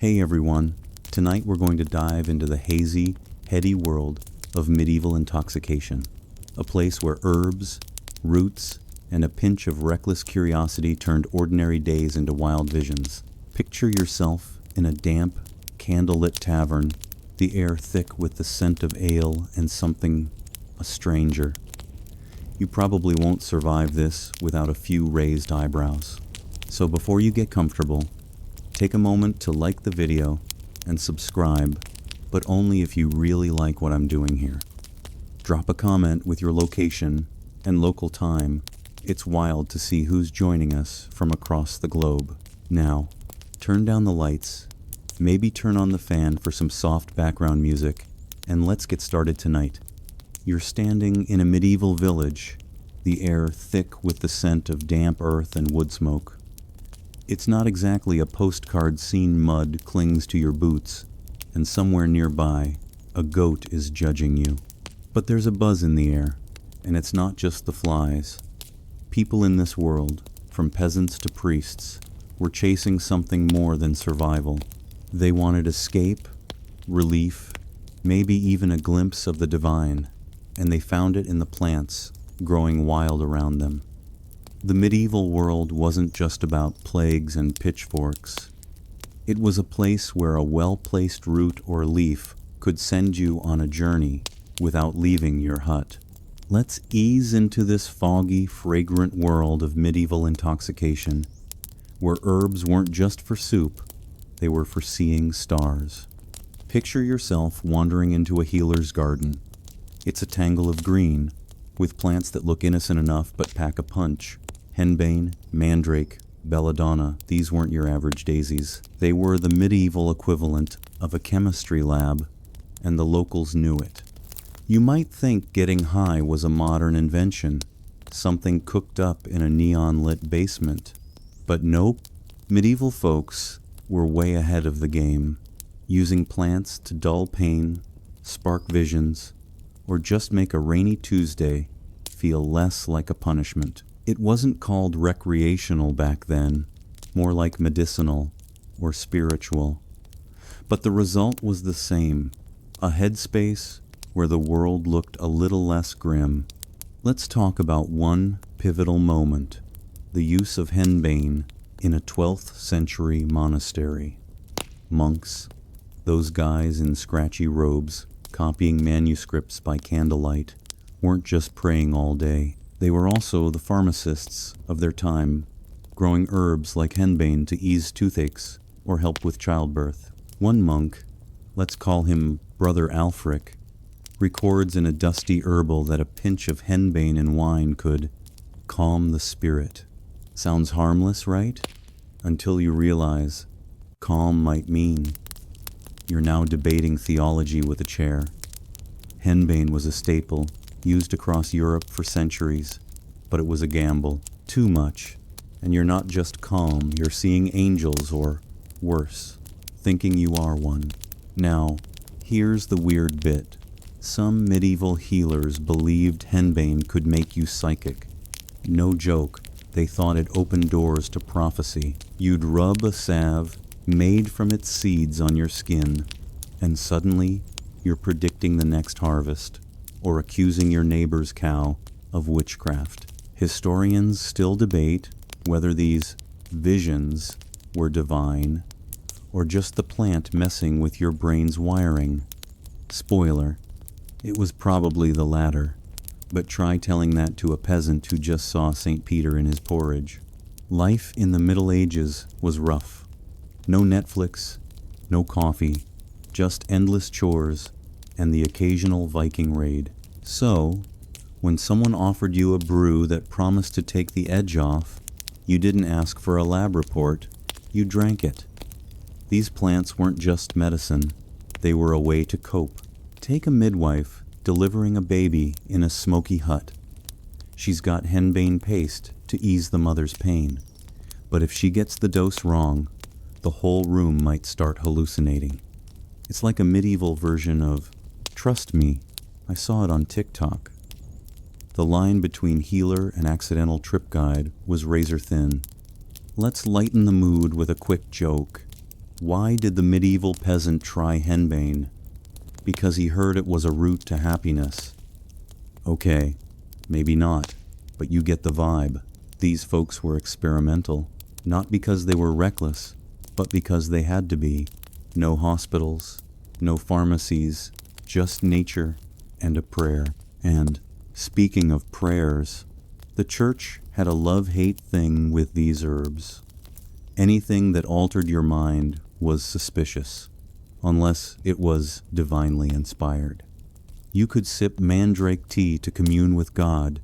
Hey everyone, tonight we're going to dive into the hazy, heady world of medieval intoxication, a place where herbs, roots, and a pinch of reckless curiosity turned ordinary days into wild visions. Picture yourself in a damp, candlelit tavern, the air thick with the scent of ale and a stranger. You probably won't survive this without a few raised eyebrows. So before you get comfortable, take a moment to like the video and subscribe, but only if you really like what I'm doing here. Drop a comment with your location and local time. It's wild to see who's joining us from across the globe. Now, turn down the lights, maybe turn on the fan for some soft background music, and let's get started tonight. You're standing in a medieval village, the air thick with the scent of damp earth and wood smoke. It's not exactly a postcard scene. Mud clings to your boots, and somewhere nearby, a goat is judging you. But there's a buzz in the air, and it's not just the flies. People in this world, from peasants to priests, were chasing something more than survival. They wanted escape, relief, maybe even a glimpse of the divine, and they found it in the plants growing wild around them. The medieval world wasn't just about plagues and pitchforks. It was a place where a well-placed root or leaf could send you on a journey without leaving your hut. Let's ease into this foggy, fragrant world of medieval intoxication, where herbs weren't just for soup, they were for seeing stars. Picture yourself wandering into a healer's garden. It's a tangle of green, with plants that look innocent enough but pack a punch. Henbane, mandrake, belladonna, these weren't your average daisies. They were the medieval equivalent of a chemistry lab, and the locals knew it. You might think getting high was a modern invention, something cooked up in a neon-lit basement. But nope, medieval folks were way ahead of the game, using plants to dull pain, spark visions, or just make a rainy Tuesday feel less like a punishment. It wasn't called recreational back then, more like medicinal or spiritual. But the result was the same, a headspace where the world looked a little less grim. Let's talk about one pivotal moment, the use of henbane in a 12th century monastery. Monks, those guys in scratchy robes, copying manuscripts by candlelight, weren't just praying all day. They were also the pharmacists of their time, growing herbs like henbane to ease toothaches or help with childbirth. One monk, let's call him Brother Alfric, records in a dusty herbal that a pinch of henbane in wine could calm the spirit. Sounds harmless, right? Until you realize calm might mean you're now debating theology with a chair. Henbane was a staple, used across Europe for centuries, but it was a gamble. Too much, and you're not just calm, you're seeing angels or, worse, thinking you are one. Now, here's the weird bit. Some medieval healers believed henbane could make you psychic. No joke, they thought it opened doors to prophecy. You'd rub a salve made from its seeds on your skin, and suddenly you're predicting the next harvest, or accusing your neighbor's cow of witchcraft. Historians still debate whether these visions were divine, or just the plant messing with your brain's wiring. Spoiler, it was probably the latter, but try telling that to a peasant who just saw St. Peter in his porridge. Life in the Middle Ages was rough. No Netflix, no coffee, just endless chores and the occasional Viking raid. So, when someone offered you a brew that promised to take the edge off, you didn't ask for a lab report, you drank it. These plants weren't just medicine, they were a way to cope. Take a midwife delivering a baby in a smoky hut. She's got henbane paste to ease the mother's pain, but if she gets the dose wrong, the whole room might start hallucinating. It's like a medieval version of, "Trust me, I saw it on TikTok." The line between healer and accidental trip guide was razor thin. Let's lighten the mood with a quick joke. Why did the medieval peasant try henbane? Because he heard it was a route to happiness. Okay, maybe not, but you get the vibe. These folks were experimental, not because they were reckless, but because they had to be. No hospitals, no pharmacies, just nature and a prayer. And, speaking of prayers, the church had a love-hate thing with these herbs. Anything that altered your mind was suspicious, unless it was divinely inspired. You could sip mandrake tea to commune with God,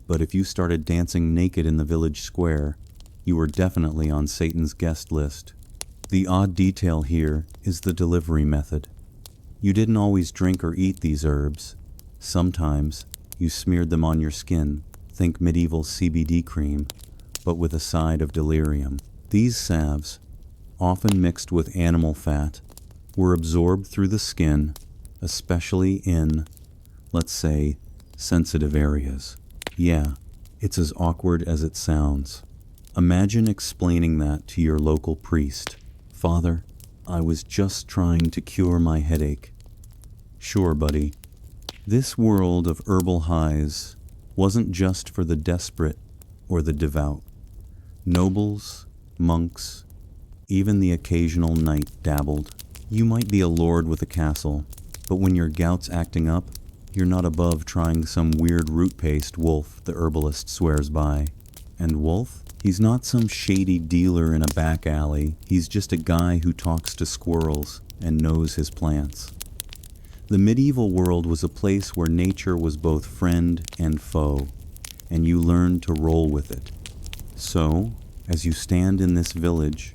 but if you started dancing naked in the village square, you were definitely on Satan's guest list. The odd detail here is the delivery method. You didn't always drink or eat these herbs. Sometimes you smeared them on your skin, think medieval CBD cream, but with a side of delirium. These salves, often mixed with animal fat, were absorbed through the skin, especially in, let's say, sensitive areas. Yeah, it's as awkward as it sounds. Imagine explaining that to your local priest. Father, I was just trying to cure my headache. Sure, buddy. This world of herbal highs wasn't just for the desperate or the devout. Nobles, monks, even the occasional knight dabbled. You might be a lord with a castle, but when your gout's acting up, you're not above trying some weird root paste Wolf the herbalist swears by. And Wolf? He's not some shady dealer in a back alley. He's just a guy who talks to squirrels and knows his plants. The medieval world was a place where nature was both friend and foe, and you learned to roll with it. So, as you stand in this village,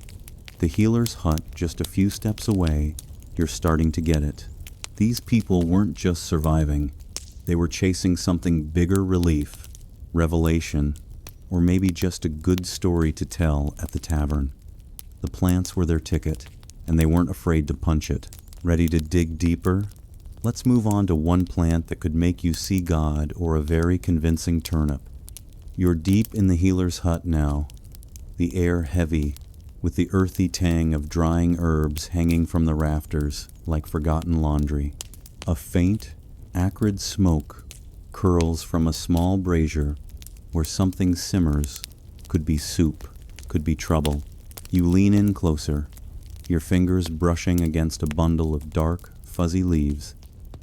the healer's hut just a few steps away, you're starting to get it. These people weren't just surviving. They were chasing something bigger: relief, revelation, or maybe just a good story to tell at the tavern. The plants were their ticket, and they weren't afraid to punch it. Ready to dig deeper? Let's move on to one plant that could make you see God or a very convincing turnip. You're deep in the healer's hut now, the air heavy, with the earthy tang of drying herbs hanging from the rafters like forgotten laundry. A faint, acrid smoke curls from a small brazier where something simmers. Could be soup, could be trouble. You lean in closer, your fingers brushing against a bundle of dark, fuzzy leaves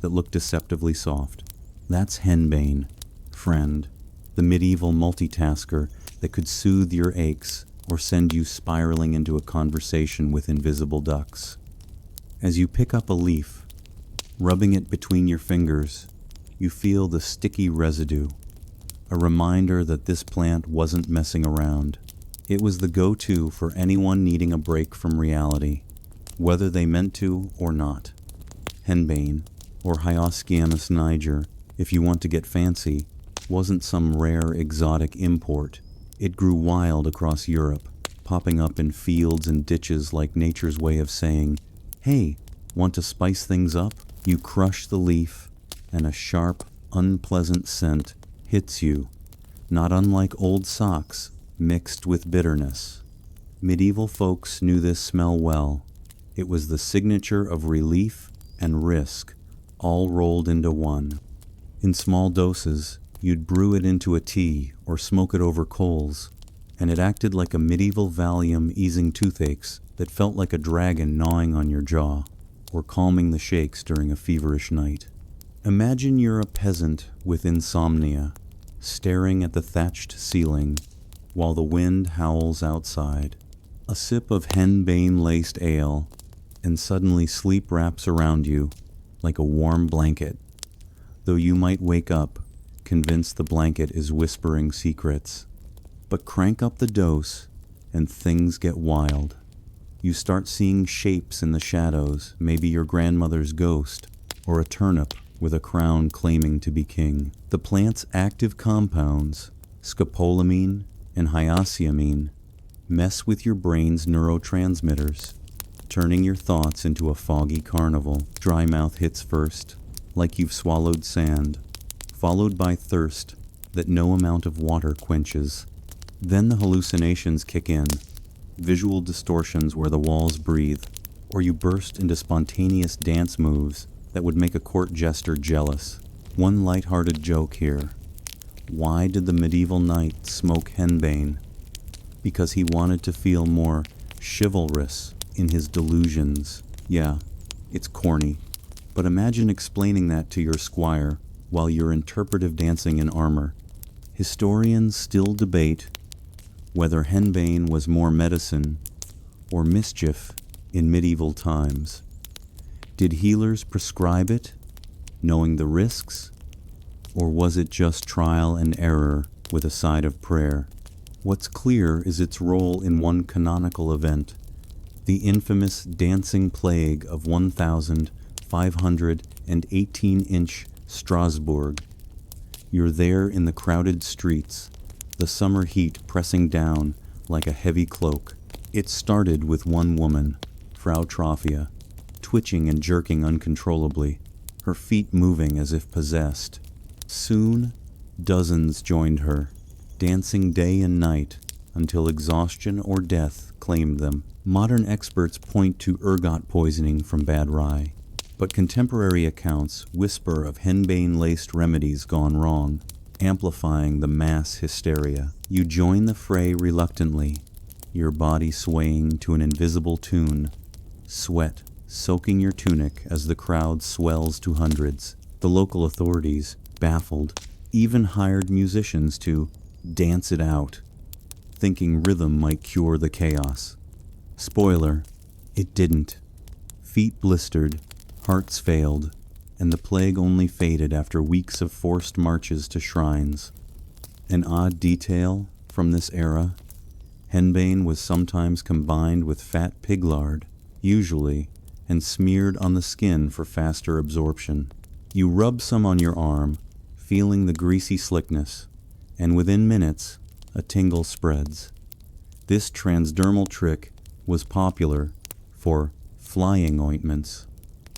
that look deceptively soft. That's henbane, friend, the medieval multitasker that could soothe your aches or send you spiraling into a conversation with invisible ducks. As you pick up a leaf, rubbing it between your fingers, you feel the sticky residue, a reminder that this plant wasn't messing around. It was the go-to for anyone needing a break from reality, whether they meant to or not. Henbane, or Hyoscyamus niger, if you want to get fancy, wasn't some rare exotic import. It grew wild across Europe, popping up in fields and ditches like nature's way of saying, "Hey, want to spice things up?" You crush the leaf, and a sharp, unpleasant scent hits you, not unlike old socks mixed with bitterness. Medieval folks knew this smell well. It was the signature of relief and risk, all rolled into one. In small doses, you'd brew it into a tea or smoke it over coals, and it acted like a medieval Valium easing toothaches that felt like a dragon gnawing on your jaw, or calming the shakes during a feverish night. Imagine you're a peasant with insomnia, staring at the thatched ceiling while the wind howls outside. A sip of henbane-laced ale, and suddenly sleep wraps around you like a warm blanket, though you might wake up convinced the blanket is whispering secrets. But crank up the dose, and things get wild. You start seeing shapes in the shadows, maybe your grandmother's ghost, or a turnip with a crown claiming to be king. The plant's active compounds, scopolamine and hyoscyamine, mess with your brain's neurotransmitters, turning your thoughts into a foggy carnival. Dry mouth hits first, like you've swallowed sand, followed by thirst that no amount of water quenches. Then the hallucinations kick in, visual distortions where the walls breathe, or you burst into spontaneous dance moves that would make a court jester jealous. One light-hearted joke here. Why did the medieval knight smoke henbane? Because he wanted to feel more chivalrous in his delusions. Yeah, it's corny, but imagine explaining that to your squire while you're interpretive dancing in armor. Historians still debate whether henbane was more medicine or mischief in medieval times. Did healers prescribe it, knowing the risks, or was it just trial and error with a side of prayer? What's clear is its role in one canonical event, the infamous dancing plague of 1518-inch Strasbourg. You're there in the crowded streets, the summer heat pressing down like a heavy cloak. It started with one woman, Frau Trophia, twitching and jerking uncontrollably, her feet moving as if possessed. Soon, dozens joined her, dancing day and night until exhaustion or death claimed them. Modern experts point to ergot poisoning from bad rye, but contemporary accounts whisper of henbane-laced remedies gone wrong, amplifying the mass hysteria. You join the fray reluctantly, your body swaying to an invisible tune, sweat soaking your tunic as the crowd swells to hundreds. The local authorities, baffled, even hired musicians to dance it out, thinking rhythm might cure the chaos. Spoiler, it didn't. Feet blistered, hearts failed, and the plague only faded after weeks of forced marches to shrines. An odd detail from this era, henbane was sometimes combined with fat pig lard, usually, and smeared on the skin for faster absorption. You rub some on your arm, feeling the greasy slickness, and within minutes, a tingle spreads. This transdermal trick was popular for flying ointments,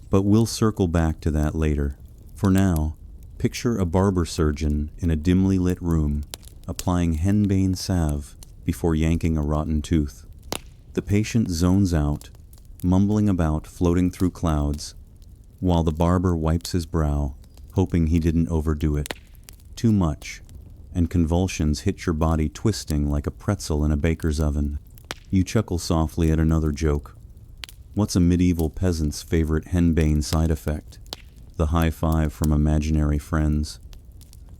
but we'll circle back to that later. For now, picture a barber surgeon in a dimly lit room, applying henbane salve before yanking a rotten tooth. The patient zones out, mumbling about floating through clouds, while the barber wipes his brow, hoping he didn't overdo it. Too much, and convulsions hit your body twisting like a pretzel in a baker's oven. You chuckle softly at another joke. What's a medieval peasant's favorite henbane side effect? The high five from imaginary friends.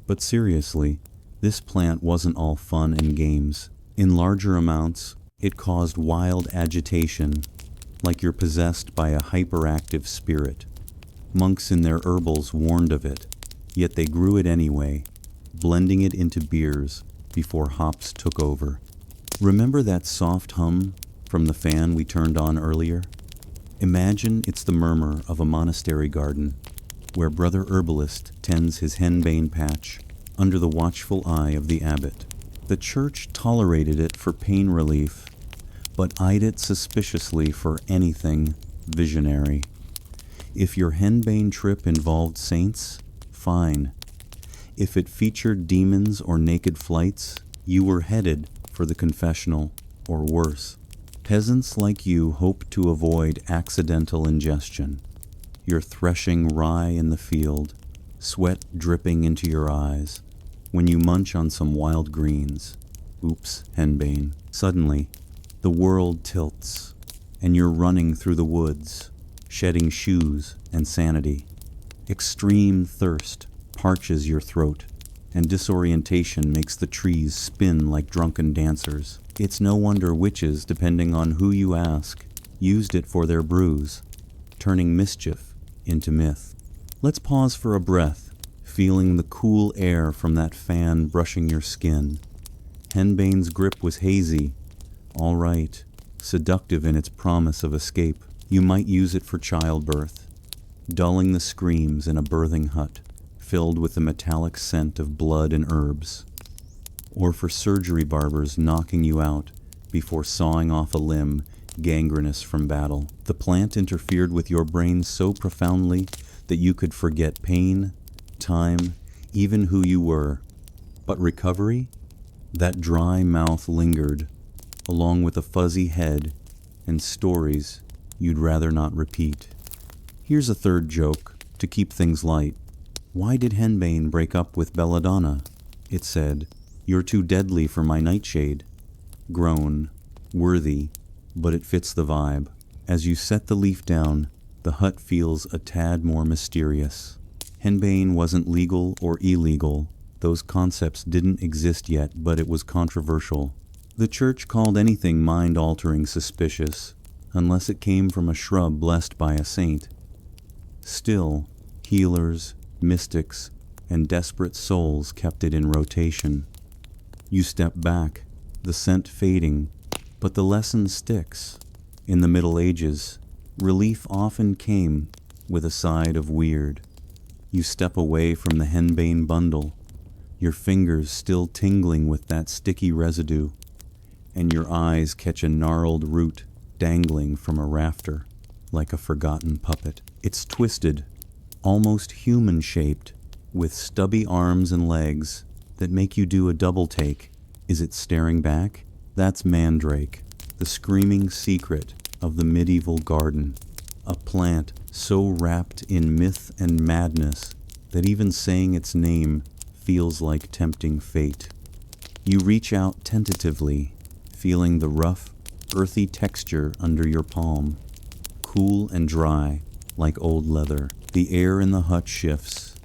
But seriously, this plant wasn't all fun and games. In larger amounts, it caused wild agitation, like you're possessed by a hyperactive spirit. Monks in their herbals warned of it, yet they grew it anyway, blending it into beers before hops took over. Remember that soft hum from the fan we turned on earlier? Imagine it's the murmur of a monastery garden, where Brother Herbalist tends his henbane patch under the watchful eye of the abbot. The church tolerated it for pain relief, but eyed it suspiciously for anything visionary. If your henbane trip involved saints, fine. If it featured demons or naked flights, you were headed for the confessional, or worse. Peasants like you hope to avoid accidental ingestion. You're threshing rye in the field, sweat dripping into your eyes, when you munch on some wild greens. Oops, henbane. Suddenly, the world tilts, and you're running through the woods, shedding shoes and sanity. Extreme thirst parches your throat, and disorientation makes the trees spin like drunken dancers. It's no wonder witches, depending on who you ask, used it for their brews, turning mischief into myth. Let's pause for a breath, feeling the cool air from that fan brushing your skin. Henbane's grip was hazy, all right, seductive in its promise of escape. You might use it for childbirth, dulling the screams in a birthing hut filled with the metallic scent of blood and herbs, or for surgery barbers knocking you out before sawing off a limb gangrenous from battle. The plant interfered with your brain so profoundly that you could forget pain, time, even who you were. But recovery? That dry mouth lingered, along with a fuzzy head and stories you'd rather not repeat. Here's a third joke, to keep things light. Why did henbane break up with belladonna? It said, "You're too deadly for my nightshade." Grown, worthy, but it fits the vibe. As you set the leaf down, the hut feels a tad more mysterious. Henbane wasn't legal or illegal. Those concepts didn't exist yet, but it was controversial. The church called anything mind-altering suspicious, unless it came from a shrub blessed by a saint. Still, healers, mystics, and desperate souls kept it in rotation. You step back, the scent fading, but the lesson sticks. In the Middle Ages, relief often came with a side of weird. You step away from the henbane bundle, your fingers still tingling with that sticky residue, and your eyes catch a gnarled root dangling from a rafter like a forgotten puppet. It's twisted, almost human-shaped, with stubby arms and legs that make you do a double take. Is it staring back? That's mandrake, the screaming secret of the medieval garden. A plant so wrapped in myth and madness that even saying its name feels like tempting fate. You reach out tentatively, feeling the rough, earthy texture under your palm. Cool and dry, like old leather. The air in the hut shifts,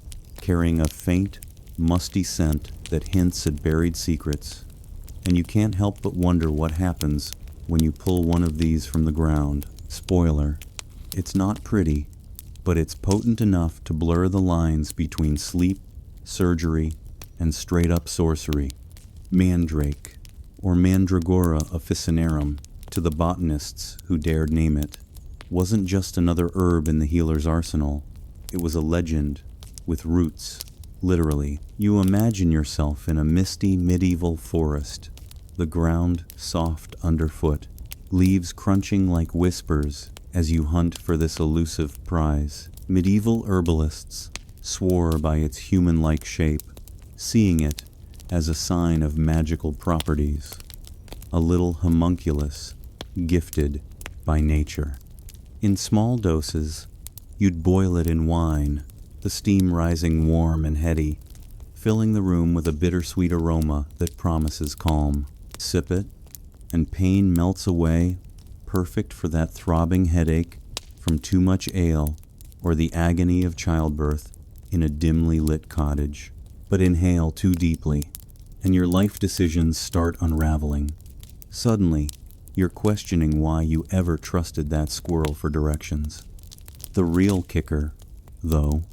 carrying a faint, musty scent that hints at buried secrets. And you can't help but wonder what happens when you pull one of these from the ground. Spoiler, it's not pretty, but it's potent enough to blur the lines between sleep, surgery, and straight-up sorcery. Mandrake, or Mandragora officinarum, to the botanists who dared name it, wasn't just another herb in the healer's arsenal. It was a legend, with roots, literally. You imagine yourself in a misty medieval forest, the ground soft underfoot, leaves crunching like whispers as you hunt for this elusive prize. Medieval herbalists swore by its human-like shape, seeing it as a sign of magical properties, a little homunculus gifted by nature. In small doses, you'd boil it in wine, the steam rising warm and heady, filling the room with a bittersweet aroma that promises calm. Sip it, and pain melts away, perfect for that throbbing headache from too much ale or the agony of childbirth in a dimly lit cottage. But inhale too deeply, and your life decisions start unraveling. Suddenly, you're questioning why you ever trusted that squirrel for directions. The real kicker, though,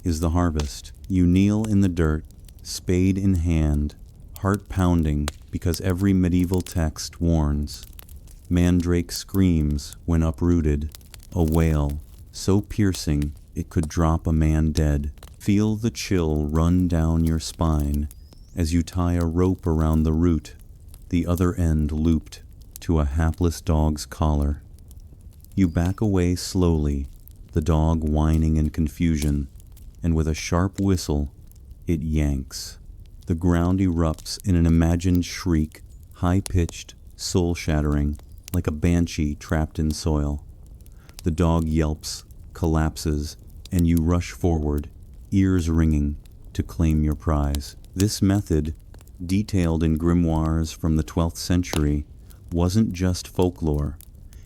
is the harvest. You kneel in the dirt, spade in hand, heart pounding because every medieval text warns. Mandrake screams when uprooted, a wail so piercing it could drop a man dead. Feel the chill run down your spine as you tie a rope around the root, the other end looped to a hapless dog's collar. You back away slowly, the dog whining in confusion, and with a sharp whistle, it yanks. The ground erupts in an imagined shriek, high-pitched, soul-shattering, like a banshee trapped in soil. The dog yelps, collapses, and you rush forward, ears ringing, to claim your prize. This method, detailed in grimoires from the 12th century, wasn't just folklore.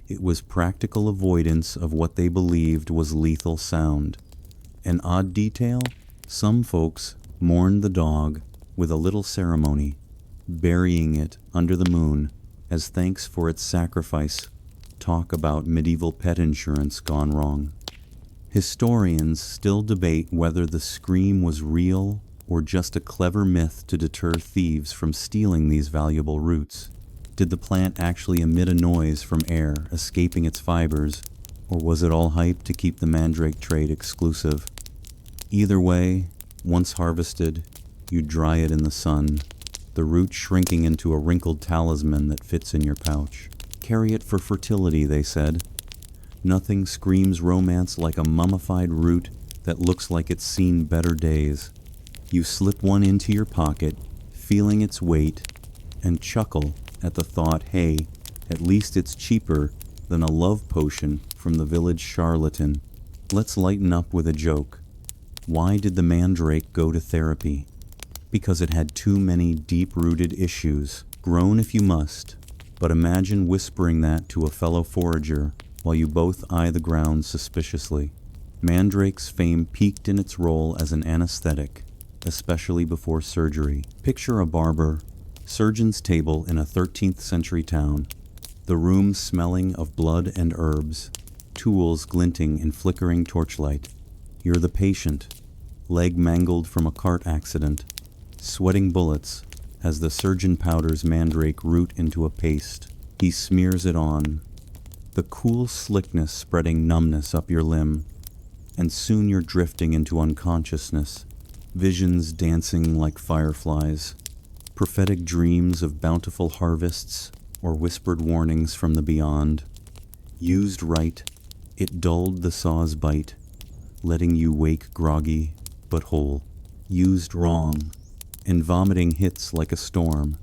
It was practical avoidance of what they believed was lethal sound. An odd detail? Some folks mourned the dog with a little ceremony, burying it under the moon as thanks for its sacrifice. Talk about medieval pet insurance gone wrong. Historians still debate whether the scream was real or just a clever myth to deter thieves from stealing these valuable roots. Did the plant actually emit a noise from air escaping its fibers, or was it all hype to keep the mandrake trade exclusive? Either way, once harvested, you dry it in the sun, the root shrinking into a wrinkled talisman that fits in your pouch. Carry it for fertility, they said. Nothing screams romance like a mummified root that looks like it's seen better days. You slip one into your pocket, feeling its weight, and chuckle at the thought, hey, at least it's cheaper than a love potion from the village charlatan. Let's lighten up with a joke. Why did the mandrake go to therapy? Because it had too many deep-rooted issues. Groan if you must, but imagine whispering that to a fellow forager while you both eye the ground suspiciously. Mandrake's fame peaked in its role as an anesthetic, especially before surgery. Picture a barber, surgeon's table in a 13th century town, the room smelling of blood and herbs, tools glinting in flickering torchlight. You're the patient, leg mangled from a cart accident, sweating bullets as the surgeon powders mandrake root into a paste. He smears it on, the cool slickness spreading numbness up your limb, and soon you're drifting into unconsciousness, visions dancing like fireflies, prophetic dreams of bountiful harvests or whispered warnings from the beyond. Used right, it dulled the saw's bite, letting you wake groggy but whole. Used wrong, and vomiting hits like a storm,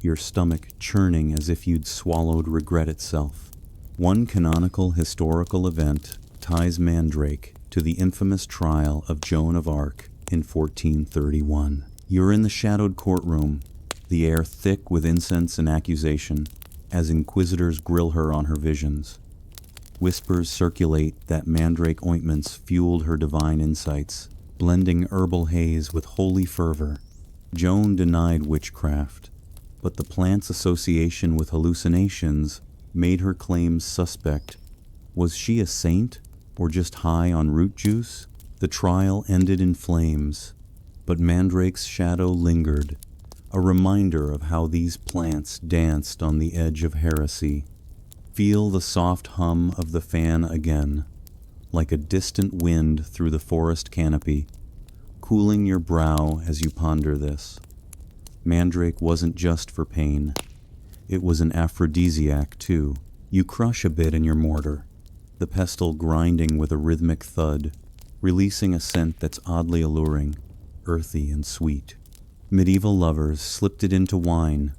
your stomach churning as if you'd swallowed regret itself. One canonical historical event ties mandrake to the infamous trial of Joan of Arc in 1431. You're in the shadowed courtroom, the air thick with incense and accusation, as inquisitors grill her on her visions. Whispers circulate that mandrake ointments fueled her divine insights, blending herbal haze with holy fervor. Joan denied witchcraft, but the plant's association with hallucinations made her claims suspect. Was she a saint, or just high on root juice? The trial ended in flames, but mandrake's shadow lingered, a reminder of how these plants danced on the edge of heresy. Feel the soft hum of the fan again, like a distant wind through the forest canopy, cooling your brow as you ponder this. Mandrake wasn't just for pain. It was an aphrodisiac, too. You crush a bit in your mortar, the pestle grinding with a rhythmic thud, releasing a scent that's oddly alluring, earthy and sweet. Medieval lovers slipped it into wine,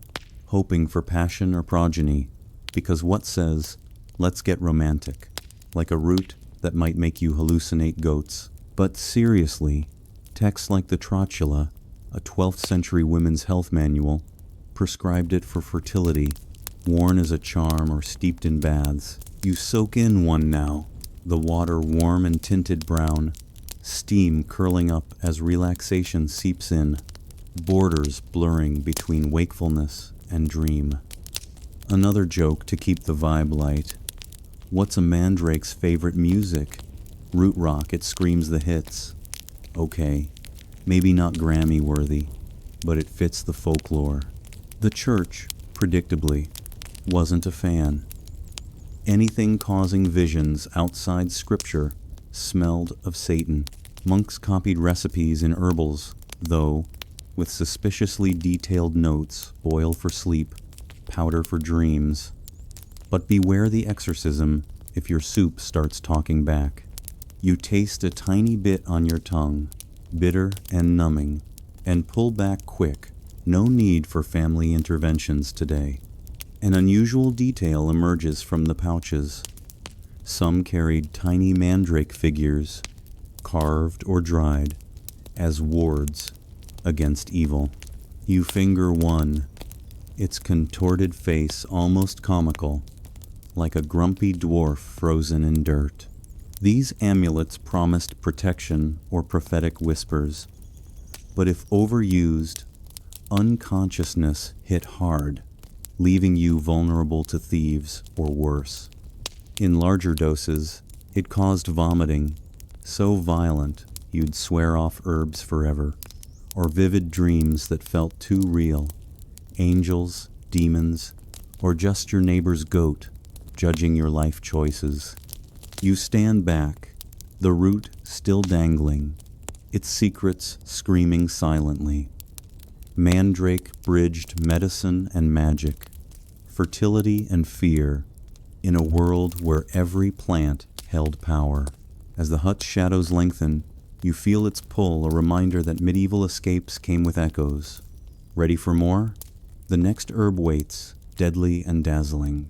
hoping for passion or progeny, because what says, let's get romantic, like a root that might make you hallucinate goats. But seriously, texts like the Trotula, a 12th century women's health manual, prescribed it for fertility, worn as a charm or steeped in baths. You soak in one now, the water warm and tinted brown, steam curling up as relaxation seeps in, borders blurring between wakefulness and dream. Another joke to keep the vibe light. What's a mandrake's favorite music? Root rock, it screams the hits. Okay, maybe not Grammy worthy, but it fits the folklore. The church, predictably, wasn't a fan. Anything causing visions outside scripture smelled of Satan. Monks copied recipes in herbals, though, with suspiciously detailed notes: oil for sleep, powder for dreams. But beware the exorcism if your soup starts talking back. You taste a tiny bit on your tongue, bitter and numbing, and pull back quick. No need for family interventions today. An unusual detail emerges from the pouches. Some carried tiny mandrake figures, carved or dried, as wards against evil. You finger one, its contorted face almost comical, like a grumpy dwarf frozen in dirt. These amulets promised protection or prophetic whispers, but if overused, unconsciousness hit hard, leaving you vulnerable to thieves or worse. In larger doses, it caused vomiting, so violent you'd swear off herbs forever, or vivid dreams that felt too real, angels, demons, or just your neighbor's goat judging your life choices. You stand back, the root still dangling, its secrets screaming silently. Mandrake bridged medicine and magic, fertility and fear, in a world where every plant held power. As the hut's shadows lengthen, you feel its pull, a reminder that medieval escapes came with echoes. Ready for more? The next herb waits, deadly and dazzling.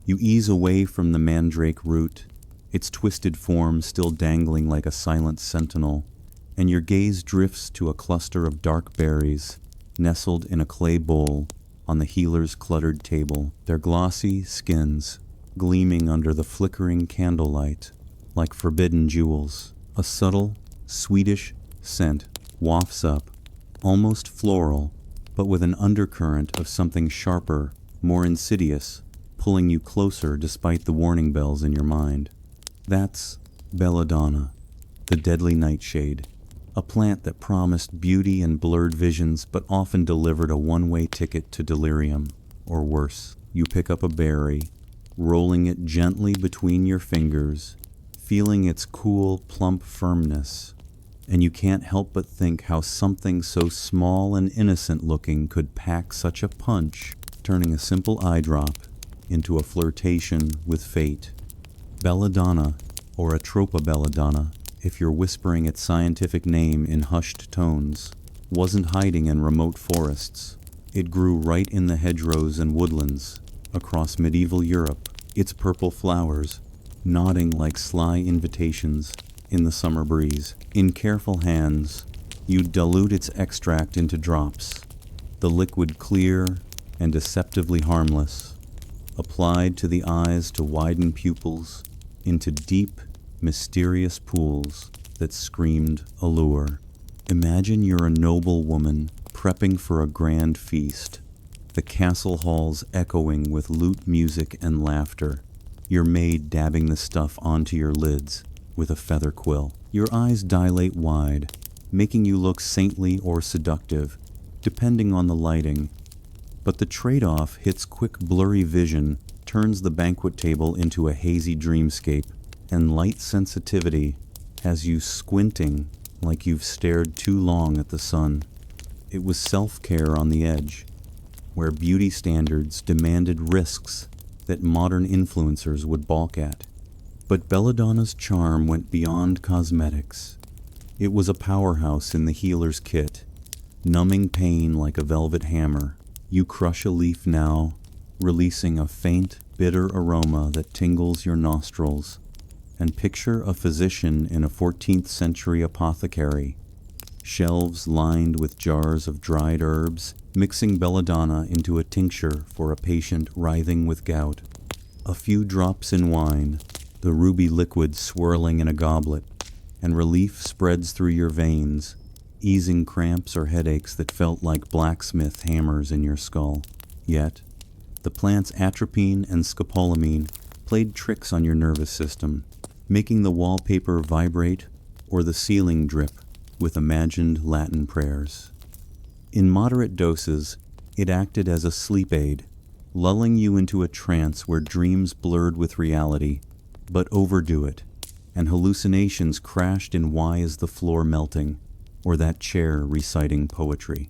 You ease away from the mandrake root, its twisted form still dangling like a silent sentinel, and your gaze drifts to a cluster of dark berries nestled in a clay bowl on the healer's cluttered table, their glossy skins gleaming under the flickering candlelight like forbidden jewels. A subtle, sweetish scent wafts up, almost floral, but with an undercurrent of something sharper, more insidious, pulling you closer despite the warning bells in your mind. That's belladonna, the deadly nightshade, a plant that promised beauty and blurred visions but often delivered a one-way ticket to delirium, or worse. You pick up a berry, rolling it gently between your fingers, feeling its cool, plump firmness, and you can't help but think how something so small and innocent-looking could pack such a punch, turning a simple eye drop into a flirtation with fate. Belladonna, or Atropa belladonna, if you're whispering its scientific name in hushed tones, wasn't hiding in remote forests. It grew right in the hedgerows and woodlands across medieval Europe, its purple flowers nodding like sly invitations in the summer breeze. In careful hands, you dilute its extract into drops, the liquid clear and deceptively harmless, applied to the eyes to widen pupils into deep, mysterious pools that screamed allure. Imagine you're a noble woman prepping for a grand feast, the castle halls echoing with lute music and laughter, your maid dabbing the stuff onto your lids with a feather quill. Your eyes dilate wide, making you look saintly or seductive, depending on the lighting. But the trade-off hits quick, blurry vision, turns the banquet table into a hazy dreamscape, and light sensitivity has you squinting like you've stared too long at the sun. It was self-care on the edge, where beauty standards demanded risks that modern influencers would balk at. But belladonna's charm went beyond cosmetics. It was a powerhouse in the healer's kit, numbing pain like a velvet hammer. You crush a leaf now, releasing a faint, bitter aroma that tingles your nostrils, and picture a physician in a 14th century apothecary, shelves lined with jars of dried herbs, mixing belladonna into a tincture for a patient writhing with gout. A few drops in wine, the ruby liquid swirling in a goblet, and relief spreads through your veins, easing cramps or headaches that felt like blacksmith hammers in your skull. Yet, the plant's atropine and scopolamine played tricks on your nervous system, making the wallpaper vibrate or the ceiling drip with imagined Latin prayers. In moderate doses, it acted as a sleep aid, lulling you into a trance where dreams blurred with reality, but overdo it, and hallucinations crashed in Why Is the Floor Melting, or that chair reciting poetry.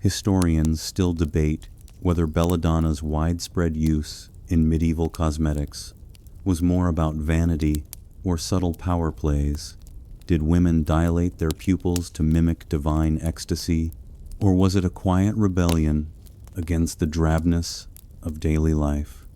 Historians still debate whether belladonna's widespread use in medieval cosmetics was more about vanity or subtle power plays. Did women dilate their pupils to mimic divine ecstasy, or was it a quiet rebellion against the drabness of daily life?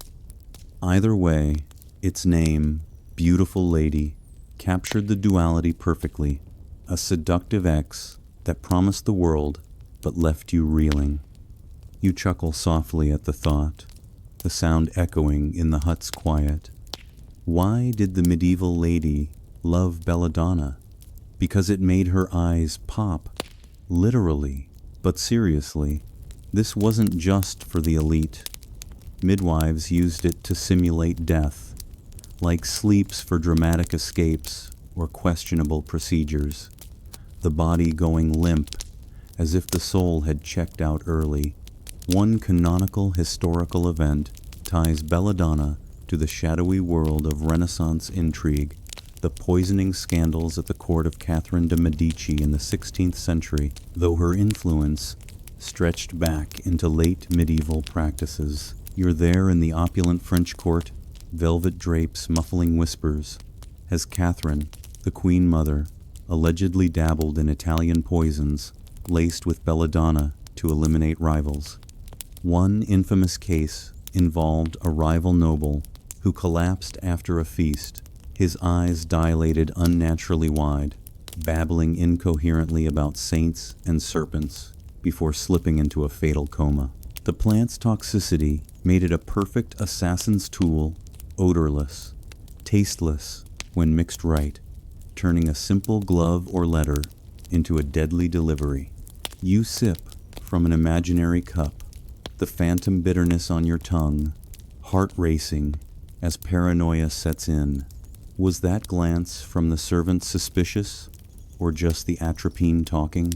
Either way, its name, Beautiful Lady, captured the duality perfectly, a seductive ex that promised the world but left you reeling. You chuckle softly at the thought, the sound echoing in the hut's quiet. Why did the medieval lady love belladonna? Because it made her eyes pop, literally. But seriously, this wasn't just for the elite. Midwives used it to simulate death, like sleeps for dramatic escapes or questionable procedures, the body going limp as if the soul had checked out early. One canonical historical event ties belladonna to the shadowy world of Renaissance intrigue, the poisoning scandals at the court of Catherine de' Medici in the 16th century, though her influence stretched back into late medieval practices. You're there in the opulent French court, velvet drapes muffling whispers, as Catherine, the Queen Mother, allegedly dabbled in Italian poisons laced with belladonna to eliminate rivals. One infamous case involved a rival noble who collapsed after a feast, his eyes dilated unnaturally wide, babbling incoherently about saints and serpents before slipping into a fatal coma. The plant's toxicity made it a perfect assassin's tool, odorless, tasteless when mixed right, turning a simple glove or letter into a deadly delivery. You sip from an imaginary cup, the phantom bitterness on your tongue, heart racing as paranoia sets in. Was that glance from the servant suspicious, or just the atropine talking?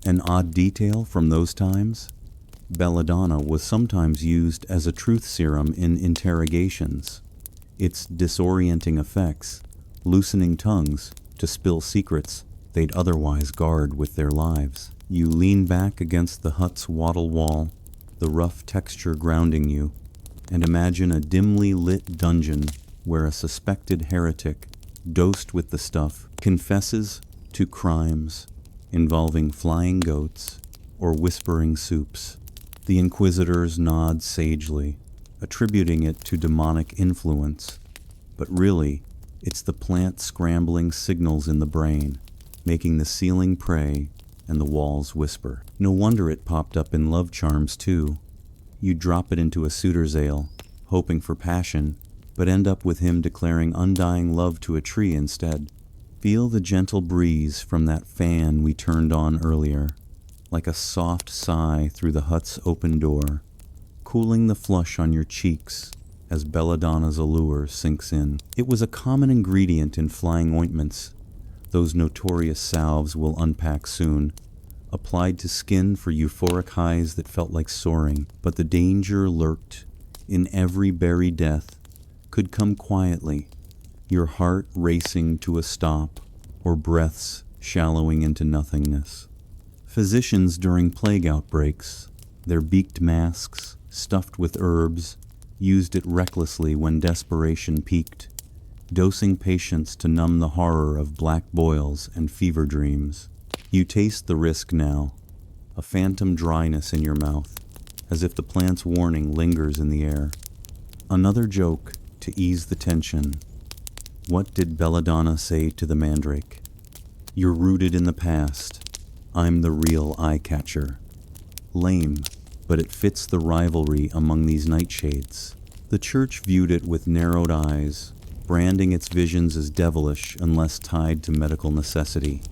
An odd detail from those times? Belladonna was sometimes used as a truth serum in interrogations, its disorienting effects loosening tongues to spill secrets they'd otherwise guard with their lives. You lean back against the hut's wattle wall, the rough texture grounding you, and imagine a dimly lit dungeon where a suspected heretic, dosed with the stuff, confesses to crimes involving flying goats or whispering soups. The inquisitors nod sagely, attributing it to demonic influence, but really, it's the plant scrambling signals in the brain, making the ceiling pray and the walls whisper. No wonder it popped up in love charms too. You drop it into a suitor's ale, hoping for passion, but end up with him declaring undying love to a tree instead. Feel the gentle breeze from that fan we turned on earlier, like a soft sigh through the hut's open door, cooling the flush on your cheeks as belladonna's allure sinks in. It was a common ingredient in flying ointments, those notorious salves we'll unpack soon, applied to skin for euphoric highs that felt like soaring. But the danger lurked in every berry death, could come quietly, your heart racing to a stop or breaths shallowing into nothingness. Physicians during plague outbreaks, their beaked masks stuffed with herbs, used it recklessly when desperation peaked, dosing patients to numb the horror of black boils and fever dreams. You taste the risk now, a phantom dryness in your mouth, as if the plant's warning lingers in the air. Another joke to ease the tension. What did Belladonna say to the mandrake? You're rooted in the past. I'm the real eye-catcher. Lame, but it fits the rivalry among these nightshades. The church viewed it with narrowed eyes, branding its visions as devilish unless tied to medical necessity.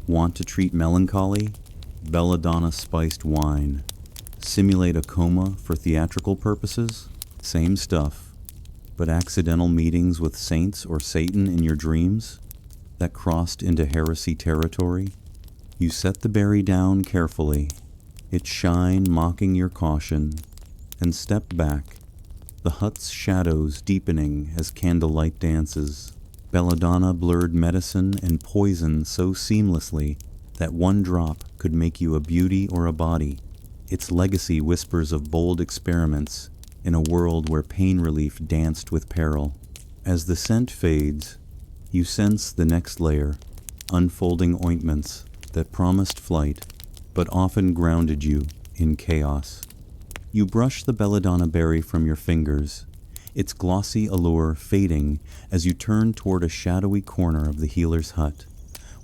Want to treat melancholy? Belladonna spiced wine. Simulate a coma for theatrical purposes? Same stuff, but accidental meetings with saints or Satan in your dreams that crossed into heresy territory? You set the berry down carefully, its shine mocking your caution, and step back, the hut's shadows deepening as candlelight dances. Belladonna blurred medicine and poison so seamlessly that one drop could make you a beauty or a body. Its legacy whispers of bold experiments in a world where pain relief danced with peril. As the scent fades, you sense the next layer, unfolding ointments that promised flight, but often grounded you in chaos. You brush the belladonna berry from your fingers, its glossy allure fading as you turn toward a shadowy corner of the healer's hut,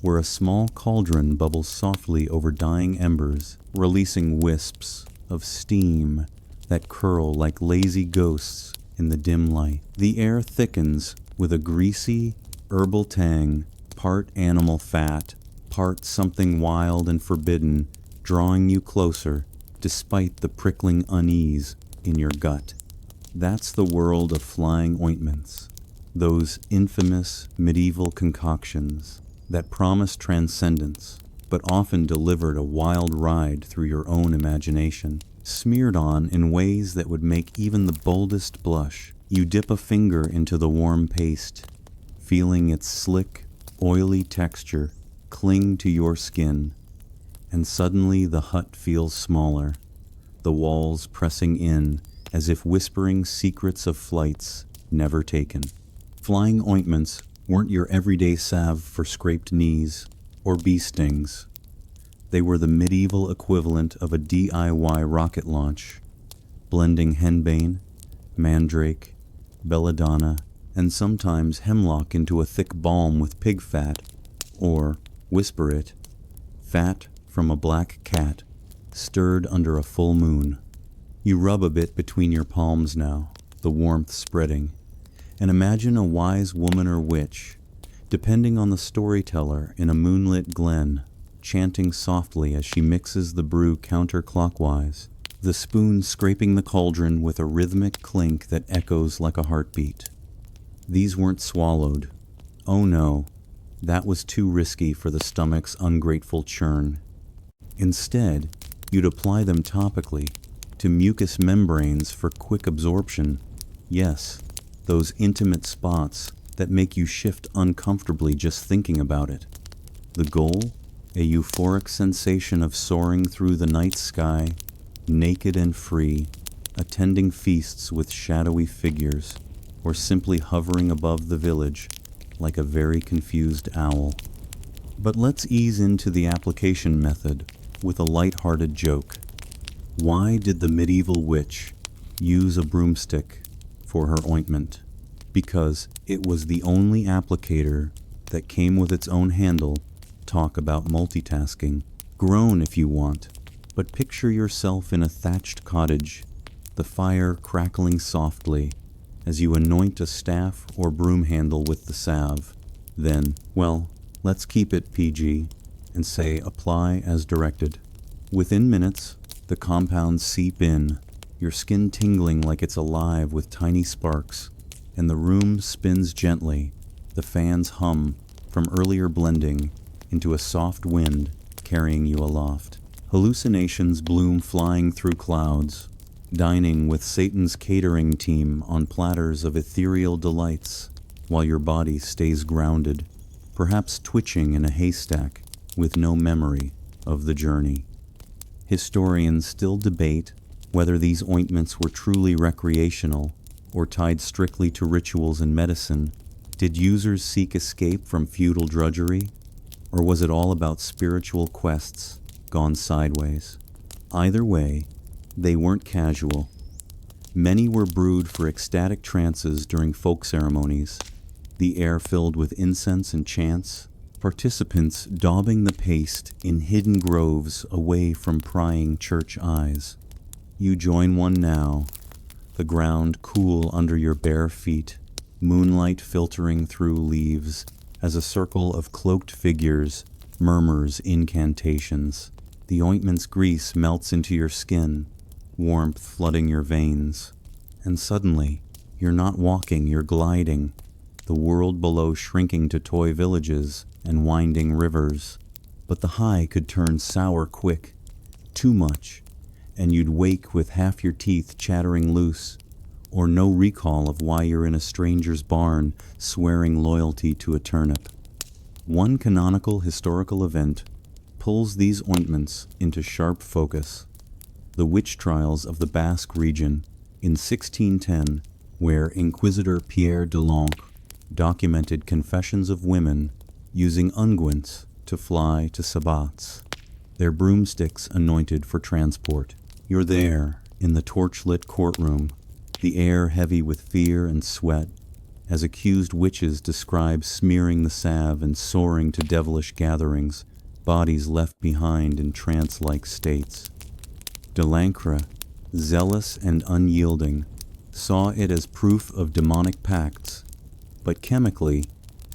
where a small cauldron bubbles softly over dying embers, releasing wisps of steam that curl like lazy ghosts in the dim light. The air thickens with a greasy, herbal tang, part animal fat, part something wild and forbidden, drawing you closer despite the prickling unease in your gut. That's the world of flying ointments, those infamous medieval concoctions that promised transcendence, but often delivered a wild ride through your own imagination, smeared on in ways that would make even the boldest blush. You dip a finger into the warm paste, feeling its slick, oily texture cling to your skin, and suddenly the hut feels smaller, the walls pressing in as if whispering secrets of flights never taken. Flying ointments weren't your everyday salve for scraped knees or bee stings. They were the medieval equivalent of a DIY rocket launch, blending henbane, mandrake, belladonna, and sometimes hemlock into a thick balm with pig fat, or, whisper it, fat from a black cat, stirred under a full moon. You rub a bit between your palms now, the warmth spreading, and imagine a wise woman or witch, depending on the storyteller in a moonlit glen, chanting softly as she mixes the brew counterclockwise, the spoon scraping the cauldron with a rhythmic clink that echoes like a heartbeat. These weren't swallowed. Oh no, that was too risky for the stomach's ungrateful churn. Instead, you'd apply them topically to mucous membranes for quick absorption. Yes, those intimate spots that make you shift uncomfortably just thinking about it. The goal? A euphoric sensation of soaring through the night sky, naked and free, attending feasts with shadowy figures, or simply hovering above the village like a very confused owl. But let's ease into the application method with a light-hearted joke. Why did the medieval witch use a broomstick for her ointment? Because it was the only applicator that came with its own handle. Talk about multitasking. Groan if you want, but picture yourself in a thatched cottage, the fire crackling softly as you anoint a staff or broom handle with the salve. Then, well, let's keep it PG and say apply as directed. Within minutes, the compounds seep in, your skin tingling like it's alive with tiny sparks, and the room spins gently, the fans hum from earlier blending into a soft wind carrying you aloft. Hallucinations bloom flying through clouds, dining with Satan's catering team on platters of ethereal delights, while your body stays grounded, perhaps twitching in a haystack with no memory of the journey. Historians still debate whether these ointments were truly recreational or tied strictly to rituals and medicine. Did users seek escape from feudal drudgery, or was it all about spiritual quests gone sideways? Either way, they weren't casual. Many were brewed for ecstatic trances during folk ceremonies, the air filled with incense and chants, participants daubing the paste in hidden groves away from prying church eyes. You join one now, the ground cool under your bare feet, moonlight filtering through leaves as a circle of cloaked figures murmurs incantations. The ointment's grease melts into your skin, warmth flooding your veins. And suddenly, you're not walking, you're gliding, the world below shrinking to toy villages and winding rivers. But the high could turn sour quick, too much, and you'd wake with half your teeth chattering loose, or no recall of why you're in a stranger's barn swearing loyalty to a turnip. One canonical historical event pulls these ointments into sharp focus: the witch trials of the Basque region in 1610, where Inquisitor Pierre de l'Ancre documented confessions of women using unguents to fly to sabbats, their broomsticks anointed for transport. You're there, in the torchlit courtroom, the air heavy with fear and sweat, as accused witches describe smearing the salve and soaring to devilish gatherings, bodies left behind in trance-like states. De l'Ancre, zealous and unyielding, saw it as proof of demonic pacts, but chemically,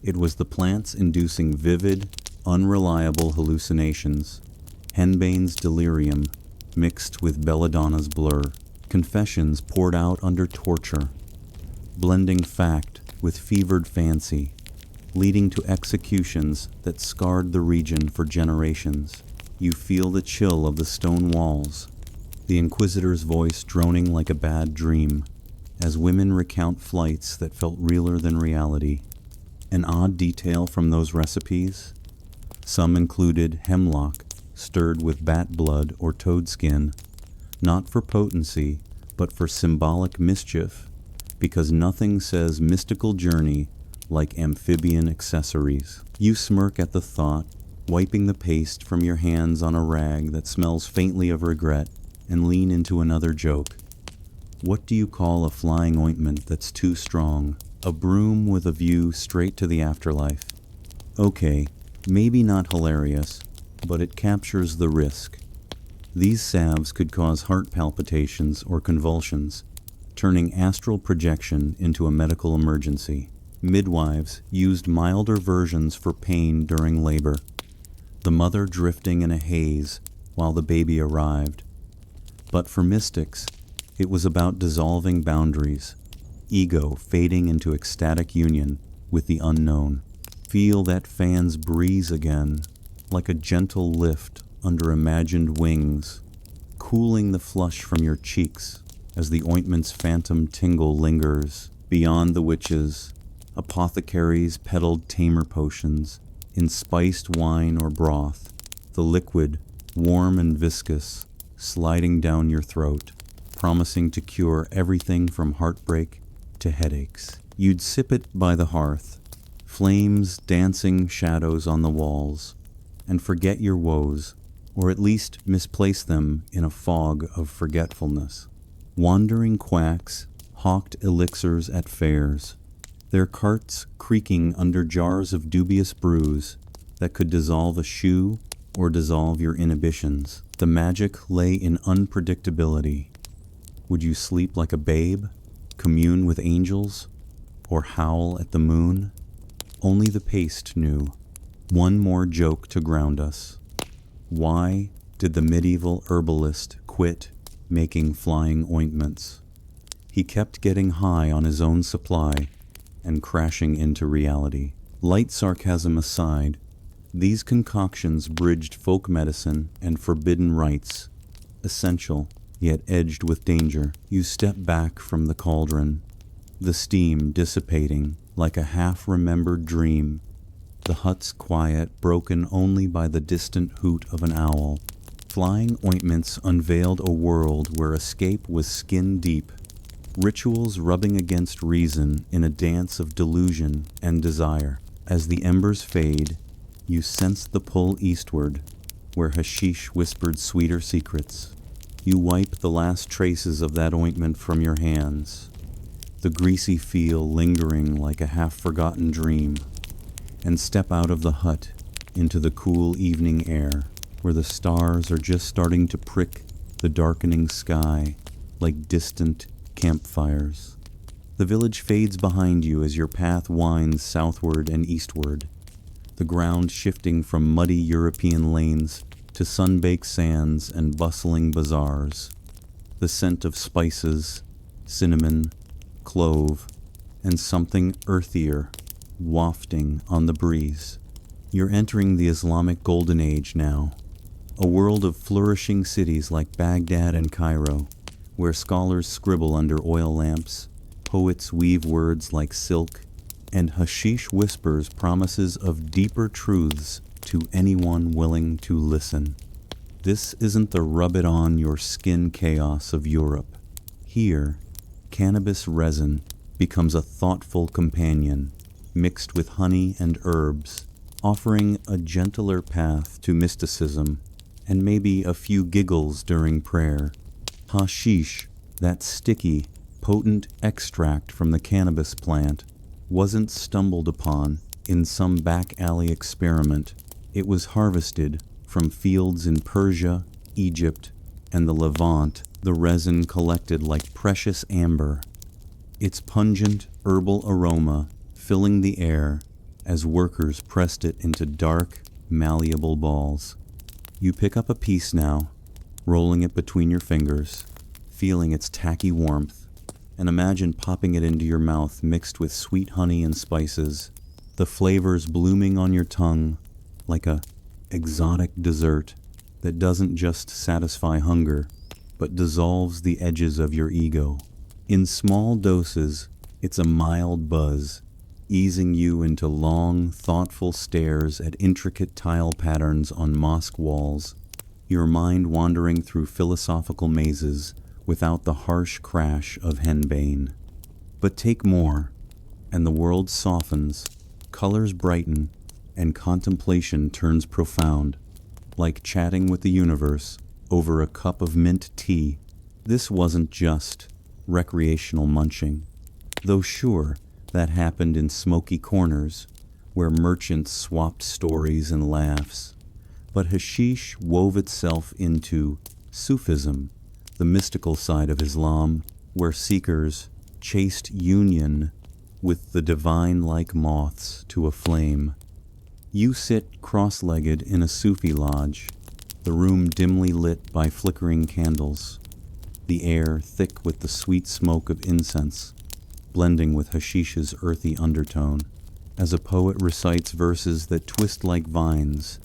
it was the plants inducing vivid, unreliable hallucinations, henbane's delirium mixed with belladonna's blur, confessions poured out under torture, blending fact with fevered fancy, leading to executions that scarred the region for generations. You feel the chill of the stone walls, the inquisitor's voice droning like a bad dream, as women recount flights that felt realer than reality. An odd detail from those recipes? Some included hemlock stirred with bat blood or toad skin, not for potency, but for symbolic mischief, because nothing says mystical journey like amphibian accessories. You smirk at the thought, wiping the paste from your hands on a rag that smells faintly of regret, and lean into another joke. What do you call a flying ointment that's too strong? A broom with a view straight to the afterlife. Okay, maybe not hilarious, but it captures the risk. These salves could cause heart palpitations or convulsions, turning astral projection into a medical emergency. Midwives used milder versions for pain during labor, the mother drifting in a haze while the baby arrived. But for mystics, it was about dissolving boundaries, ego fading into ecstatic union with the unknown. Feel that fan's breeze again, like a gentle lift under imagined wings, cooling the flush from your cheeks as the ointment's phantom tingle lingers. Beyond the witches, apothecaries peddled tamer potions in spiced wine or broth, the liquid, warm and viscous, sliding down your throat, promising to cure everything from heartbreak to headaches. You'd sip it by the hearth, flames dancing shadows on the walls, and forget your woes, or at least misplace them in a fog of forgetfulness. Wandering quacks hawked elixirs at fairs, their carts creaking under jars of dubious brews that could dissolve a shoe or dissolve your inhibitions. The magic lay in unpredictability. Would you sleep like a babe, commune with angels, or howl at the moon? Only the paste knew. One more joke to ground us. Why did the medieval herbalist quit making flying ointments? He kept getting high on his own supply and crashing into reality. Light sarcasm aside, these concoctions bridged folk medicine and forbidden rites, essential yet edged with danger. You step back from the cauldron, the steam dissipating like a half-remembered dream, the hut's quiet broken only by the distant hoot of an owl. Flying ointments unveiled a world where escape was skin-deep, rituals rubbing against reason in a dance of delusion and desire. As the embers fade, you sense the pull eastward, where hashish whispered sweeter secrets. You wipe the last traces of that ointment from your hands, the greasy feel lingering like a half-forgotten dream, and step out of the hut into the cool evening air, where the stars are just starting to prick the darkening sky like distant campfires. The village fades behind you as your path winds southward and eastward, the ground shifting from muddy European lanes to sun-baked sands and bustling bazaars. The scent of spices, cinnamon, clove, and something earthier wafting on the breeze. You're entering the Islamic Golden Age now, a world of flourishing cities like Baghdad and Cairo, where scholars scribble under oil lamps, poets weave words like silk, and hashish whispers promises of deeper truths to anyone willing to listen. This isn't the rub-it-on-your-skin chaos of Europe. Here, cannabis resin becomes a thoughtful companion, mixed with honey and herbs, offering a gentler path to mysticism and maybe a few giggles during prayer. Hashish, that sticky, potent extract from the cannabis plant, wasn't stumbled upon in some back-alley experiment. It was harvested from fields in Persia, Egypt, and the Levant, the resin collected like precious amber, its pungent herbal aroma filling the air as workers pressed it into dark, malleable balls. You pick up a piece now, rolling it between your fingers, feeling its tacky warmth, and imagine popping it into your mouth mixed with sweet honey and spices, the flavors blooming on your tongue like a exotic dessert that doesn't just satisfy hunger, but dissolves the edges of your ego. In small doses, it's a mild buzz, easing you into long, thoughtful stares at intricate tile patterns on mosque walls, your mind wandering through philosophical mazes without the harsh crash of henbane. But take more, and the world softens, colors brighten, and contemplation turns profound, like chatting with the universe over a cup of mint tea. This wasn't just recreational munching. Though sure, that happened in smoky corners, where merchants swapped stories and laughs. But hashish wove itself into Sufism, the mystical side of Islam, where seekers chased union with the divine like moths to a flame. You sit cross-legged in a Sufi lodge, the room dimly lit by flickering candles, the air thick with the sweet smoke of incense, blending with hashish's earthy undertone, as a poet recites verses that twist like vines,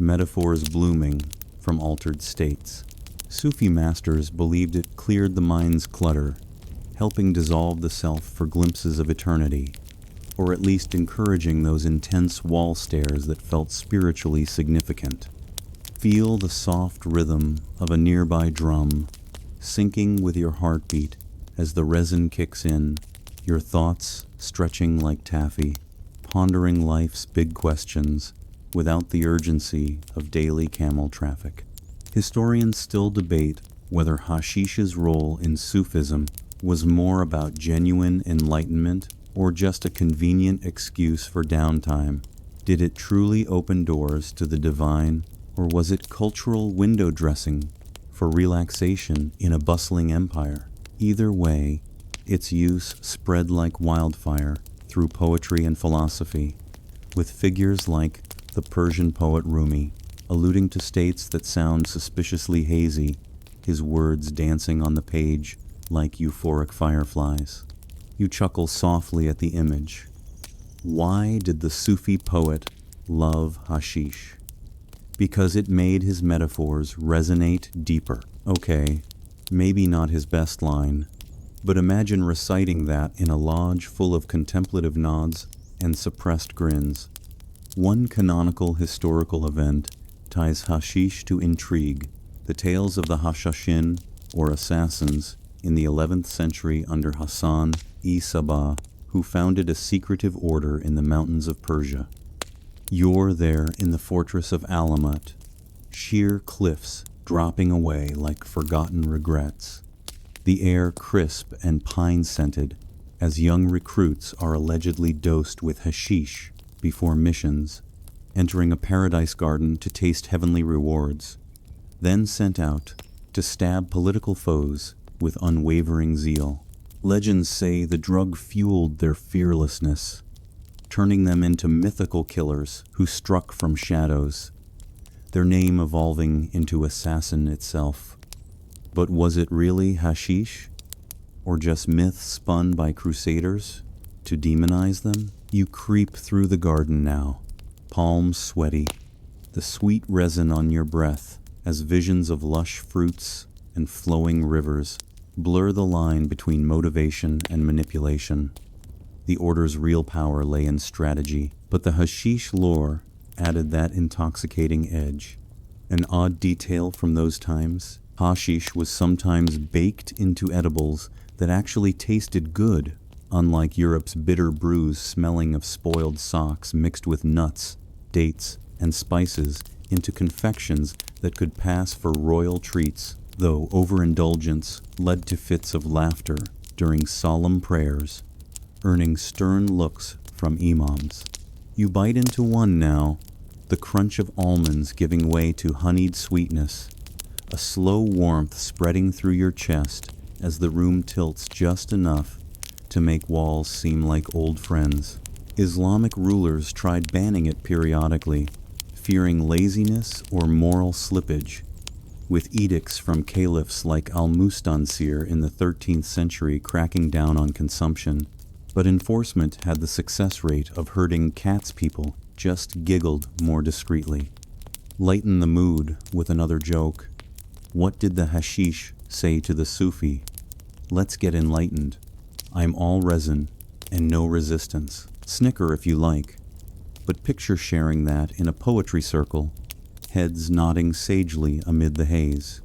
metaphors blooming from altered states. Sufi masters believed it cleared the mind's clutter, helping dissolve the self for glimpses of eternity, or at least encouraging those intense wall stares that felt spiritually significant. Feel the soft rhythm of a nearby drum, syncing with your heartbeat as the resin kicks in, your thoughts stretching like taffy, pondering life's big questions without the urgency of daily camel traffic. Historians still debate whether hashish's role in Sufism was more about genuine enlightenment or just a convenient excuse for downtime. Did it truly open doors to the divine, or was it cultural window dressing for relaxation in a bustling empire? Either way, its use spread like wildfire through poetry and philosophy, with figures like the Persian poet Rumi, alluding to states that sound suspiciously hazy, his words dancing on the page like euphoric fireflies. You chuckle softly at the image. Why did the Sufi poet love hashish? Because it made his metaphors resonate deeper. Okay, maybe not his best line, but imagine reciting that in a lodge full of contemplative nods and suppressed grins. One canonical historical event ties hashish to intrigue, the tales of the Hashashin, or assassins, in the 11th century under Hassan-i-Sabah, who founded a secretive order in the mountains of Persia. You're there in the fortress of Alamat, sheer cliffs dropping away like forgotten regrets, the air crisp and pine-scented as young recruits are allegedly dosed with hashish before missions, entering a paradise garden to taste heavenly rewards, then sent out to stab political foes with unwavering zeal. Legends say the drug fueled their fearlessness, turning them into mythical killers who struck from shadows, their name evolving into assassin itself. But was it really hashish, or just myth spun by crusaders to demonize them? You creep through the garden now, palms sweaty, the sweet resin on your breath as visions of lush fruits and flowing rivers blur the line between motivation and manipulation. The order's real power lay in strategy, but the hashish lore added that intoxicating edge. An odd detail from those times, hashish was sometimes baked into edibles that actually tasted good, unlike Europe's bitter brews smelling of spoiled socks mixed with nuts, dates, and spices into confections that could pass for royal treats, though overindulgence led to fits of laughter during solemn prayers, earning stern looks from imams. You bite into one now, the crunch of almonds giving way to honeyed sweetness, a slow warmth spreading through your chest as the room tilts just enough to make walls seem like old friends. Islamic rulers tried banning it periodically, fearing laziness or moral slippage, with edicts from caliphs like Al-Mustansir in the 13th century cracking down on consumption. But enforcement had the success rate of herding cat's people, just giggled more discreetly. Lighten the mood with another joke. What did the hashish say to the Sufi? Let's get enlightened. I'm all resin and no resistance. Snicker if you like, but picture sharing that in a poetry circle, heads nodding sagely amid the haze.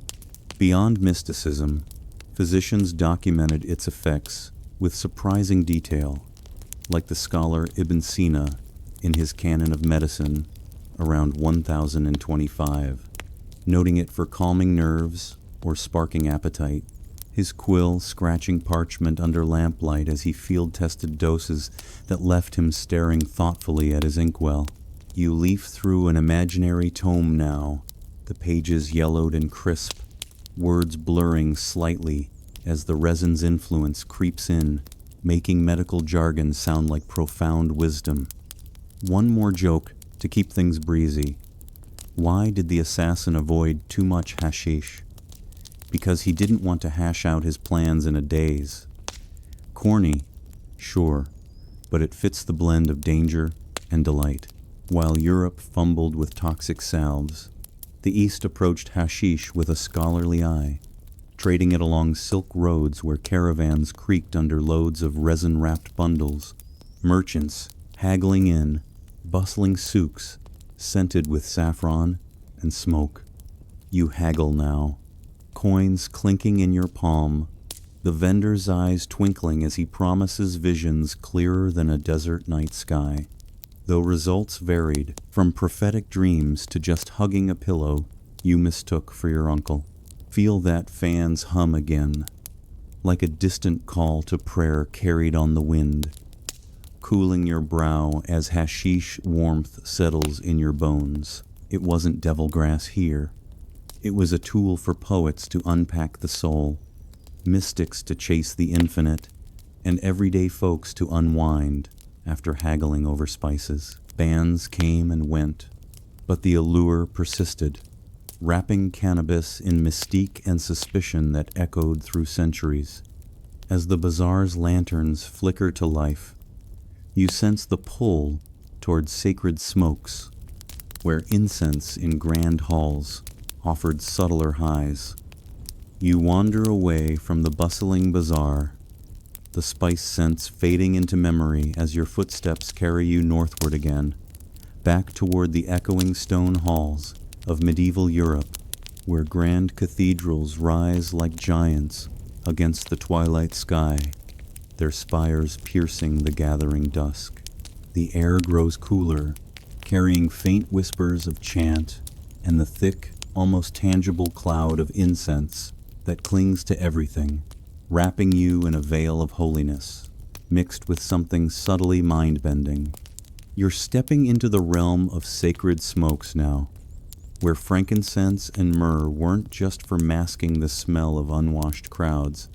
Beyond mysticism, physicians documented its effects with surprising detail, like the scholar Ibn Sina in his Canon of Medicine around 1025, noting it for calming nerves or sparking appetite, his quill scratching parchment under lamplight as he field-tested doses that left him staring thoughtfully at his inkwell. You leaf through an imaginary tome now, the pages yellowed and crisp, words blurring slightly as the resin's influence creeps in, making medical jargon sound like profound wisdom. One more joke to keep things breezy. Why did the assassin avoid too much hashish? Because he didn't want to hash out his plans in a daze. Corny, sure, but it fits the blend of danger and delight. While Europe fumbled with toxic salves, the East approached hashish with a scholarly eye, trading it along silk roads where caravans creaked under loads of resin-wrapped bundles, merchants haggling in, bustling souks scented with saffron and smoke. You haggle now, coins clinking in your palm, the vendor's eyes twinkling as he promises visions clearer than a desert night sky. Though results varied, from prophetic dreams to just hugging a pillow you mistook for your uncle. Feel that fan's hum again, like a distant call to prayer carried on the wind, cooling your brow as hashish warmth settles in your bones. It wasn't devil grass here. It was a tool for poets to unpack the soul, mystics to chase the infinite, and everyday folks to unwind after haggling over spices. Bands came and went, but the allure persisted, wrapping cannabis in mystique and suspicion that echoed through centuries. As the bazaar's lanterns flicker to life, you sense the pull toward sacred smokes, where incense in grand halls offered subtler highs. You wander away from the bustling bazaar, the spice scents fading into memory as your footsteps carry you northward again, back toward the echoing stone halls of medieval Europe, where grand cathedrals rise like giants against the twilight sky, their spires piercing the gathering dusk. The air grows cooler, carrying faint whispers of chant and the thick, almost tangible cloud of incense that clings to everything, wrapping you in a veil of holiness, mixed with something subtly mind-bending. You're stepping into the realm of sacred smokes now, where frankincense and myrrh weren't just for masking the smell of unwashed crowds.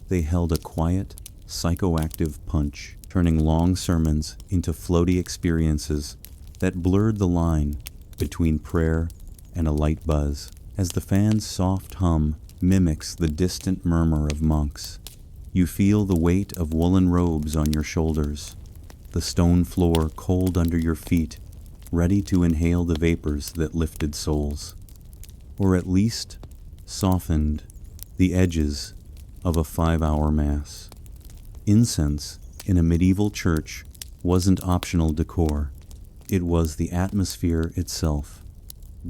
They held a quiet, psychoactive punch, turning long sermons into floaty experiences that blurred the line between prayer and a light buzz. As the fan's soft hum mimics the distant murmur of monks, you feel the weight of woolen robes on your shoulders, the stone floor cold under your feet, ready to inhale the vapors that lifted souls, or at least softened the edges of a 5-hour mass. Incense in a medieval church wasn't optional decor. It was the atmosphere itself,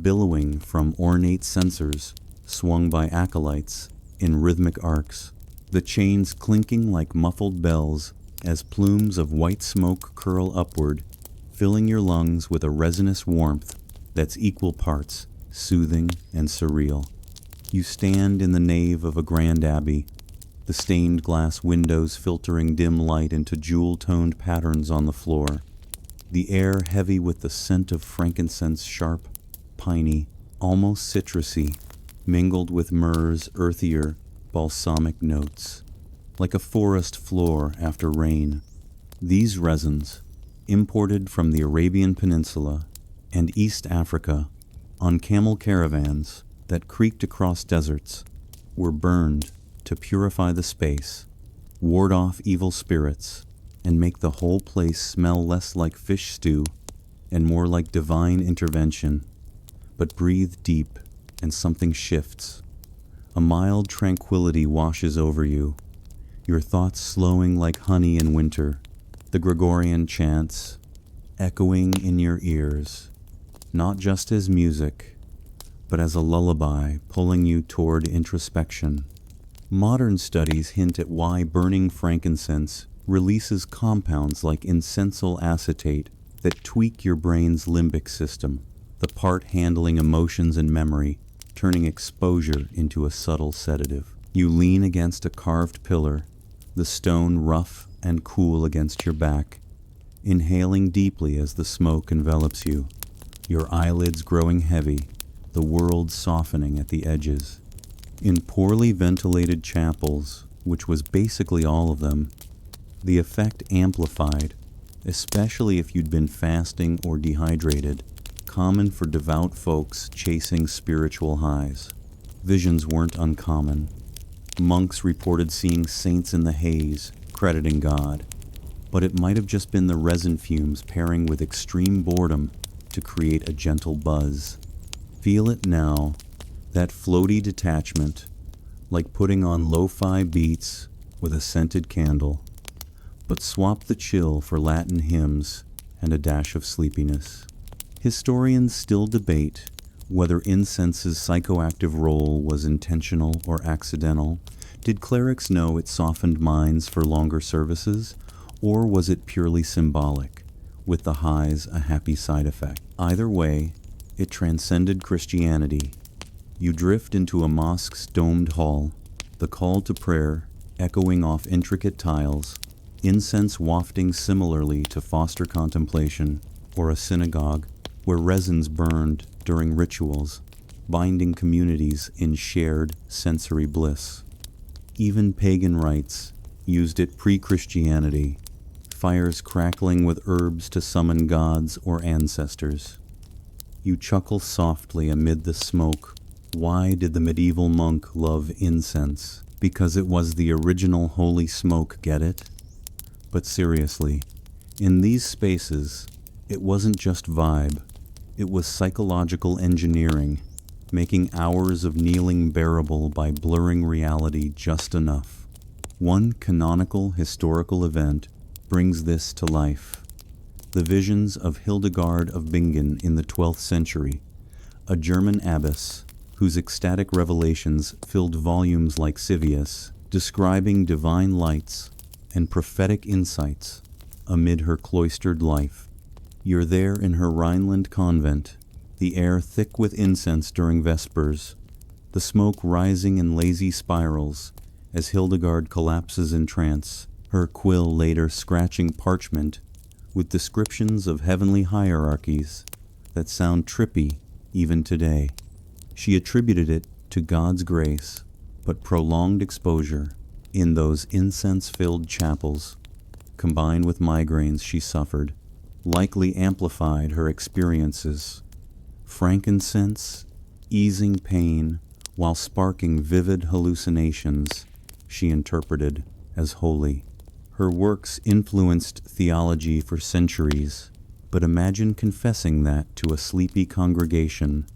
billowing from ornate censers swung by acolytes in rhythmic arcs, the chains clinking like muffled bells as plumes of white smoke curl upward, filling your lungs with a resinous warmth that's equal parts soothing and surreal. You stand in the nave of a grand abbey, the stained glass windows filtering dim light into jewel-toned patterns on the floor, the air heavy with the scent of frankincense, sharp, piney, almost citrusy, mingled with myrrh's earthier, balsamic notes, like a forest floor after rain. These resins, imported from the Arabian Peninsula and East Africa on camel caravans that creaked across deserts, were burned to purify the space, ward off evil spirits, and make the whole place smell less like fish stew and more like divine intervention. But breathe deep, and something shifts. A mild tranquility washes over you, your thoughts slowing like honey in winter, the Gregorian chants echoing in your ears, not just as music, but as a lullaby pulling you toward introspection. Modern studies hint at why burning frankincense releases compounds like incensyl acetate that tweak your brain's limbic system, the part handling emotions and memory, turning exposure into a subtle sedative. You lean against a carved pillar, the stone rough and cool against your back, inhaling deeply as the smoke envelops you, your eyelids growing heavy, the world softening at the edges. In poorly ventilated chapels, which was basically all of them, the effect amplified, especially if you'd been fasting or dehydrated, common for devout folks chasing spiritual highs. Visions weren't uncommon. Monks reported seeing saints in the haze, crediting God. But it might have just been the resin fumes pairing with extreme boredom to create a gentle buzz. Feel it now, that floaty detachment, like putting on lo-fi beats with a scented candle. But swap the chill for Latin hymns and a dash of sleepiness. Historians still debate whether incense's psychoactive role was intentional or accidental. Did clerics know it softened minds for longer services, or was it purely symbolic, with the highs a happy side effect? Either way, it transcended Christianity. You drift into a mosque's domed hall, the call to prayer echoing off intricate tiles, incense wafting similarly to foster contemplation, or a synagogue where resins burned during rituals, binding communities in shared sensory bliss. Even pagan rites used it pre-Christianity, fires crackling with herbs to summon gods or ancestors. You chuckle softly amid the smoke. Why did the medieval monk love incense? Because it was the original holy smoke, get it? But seriously, in these spaces, it wasn't just vibe. It was psychological engineering, making hours of kneeling bearable by blurring reality just enough. One canonical historical event brings this to life. The visions of Hildegard of Bingen in the 12th century, a German abbess whose ecstatic revelations filled volumes like Civius, describing divine lights and prophetic insights amid her cloistered life. You're there in her Rhineland convent, the air thick with incense during Vespers, the smoke rising in lazy spirals as Hildegard collapses in trance, her quill later scratching parchment with descriptions of heavenly hierarchies that sound trippy even today. She attributed it to God's grace, but prolonged exposure in those incense-filled chapels, combined with migraines she suffered, likely amplified her experiences. Frankincense, easing pain while sparking vivid hallucinations, she interpreted as holy. Her works influenced theology for centuries, but imagine confessing that to a sleepy congregation.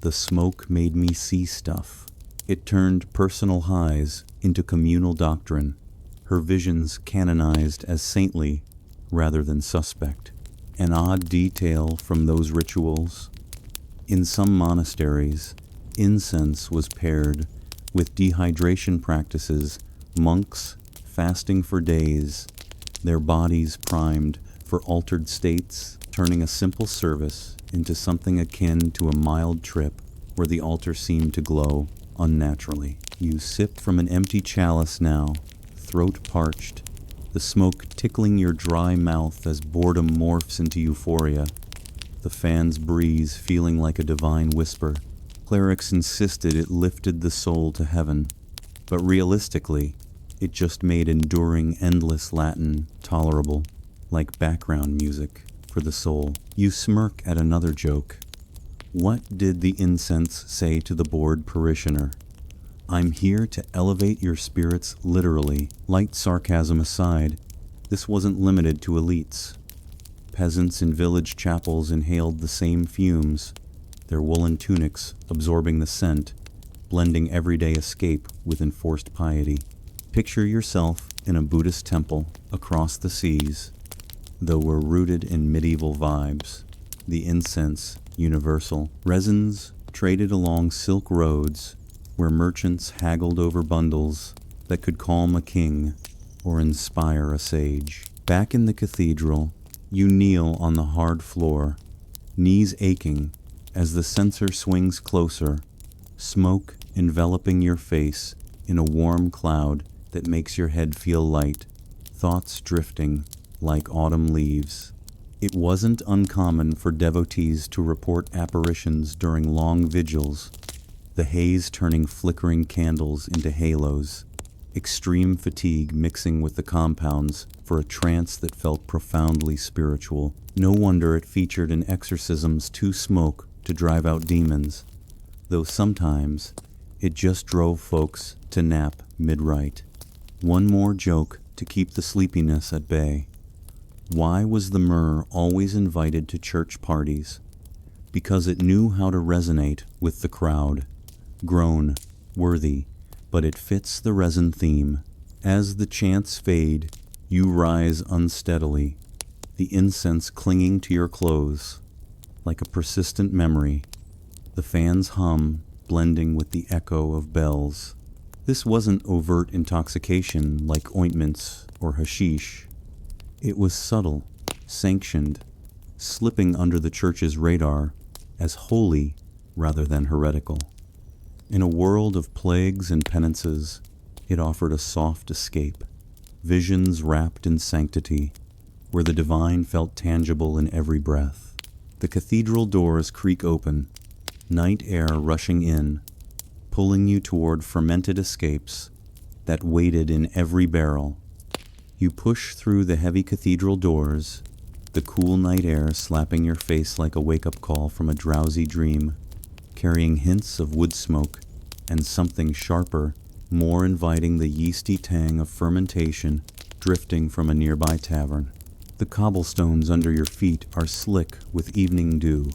The smoke made me see stuff. It turned personal highs into communal doctrine, her visions canonized as saintly rather than suspect. An odd detail from those rituals: in some monasteries, incense was paired with dehydration practices, monks fasting for days, their bodies primed for altered states, turning a simple service into something akin to a mild trip where the altar seemed to glow unnaturally. You sip from an empty chalice now, throat parched, the smoke tickling your dry mouth as boredom morphs into euphoria, the fan's breeze feeling like a divine whisper. Clerics insisted it lifted the soul to heaven, but realistically, it just made enduring endless Latin tolerable, like background music for the soul. You smirk at another joke. What did the incense say to the bored parishioner? I'm here to elevate your spirits literally. Light sarcasm aside, this wasn't limited to elites. Peasants in village chapels inhaled the same fumes, their woolen tunics absorbing the scent, blending everyday escape with enforced piety. Picture yourself in a Buddhist temple across the seas. Though we're rooted in medieval vibes, the incense universal. Resins traded along silk roads where merchants haggled over bundles that could calm a king or inspire a sage. Back in the cathedral, you kneel on the hard floor, knees aching as the censer swings closer, smoke enveloping your face in a warm cloud that makes your head feel light, thoughts drifting like autumn leaves. It wasn't uncommon for devotees to report apparitions during long vigils, the haze turning flickering candles into halos, extreme fatigue mixing with the compounds for a trance that felt profoundly spiritual. No wonder it featured in exorcisms to smoke to drive out demons, though sometimes it just drove folks to nap mid-rite. One more joke to keep the sleepiness at bay. Why was the myrrh always invited to church parties? Because it knew how to resonate with the crowd. Grown, worthy, but it fits the resin theme. As the chants fade, you rise unsteadily, the incense clinging to your clothes, like a persistent memory, the fans hum, blending with the echo of bells. This wasn't overt intoxication like ointments or hashish. It was subtle, sanctioned, slipping under the church's radar as holy rather than heretical. In a world of plagues and penances, it offered a soft escape, visions wrapped in sanctity, where the divine felt tangible in every breath. The cathedral doors creak open, night air rushing in, pulling you toward fermented escapes that waited in every barrel. You push through the heavy cathedral doors, the cool night air slapping your face like a wake-up call from a drowsy dream, carrying hints of wood smoke and something sharper, more inviting, the yeasty tang of fermentation drifting from a nearby tavern. The cobblestones under your feet are slick with evening dew,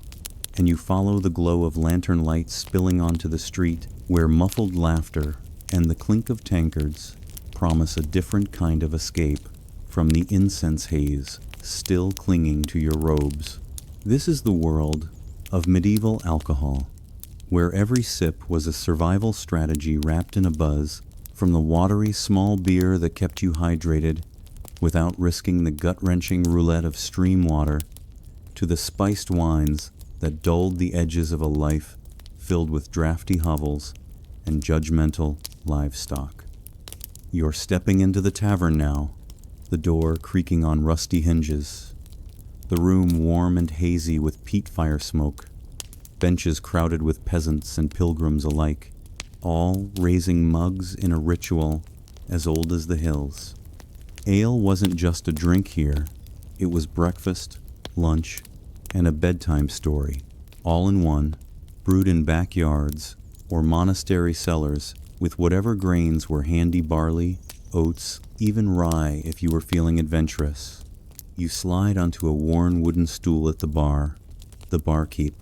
and you follow the glow of lantern lights spilling onto the street, where muffled laughter and the clink of tankards promise a different kind of escape from the incense haze still clinging to your robes. This is the world of medieval alcohol, where every sip was a survival strategy wrapped in a buzz, from the watery small beer that kept you hydrated without risking the gut-wrenching roulette of stream water, to the spiced wines that dulled the edges of a life filled with drafty hovels and judgmental livestock. You're stepping into the tavern now, the door creaking on rusty hinges, the room warm and hazy with peat fire smoke, benches crowded with peasants and pilgrims alike, all raising mugs in a ritual as old as the hills. Ale wasn't just a drink here, it was breakfast, lunch, and a bedtime story, all in one, brewed in backyards or monastery cellars with whatever grains were handy: barley, oats, even rye if you were feeling adventurous. You slide onto a worn wooden stool at the bar. The barkeep,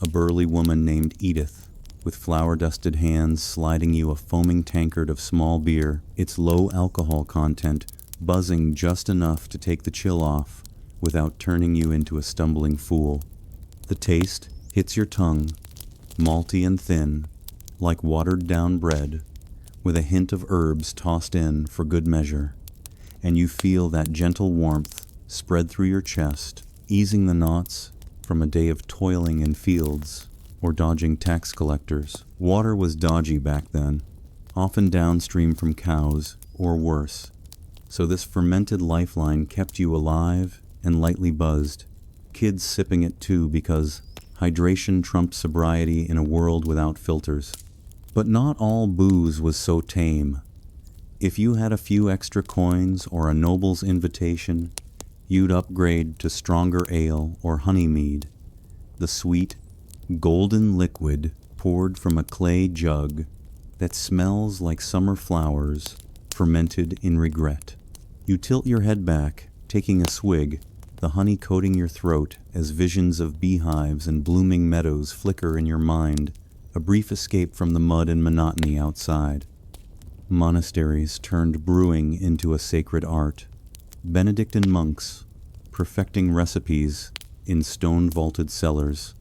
a burly woman named Edith, with flour-dusted hands sliding you a foaming tankard of small beer, its low alcohol content buzzing just enough to take the chill off without turning you into a stumbling fool. The taste hits your tongue, malty and thin, like watered-down bread, with a hint of herbs tossed in for good measure, and you feel that gentle warmth spread through your chest, easing the knots from a day of toiling in fields or dodging tax collectors. Water was dodgy back then, often downstream from cows, or worse, so this fermented lifeline kept you alive and lightly buzzed, kids sipping it too because hydration trumped sobriety in a world without filters. But not all booze was so tame. If you had a few extra coins or a noble's invitation, you'd upgrade to stronger ale or honey mead, the sweet, golden liquid poured from a clay jug that smells like summer flowers fermented in regret. You tilt your head back, taking a swig, the honey coating your throat as visions of beehives and blooming meadows flicker in your mind, a brief escape from the mud and monotony outside. Monasteries turned brewing into a sacred art. Benedictine monks perfecting recipes in stone-vaulted cellars,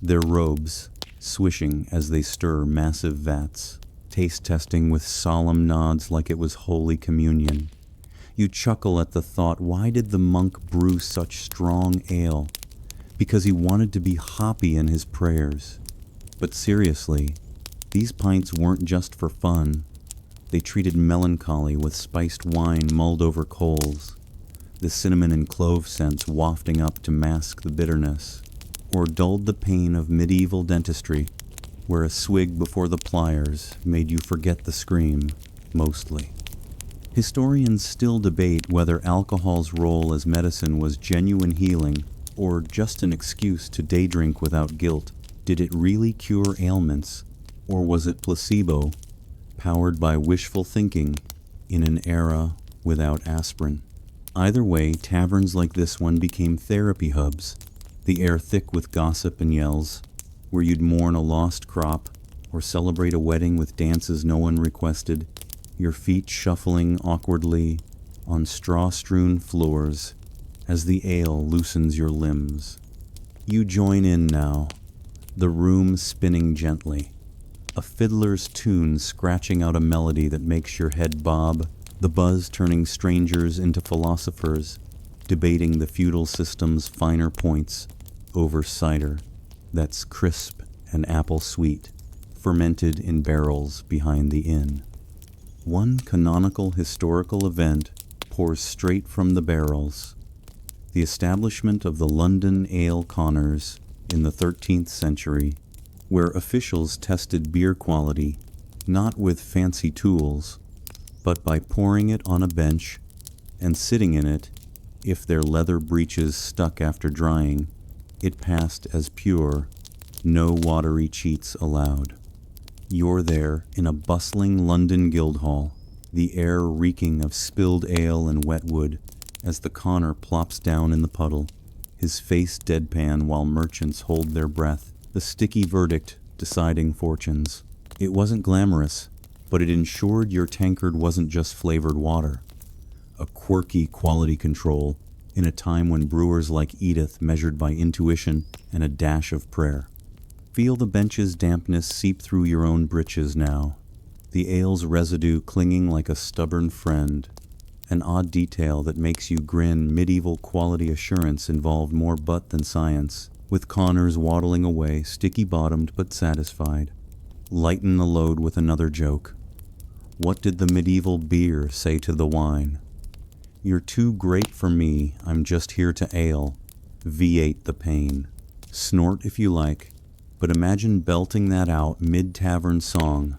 their robes swishing as they stir massive vats, taste testing with solemn nods like it was Holy Communion. You chuckle at the thought, why did the monk brew such strong ale? Because he wanted to be hoppy in his prayers. But seriously, these pints weren't just for fun. They treated melancholy with spiced wine mulled over coals, the cinnamon and clove scents wafting up to mask the bitterness, or dulled the pain of medieval dentistry, where a swig before the pliers made you forget the scream, mostly. Historians still debate whether alcohol's role as medicine was genuine healing or just an excuse to day drink without guilt. Did it really cure ailments, or was it placebo, powered by wishful thinking in an era without aspirin? Either way, taverns like this one became therapy hubs, the air thick with gossip and yells, where you'd mourn a lost crop or celebrate a wedding with dances no one requested, your feet shuffling awkwardly on straw-strewn floors as the ale loosens your limbs. You join in now, the room spinning gently, a fiddler's tune scratching out a melody that makes your head bob, the buzz turning strangers into philosophers, debating the feudal system's finer points over cider that's crisp and apple sweet, fermented in barrels behind the inn. One canonical historical event pours straight from the barrels: the establishment of the London Ale Conners in the 13th century, where officials tested beer quality not with fancy tools, but by pouring it on a bench and sitting in it. If their leather breeches stuck after drying, it passed as pure, no watery cheats allowed. You're there in a bustling London Guildhall, the air reeking of spilled ale and wet wood, as the Connor plops down in the puddle, his face deadpan while merchants hold their breath, the sticky verdict deciding fortunes. It wasn't glamorous, but it ensured your tankard wasn't just flavored water. A quirky quality control in a time when brewers like Edith measured by intuition and a dash of prayer. Feel the bench's dampness seep through your own breeches now, the ale's residue clinging like a stubborn friend. An odd detail that makes you grin. Medieval quality assurance involved more butt than science, with Connors waddling away, sticky-bottomed but satisfied. Lighten the load with another joke. What did the medieval beer say to the wine? You're too great for me, I'm just here to ale. V8 the pain. Snort if you like, but imagine belting that out mid-tavern song,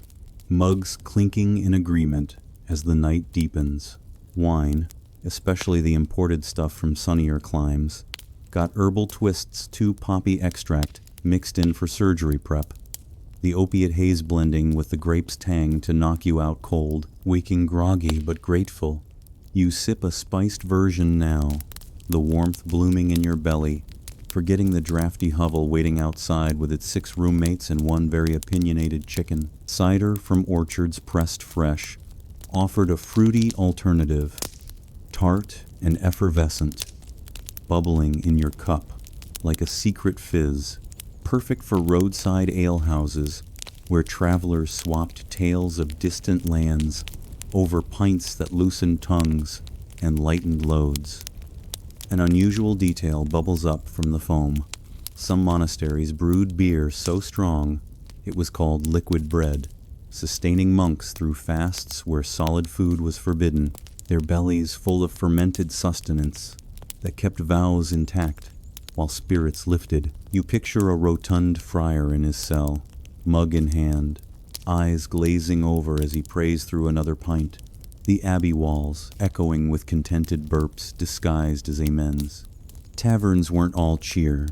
mugs clinking in agreement as the night deepens. Wine, especially the imported stuff from sunnier climes, got herbal twists to poppy extract mixed in for surgery prep. The opiate haze blending with the grape's tang to knock you out cold, waking groggy but grateful. You sip a spiced version now, the warmth blooming in your belly, forgetting the drafty hovel waiting outside with its 6 roommates and 1 very opinionated chicken. Cider from orchards pressed fresh offered a fruity alternative, tart and effervescent, bubbling in your cup like a secret fizz, perfect for roadside alehouses where travelers swapped tales of distant lands over pints that loosened tongues and lightened loads. An unusual detail bubbles up from the foam. Some monasteries brewed beer so strong it was called liquid bread, sustaining monks through fasts where solid food was forbidden, their bellies full of fermented sustenance that kept vows intact while spirits lifted. You picture a rotund friar in his cell, mug in hand, eyes glazing over as he prays through another pint, the abbey walls echoing with contented burps disguised as amens. Taverns weren't all cheer.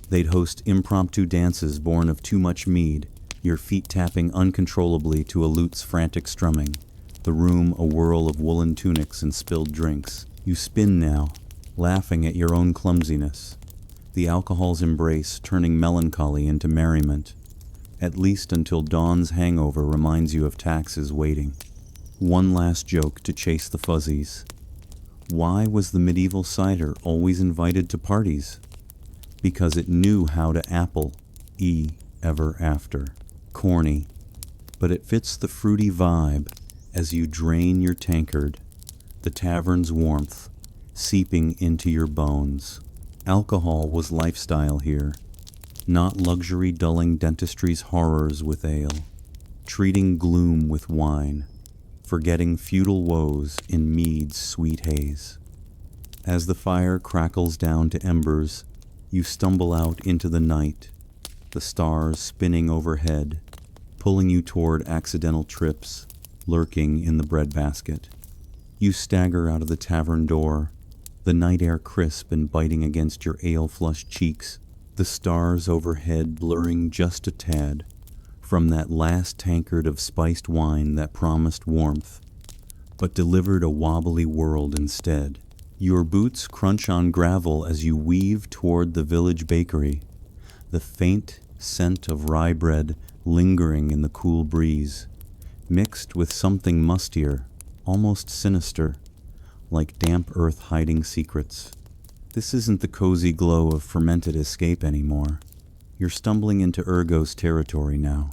They'd host impromptu dances born of too much mead, your feet tapping uncontrollably to a lute's frantic strumming, the room a whirl of woolen tunics and spilled drinks. You spin now, laughing at your own clumsiness, the alcohol's embrace turning melancholy into merriment, at least until dawn's hangover reminds you of taxes waiting. One last joke to chase the fuzzies. Why was the medieval cider always invited to parties? Because it knew how to apple ever after. Corny, but it fits the fruity vibe as you drain your tankard, the tavern's warmth seeping into your bones. Alcohol was lifestyle here, not luxury dulling dentistry's horrors with ale, treating gloom with wine, forgetting feudal woes in mead's sweet haze. As the fire crackles down to embers, you stumble out into the night, the stars spinning overhead, pulling you toward accidental trips, lurking in the breadbasket. You stagger out of the tavern door, the night air crisp and biting against your ale-flushed cheeks, the stars overhead blurring just a tad from that last tankard of spiced wine that promised warmth, but delivered a wobbly world instead. Your boots crunch on gravel as you weave toward the village bakery, the faint scent of rye bread lingering in the cool breeze, mixed with something mustier, almost sinister, like damp earth hiding secrets. This isn't the cozy glow of fermented escape anymore. You're stumbling into Ergo's territory now,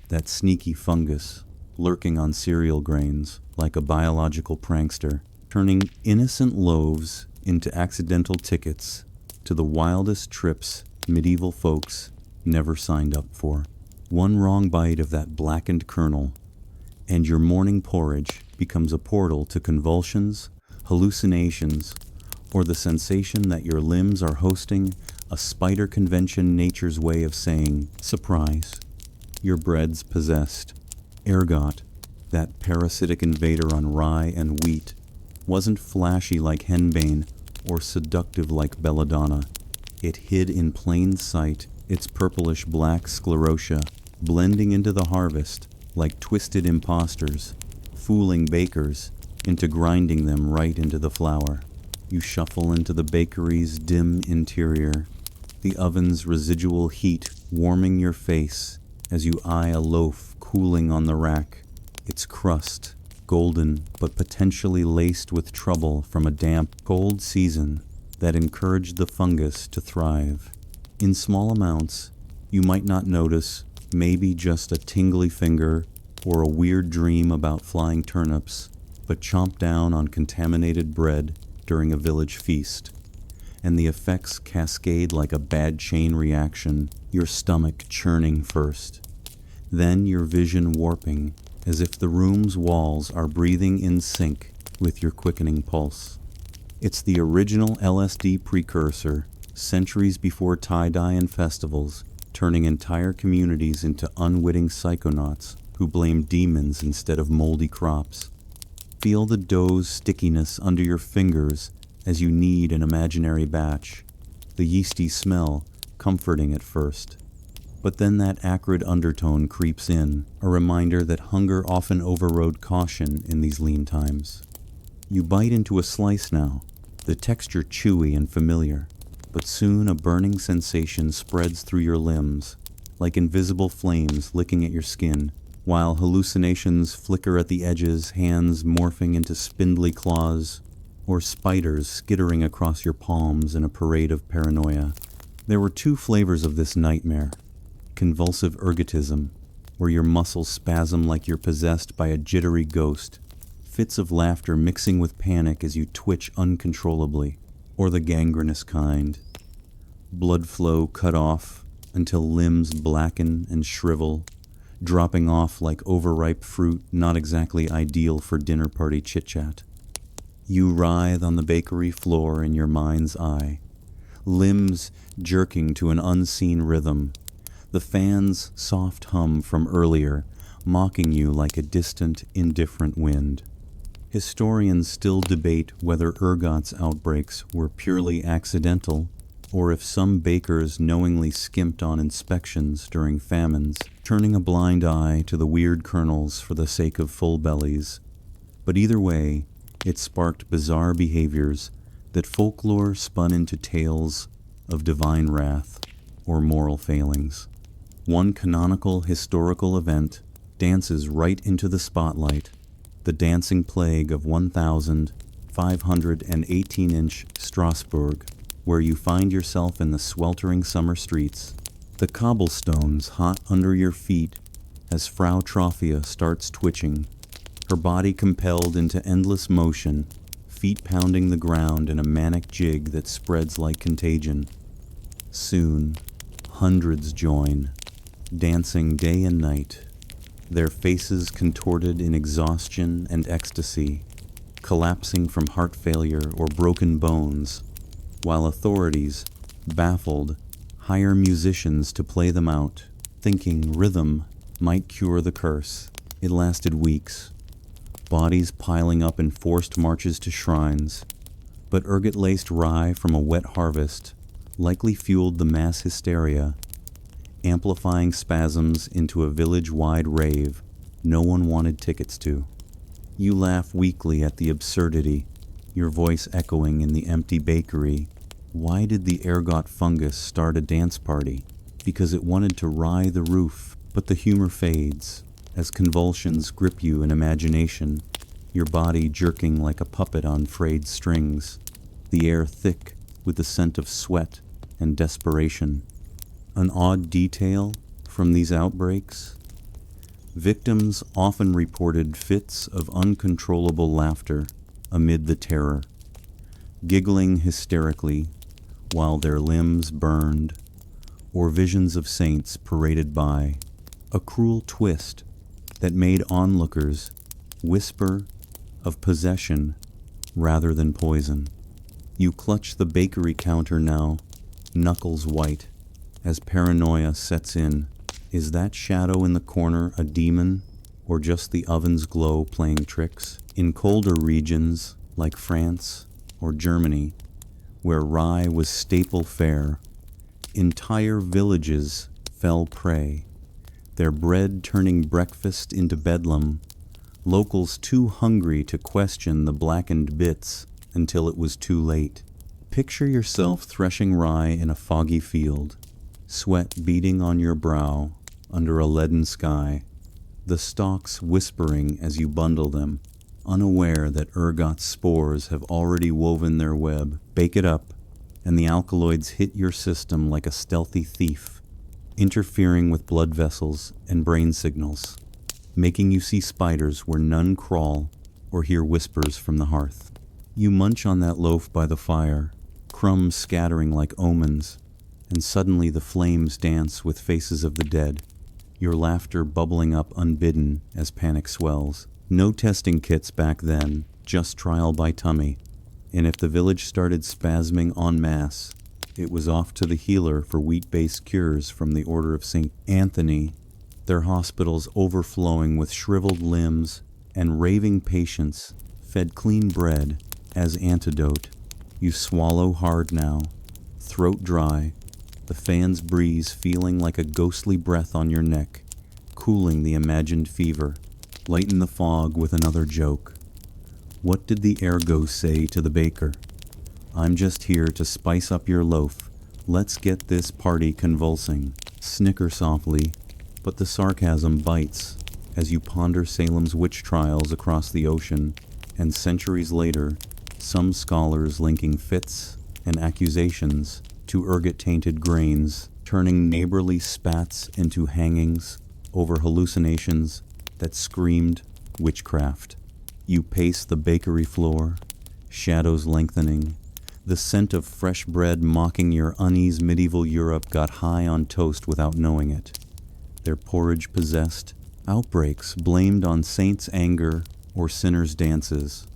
that sneaky fungus lurking on cereal grains like a biological prankster, turning innocent loaves into accidental tickets to the wildest trips medieval folks never signed up for. One wrong bite of that blackened kernel, and your morning porridge becomes a portal to convulsions, hallucinations, or the sensation that your limbs are hosting a spider convention, nature's way of saying, surprise. Your bread's possessed. Ergot, that parasitic invader on rye and wheat, wasn't flashy like henbane or seductive like belladonna. It hid in plain sight, its purplish-black sclerotia blending into the harvest like twisted imposters, fooling bakers into grinding them right into the flour. You shuffle into the bakery's dim interior, the oven's residual heat warming your face as you eye a loaf cooling on the rack, its crust golden but potentially laced with trouble from a damp, cold season that encouraged the fungus to thrive. In small amounts, you might not notice, maybe just a tingly finger or a weird dream about flying turnips, but chomp down on contaminated bread during a village feast, and the effects cascade like a bad chain reaction, your stomach churning first, then your vision warping as if the room's walls are breathing in sync with your quickening pulse. It's the original LSD precursor, centuries before tie-dye and festivals, turning entire communities into unwitting psychonauts who blame demons instead of moldy crops. Feel the dough's stickiness under your fingers as you knead an imaginary batch, the yeasty smell comforting at first. But then that acrid undertone creeps in, a reminder that hunger often overrode caution in these lean times. You bite into a slice now, the texture chewy and familiar, but soon a burning sensation spreads through your limbs, like invisible flames licking at your skin, while hallucinations flicker at the edges, hands morphing into spindly claws, or spiders skittering across your palms in a parade of paranoia. There were two flavors of this nightmare: convulsive ergotism, where your muscles spasm like you're possessed by a jittery ghost, fits of laughter mixing with panic as you twitch uncontrollably, or the gangrenous kind, blood flow cut off until limbs blacken and shrivel, dropping off like overripe fruit not exactly ideal for dinner party chit-chat. You writhe on the bakery floor in your mind's eye, limbs jerking to an unseen rhythm, the fan's soft hum from earlier mocking you like a distant, indifferent wind. Historians still debate whether ergot's outbreaks were purely accidental, or if some bakers knowingly skimped on inspections during famines, turning a blind eye to the weird kernels for the sake of full bellies. But either way, it sparked bizarre behaviors that folklore spun into tales of divine wrath or moral failings. One canonical historical event dances right into the spotlight: the dancing plague of 1518-inch Strasbourg, where you find yourself in the sweltering summer streets, the cobblestones hot under your feet as Frau Trophia starts twitching, her body compelled into endless motion, feet pounding the ground in a manic jig that spreads like contagion. Soon, hundreds join, dancing day and night, their faces contorted in exhaustion and ecstasy, collapsing from heart failure or broken bones, while authorities, baffled, hire musicians to play them out, thinking rhythm might cure the curse. It lasted weeks, bodies piling up in forced marches to shrines, but ergot-laced rye from a wet harvest likely fueled the mass hysteria, amplifying spasms into a village-wide rave no one wanted tickets to. You laugh weakly at the absurdity, your voice echoing in the empty bakery. Why did the ergot fungus start a dance party? Because it wanted to rye the roof, but the humor fades as convulsions grip you in imagination, your body jerking like a puppet on frayed strings, the air thick with the scent of sweat and desperation. An odd detail from these outbreaks: victims often reported fits of uncontrollable laughter amid the terror, giggling hysterically while their limbs burned, or visions of saints paraded by, a cruel twist that made onlookers whisper of possession rather than poison. You clutch the bakery counter now, knuckles white, as paranoia sets in. Is that shadow in the corner a demon, or just the oven's glow playing tricks? In colder regions, like France or Germany, where rye was staple fare, entire villages fell prey, their bread turning breakfast into bedlam, locals too hungry to question the blackened bits until it was too late. Picture yourself threshing rye in a foggy field, sweat beading on your brow under a leaden sky, the stalks whispering as you bundle them, unaware that ergot spores have already woven their web. Bake it up, and the alkaloids hit your system like a stealthy thief, interfering with blood vessels and brain signals, making you see spiders where none crawl or hear whispers from the hearth. You munch on that loaf by the fire, crumbs scattering like omens, and suddenly the flames dance with faces of the dead, your laughter bubbling up unbidden as panic swells. No testing kits back then, just trial by tummy, and if the village started spasming en masse, it was off to the healer for wheat-based cures from the Order of St. Anthony, their hospitals overflowing with shriveled limbs and raving patients fed clean bread as antidote. You swallow hard now, throat dry, the fan's breeze feeling like a ghostly breath on your neck, cooling the imagined fever. Lighten the fog with another joke. What did the ergo say to the baker? I'm just here to spice up your loaf. Let's get this party convulsing. Snicker softly, but the sarcasm bites as you ponder Salem's witch trials across the ocean, and centuries later, some scholars linking fits and accusations to ergot-tainted grains, turning neighborly spats into hangings over hallucinations that screamed witchcraft. You pace the bakery floor, shadows lengthening, the scent of fresh bread mocking your unease. Medieval Europe got high on toast without knowing it, their porridge possessed, outbreaks blamed on saints' anger or sinners' dances.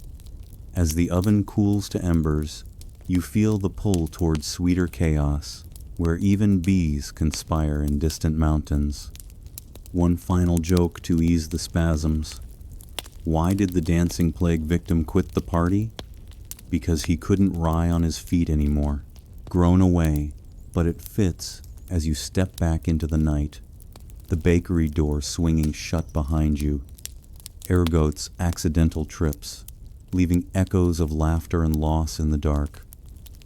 As the oven cools to embers, you feel the pull towards sweeter chaos, where even bees conspire in distant mountains. One final joke to ease the spasms. Why did the dancing plague victim quit the party? Because he couldn't rye on his feet anymore. Grown away, but it fits as you step back into the night, the bakery door swinging shut behind you. Ergot's accidental trips, leaving echoes of laughter and loss in the dark.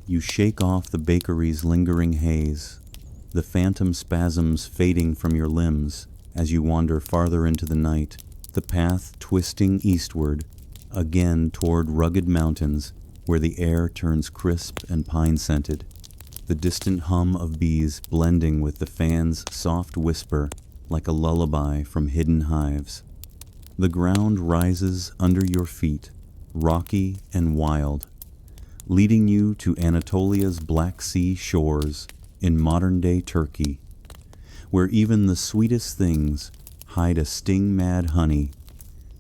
You shake off the bakery's lingering haze, the phantom spasms fading from your limbs as you wander farther into the night, the path twisting eastward, again toward rugged mountains where the air turns crisp and pine-scented, the distant hum of bees blending with the fan's soft whisper like a lullaby from hidden hives. The ground rises under your feet, rocky and wild, leading you to Anatolia's Black Sea shores in modern-day Turkey, where even the sweetest things hide a sting-mad honey,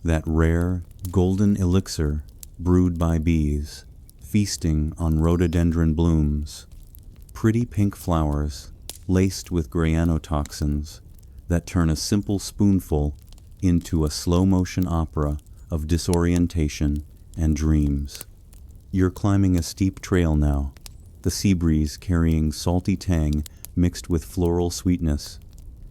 that rare, golden elixir brewed by bees, feasting on rhododendron blooms, pretty pink flowers laced with granotoxins that turn a simple spoonful into a slow-motion opera of disorientation and dreams. You're climbing a steep trail now, the sea breeze carrying salty tang mixed with floral sweetness,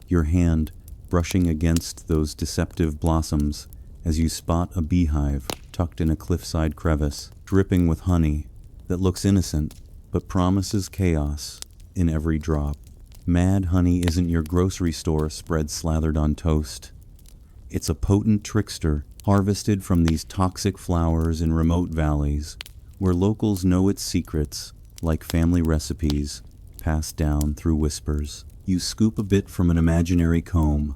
your hand brushing against those deceptive blossoms as you spot a beehive tucked in a cliffside crevice, dripping with honey that looks innocent but promises chaos in every drop. Mad honey isn't your grocery store spread slathered on toast. It's a potent trickster harvested from these toxic flowers in remote valleys, where locals know its secrets like family recipes passed down through whispers. You scoop a bit from an imaginary comb,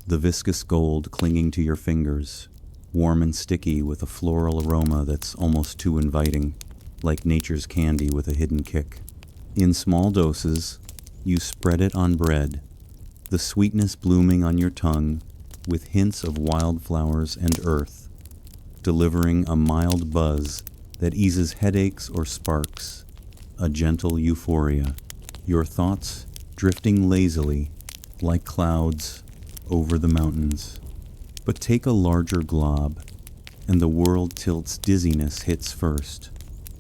the viscous gold clinging to your fingers, warm and sticky with a floral aroma that's almost too inviting, like nature's candy with a hidden kick. In small doses, you spread it on bread, the sweetness blooming on your tongue with hints of wildflowers and earth, delivering a mild buzz that eases headaches or sparks, a gentle euphoria, your thoughts drifting lazily like clouds over the mountains. But take a larger glob, and the world tilt's dizziness hits first,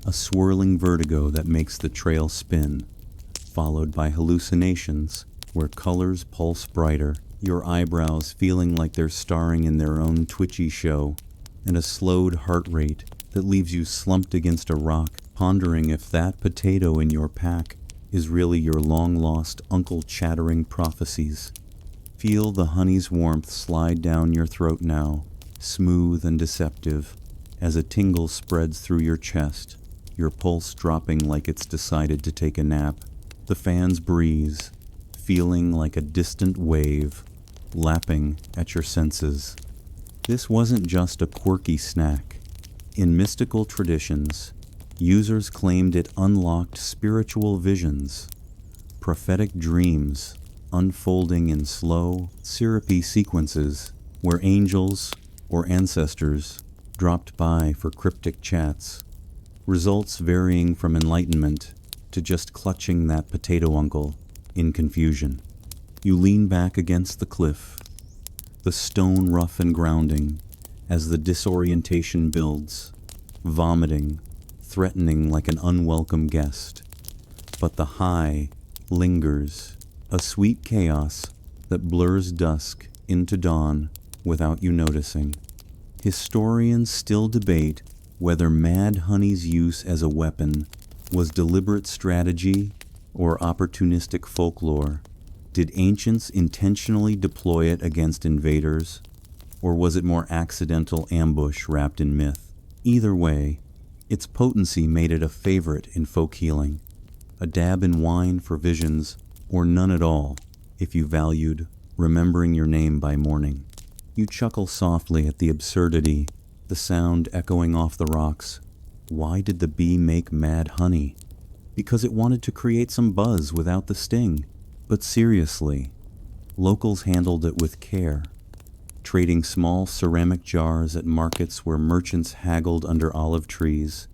a swirling vertigo that makes the trail spin, followed by hallucinations where colors pulse brighter, your eyebrows feeling like they're starring in their own twitchy show, and a slowed heart rate that leaves you slumped against a rock, pondering if that potato in your pack is really your long-lost uncle chattering prophecies. Feel the honey's warmth slide down your throat now, smooth and deceptive, as a tingle spreads through your chest, your pulse dropping like it's decided to take a nap. The fan's breeze, feeling like a distant wave, lapping at your senses. This wasn't just a quirky snack. In mystical traditions, users claimed it unlocked spiritual visions, prophetic dreams unfolding in slow, syrupy sequences where angels or ancestors dropped by for cryptic chats, results varying from enlightenment to just clutching that potato uncle in confusion. You lean back against the cliff, the stone rough and grounding as the disorientation builds, vomiting, threatening like an unwelcome guest. But the high lingers, a sweet chaos that blurs dusk into dawn without you noticing. Historians still debate whether mad honey's use as a weapon was deliberate strategy or opportunistic folklore. Did ancients intentionally deploy it against invaders, or was it more accidental ambush wrapped in myth? Either way, its potency made it a favorite in folk healing, a dab in wine for visions, or none at all if you valued remembering your name by morning. You chuckle softly at the absurdity, the sound echoing off the rocks. Why did the bee make mad honey? Because it wanted to create some buzz without the sting. But seriously, locals handled it with care, trading small ceramic jars at markets where merchants haggled under olive trees.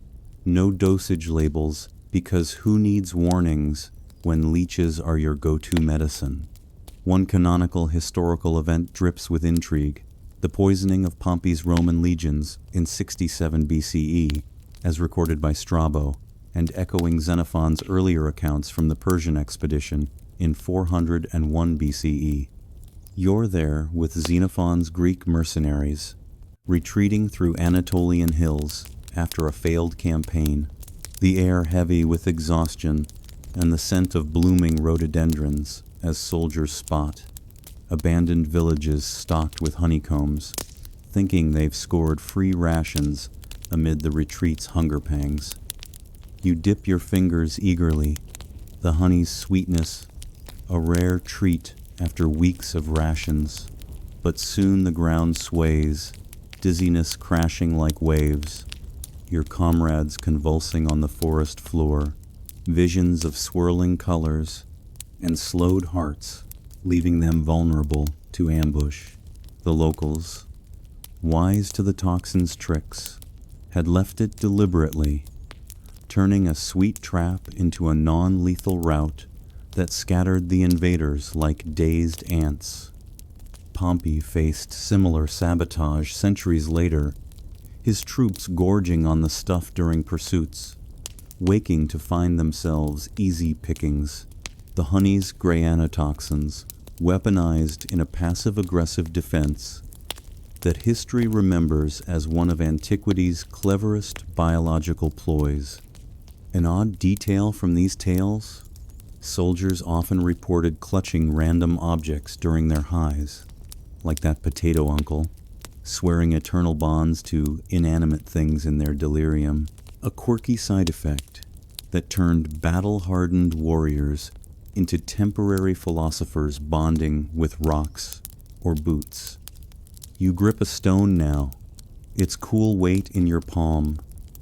No dosage labels, because who needs warnings when leeches are your go-to medicine? One canonical historical event drips with intrigue, the poisoning of Pompey's Roman legions in 67 BCE, as recorded by Strabo, and echoing Xenophon's earlier accounts from the Persian expedition in 401 BCE. You're there with Xenophon's Greek mercenaries, retreating through Anatolian hills after a failed campaign, the air heavy with exhaustion and the scent of blooming rhododendrons as soldiers spot abandoned villages stocked with honeycombs, thinking they've scored free rations amid the retreat's hunger pangs. You dip your fingers eagerly, the honey's sweetness, a rare treat after weeks of rations. But soon the ground sways, dizziness crashing like waves, your comrades convulsing on the forest floor, visions of swirling colors and slowed hearts, leaving them vulnerable to ambush. The locals, wise to the toxin's tricks, had left it deliberately, turning a sweet trap into a non-lethal route that scattered the invaders like dazed ants. Pompey faced similar sabotage centuries later, his troops gorging on the stuff during pursuits, waking to find themselves easy pickings, the honey's grayanotoxins weaponized in a passive-aggressive defense that history remembers as one of antiquity's cleverest biological ploys. An odd detail from these tales: soldiers often reported clutching random objects during their highs, like that potato uncle, swearing eternal bonds to inanimate things in their delirium, a quirky side effect that turned battle-hardened warriors into temporary philosophers bonding with rocks or boots. You grip a stone now, its cool weight in your palm,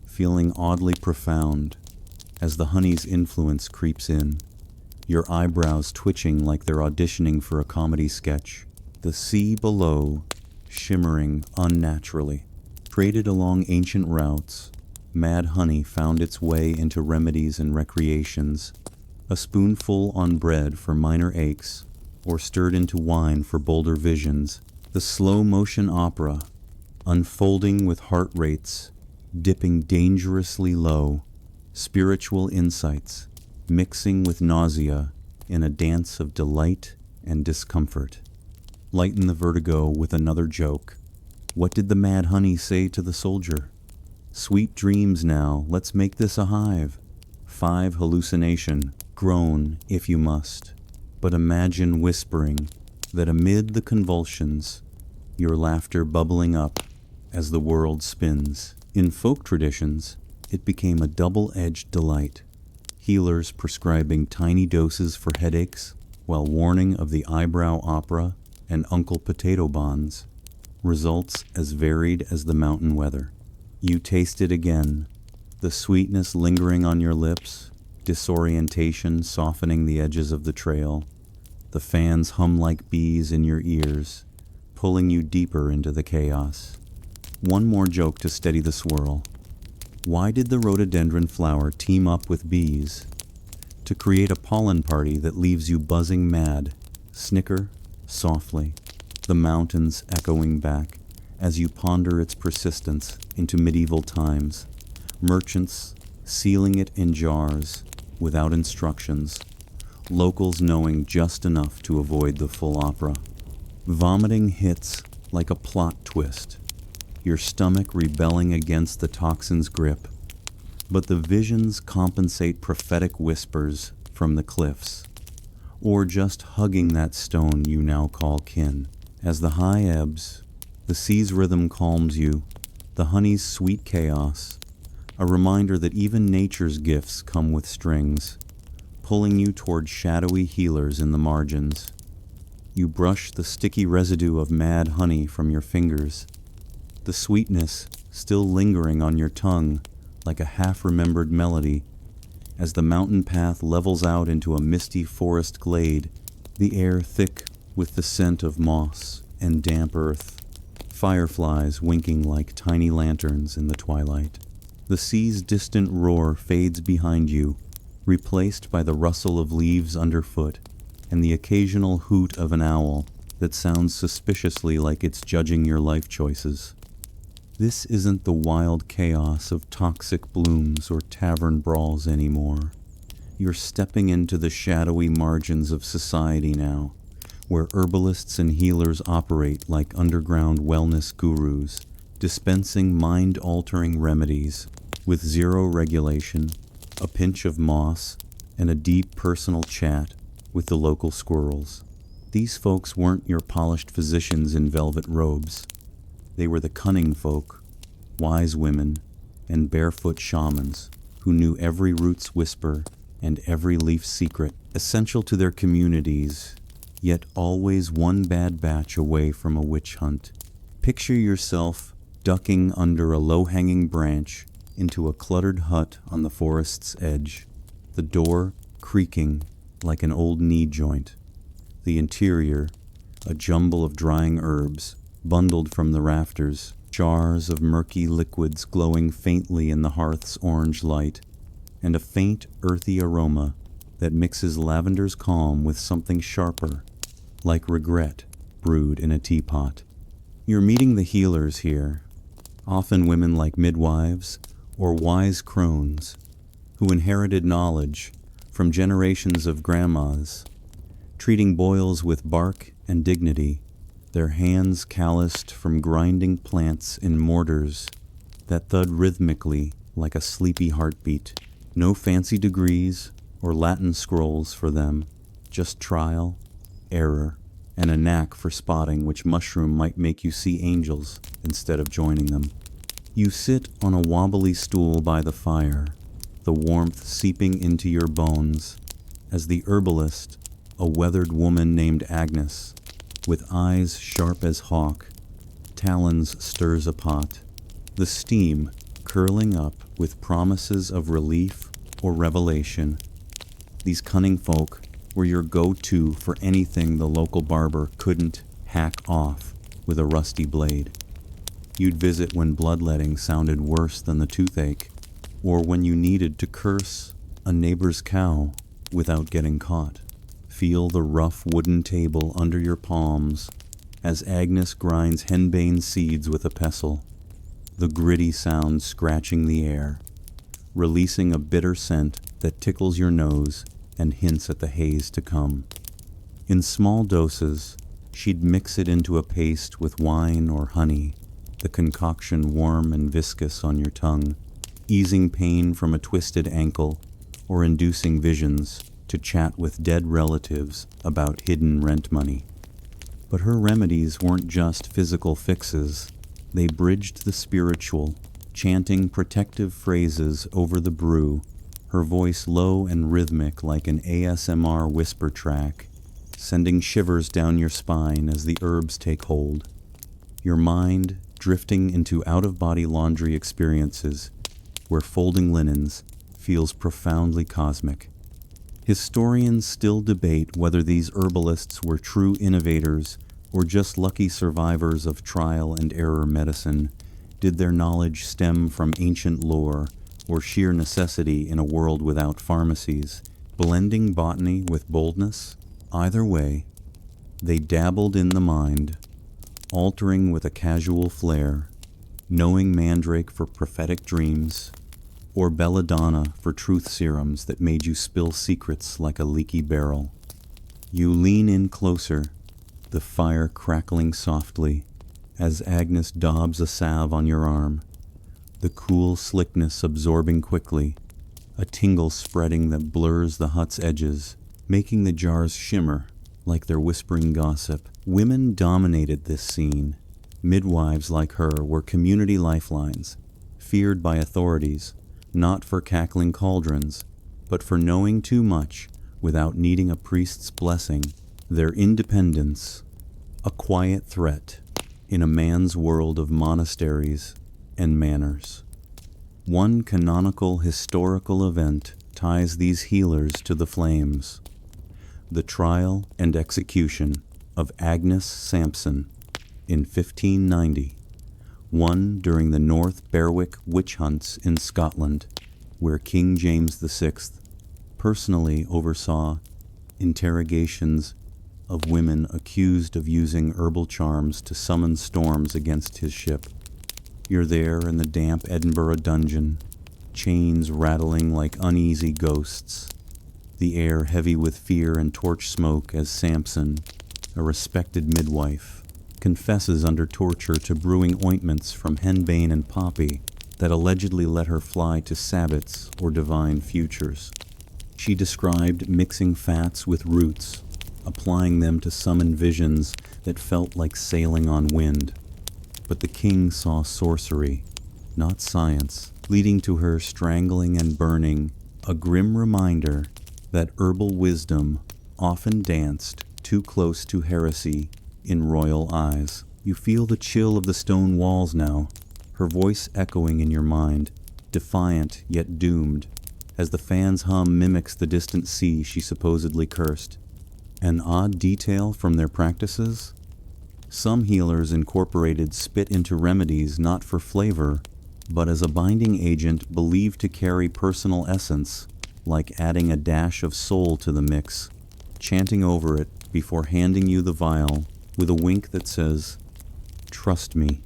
feeling oddly profound as the honey's influence creeps in, your eyebrows twitching like they're auditioning for a comedy sketch. The sea below, shimmering unnaturally. Traded along ancient routes, mad honey found its way into remedies and recreations, a spoonful on bread for minor aches, or stirred into wine for bolder visions. The slow-motion opera, unfolding with heart rates, dipping dangerously low, spiritual insights, mixing with nausea in a dance of delight and discomfort. Lighten the vertigo with another joke. What did the mad honey say to the soldier? Sweet dreams now, let's make this a hive. 5 hallucination, groan if you must, but imagine whispering that amid the convulsions, your laughter bubbling up as the world spins. In folk traditions, it became a double-edged delight. Healers prescribing tiny doses for headaches, while warning of the eyebrow opera and Uncle Potato bonds, results as varied as the mountain weather. You taste it again, the sweetness lingering on your lips, disorientation softening the edges of the trail, the fans hum like bees in your ears, pulling you deeper into the chaos. One more joke to steady the swirl. Why did the rhododendron flower team up with bees? To create a pollen party that leaves you buzzing mad. Snicker softly, the mountains echoing back as you ponder its persistence into medieval times. Merchants sealing it in jars without instructions, locals knowing just enough to avoid the full opera. Vomiting hits like a plot twist, your stomach rebelling against the toxin's grip, but the visions compensate prophetic whispers from the cliffs, or just hugging that stone you now call kin. As the high ebbs, the sea's rhythm calms you, the honey's sweet chaos, a reminder that even nature's gifts come with strings, pulling you toward shadowy healers in the margins. You brush the sticky residue of mad honey from your fingers, the sweetness still lingering on your tongue like a half-remembered melody. As the mountain path levels out into a misty forest glade, the air thick with the scent of moss and damp earth, fireflies winking like tiny lanterns in the twilight. The sea's distant roar fades behind you, replaced by the rustle of leaves underfoot and the occasional hoot of an owl that sounds suspiciously like it's judging your life choices. This isn't the wild chaos of toxic blooms or tavern brawls anymore. You're stepping into the shadowy margins of society now, where herbalists and healers operate like underground wellness gurus, dispensing mind-altering remedies with zero regulation, a pinch of moss, and a deep personal chat with the local squirrels. These folks weren't your polished physicians in velvet robes. They were the cunning folk, wise women, and barefoot shamans who knew every root's whisper and every leaf's secret, essential to their communities, yet always one bad batch away from a witch hunt. Picture yourself ducking under a low-hanging branch into a cluttered hut on the forest's edge, the door creaking like an old knee joint, the interior a jumble of drying herbs bundled from the rafters, jars of murky liquids glowing faintly in the hearth's orange light, and a faint, earthy aroma that mixes lavender's calm with something sharper, like regret brewed in a teapot. You're meeting the healers here, often women like midwives or wise crones who inherited knowledge from generations of grandmas, treating boils with bark and dignity, their hands calloused from grinding plants in mortars that thud rhythmically like a sleepy heartbeat. No fancy degrees or Latin scrolls for them, just trial, error, and a knack for spotting which mushroom might make you see angels instead of joining them. You sit on a wobbly stool by the fire, the warmth seeping into your bones, as the herbalist, a weathered woman named Agnes, with eyes sharp as hawk, talons stirs a pot, the steam curling up with promises of relief or revelation. These cunning folk were your go-to for anything the local barber couldn't hack off with a rusty blade. You'd visit when bloodletting sounded worse than the toothache, or when you needed to curse a neighbor's cow without getting caught. Feel the rough wooden table under your palms as Agnes grinds henbane seeds with a pestle, the gritty sound scratching the air, releasing a bitter scent that tickles your nose and hints at the haze to come. In small doses, she'd mix it into a paste with wine or honey, the concoction warm and viscous on your tongue, easing pain from a twisted ankle or inducing visions to chat with dead relatives about hidden rent money. But her remedies weren't just physical fixes. They bridged the spiritual, chanting protective phrases over the brew, her voice low and rhythmic like an ASMR whisper track, sending shivers down your spine as the herbs take hold. Your mind drifting into out-of-body laundry experiences where folding linens feels profoundly cosmic. Historians still debate whether these herbalists were true innovators or just lucky survivors of trial and error medicine. Did their knowledge stem from ancient lore or sheer necessity in a world without pharmacies, blending botany with boldness? Either way, they dabbled in the mind, altering with a casual flair, knowing mandrake for prophetic dreams, or belladonna for truth serums that made you spill secrets like a leaky barrel. You lean in closer, the fire crackling softly, as Agnes daubs a salve on your arm, the cool slickness absorbing quickly, a tingle spreading that blurs the hut's edges, making the jars shimmer like they're whispering gossip. Women dominated this scene. Midwives like her were community lifelines, feared by authorities, not for cackling cauldrons, but for knowing too much without needing a priest's blessing. Their independence, a quiet threat in a man's world of monasteries and manors. One canonical historical event ties these healers to the flames: the trial and execution of Agnes Sampson in 1590, one during the North Berwick witch hunts in Scotland, where King James VI personally oversaw interrogations of women accused of using herbal charms to summon storms against his ship. You're there in the damp Edinburgh dungeon, chains rattling like uneasy ghosts, the air heavy with fear and torch smoke as Sampson, a respected midwife, confesses under torture to brewing ointments from henbane and poppy that allegedly let her fly to sabbats or divine futures. She described mixing fats with roots, applying them to summon visions that felt like sailing on wind. But the king saw sorcery, not science, leading to her strangling and burning, a grim reminder that herbal wisdom often danced too close to heresy in royal eyes. You feel the chill of the stone walls now, her voice echoing in your mind, defiant yet doomed, as the fan's hum mimics the distant sea she supposedly cursed. An odd detail from their practices? Some healers incorporated spit into remedies not for flavor, but as a binding agent believed to carry personal essence, like adding a dash of soul to the mix, chanting over it before handing you the vial with a wink that says, "Trust me,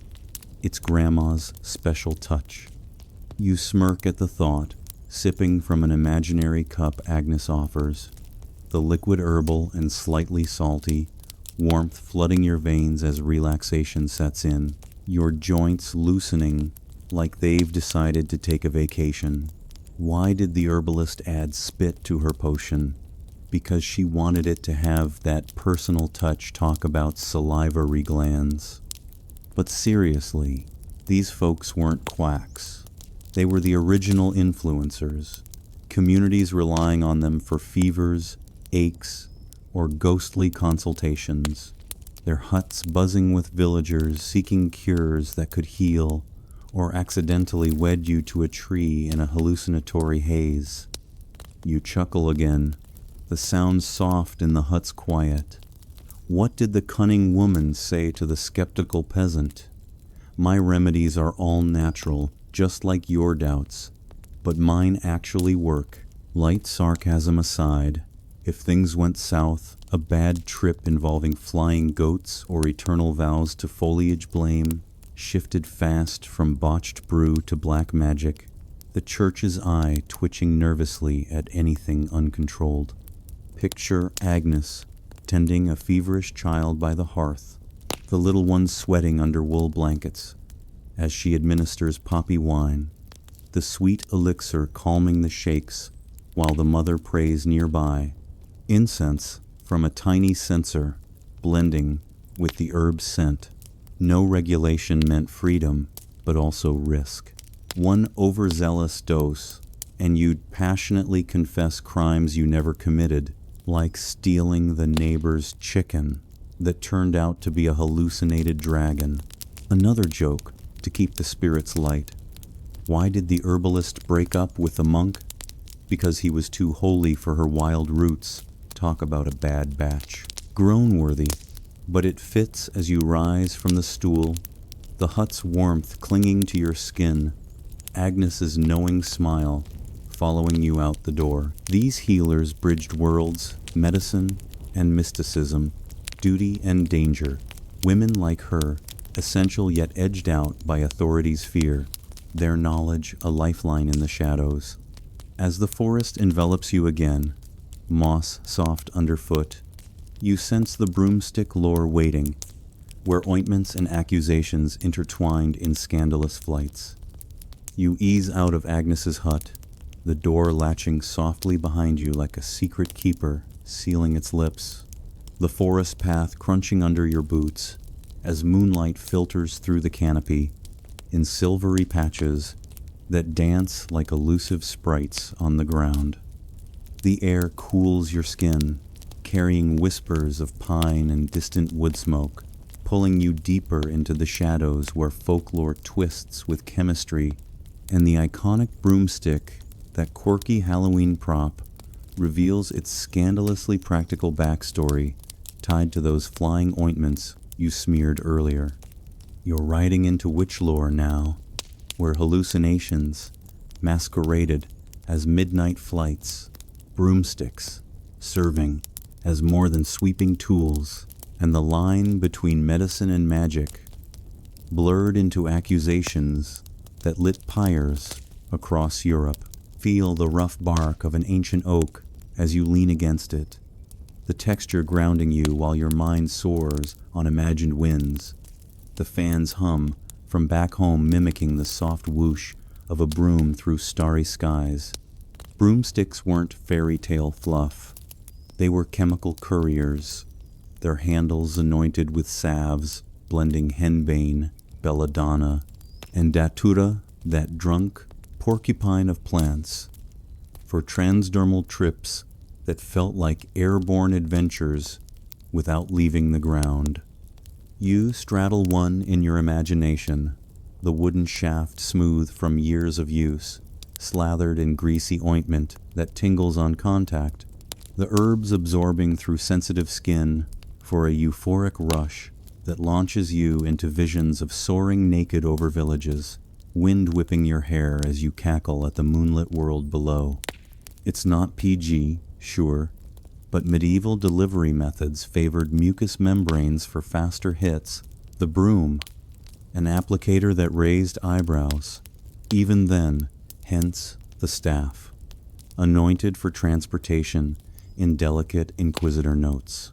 it's Grandma's special touch." You smirk at the thought, sipping from an imaginary cup Agnes offers, the liquid herbal and slightly salty, warmth flooding your veins as relaxation sets in, your joints loosening like they've decided to take a vacation. Why did the herbalist add spit to her potion? Because she wanted it to have that personal touch talk about salivary glands. But seriously, these folks weren't quacks. They were the original influencers, communities relying on them for fevers, aches, or ghostly consultations, their huts buzzing with villagers seeking cures that could heal or accidentally wed you to a tree in a hallucinatory haze. You chuckle again, the sound soft in the hut's quiet. What did the cunning woman say to the skeptical peasant? My remedies are all natural, just like your doubts, but mine actually work. Light sarcasm aside, if things went south, a bad trip involving flying goats or eternal vows to foliage blame shifted fast from botched brew to black magic, the church's eye twitching nervously at anything uncontrolled. Picture Agnes tending a feverish child by the hearth, the little one sweating under wool blankets, as she administers poppy wine, the sweet elixir calming the shakes while the mother prays nearby, incense from a tiny censer blending with the herb's scent. No regulation meant freedom, but also risk. One overzealous dose, and you'd passionately confess crimes you never committed, like stealing the neighbor's chicken that turned out to be a hallucinated dragon. Another joke to keep the spirits light. Why did the herbalist break up with the monk? Because he was too holy for her wild roots. Talk about a bad batch. Groan-worthy, but it fits as you rise from the stool, the hut's warmth clinging to your skin, Agnes's knowing smile following you out the door. These healers bridged worlds, medicine and mysticism, duty and danger. Women like her, essential yet edged out by authority's fear, their knowledge a lifeline in the shadows. As the forest envelops you again, moss soft underfoot, you sense the broomstick lore waiting, where ointments and accusations intertwined in scandalous flights. You ease out of Agnes's hut, the door latching softly behind you like a secret keeper sealing its lips, the forest path crunching under your boots as moonlight filters through the canopy in silvery patches that dance like elusive sprites on the ground. The air cools your skin, carrying whispers of pine and distant wood smoke, pulling you deeper into the shadows where folklore twists with chemistry, and the iconic broomstick, that quirky Halloween prop, reveals its scandalously practical backstory tied to those flying ointments you smeared earlier. You're riding into witch lore now, where hallucinations masqueraded as midnight flights, broomsticks serving as more than sweeping tools, and the line between medicine and magic blurred into accusations that lit pyres across Europe. Feel the rough bark of an ancient oak as you lean against it, the texture grounding you while your mind soars on imagined winds, the fan's hum from back home mimicking the soft whoosh of a broom through starry skies. Broomsticks weren't fairy tale fluff. They were chemical couriers, their handles anointed with salves blending henbane, belladonna, and datura, that drunk porcupine of plants, for transdermal trips that felt like airborne adventures without leaving the ground. You straddle one in your imagination, the wooden shaft smooth from years of use, slathered in greasy ointment that tingles on contact, the herbs absorbing through sensitive skin for a euphoric rush that launches you into visions of soaring naked over villages, wind whipping your hair as you cackle at the moonlit world below. It's not PG, sure, but medieval delivery methods favored mucous membranes for faster hits, the broom, an applicator that raised eyebrows. Even then, hence the staff, anointed for transportation in delicate inquisitor notes.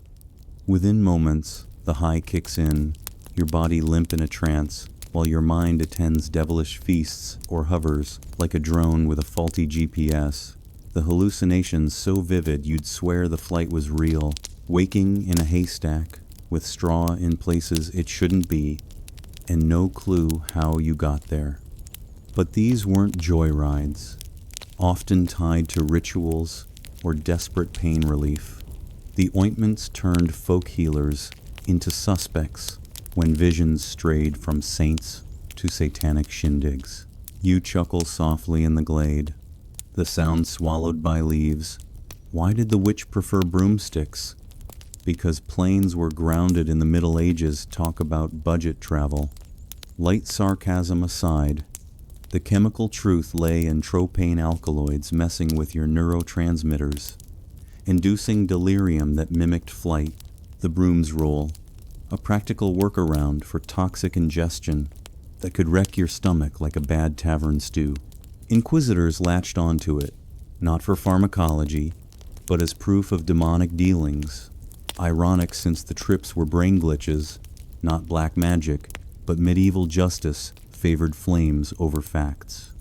Within moments, the high kicks in, your body limp in a trance, while your mind attends devilish feasts or hovers like a drone with a faulty GPS. The hallucinations so vivid you'd swear the flight was real, waking in a haystack, with straw in places it shouldn't be, and no clue how you got there. But these weren't joyrides, often tied to rituals or desperate pain relief. The ointments turned folk healers into suspects when visions strayed from saints to satanic shindigs. You chuckle softly in the glade, the sound swallowed by leaves. Why did the witch prefer broomsticks? Because planes were grounded in the Middle Ages. Talk about budget travel. Light sarcasm aside, the chemical truth lay in tropane alkaloids messing with your neurotransmitters, inducing delirium that mimicked flight. The broom's role, a practical workaround for toxic ingestion that could wreck your stomach like a bad tavern stew. Inquisitors latched onto it, not for pharmacology, but as proof of demonic dealings. Ironic, since the trips were brain glitches, not black magic, but medieval justice favored flames over facts.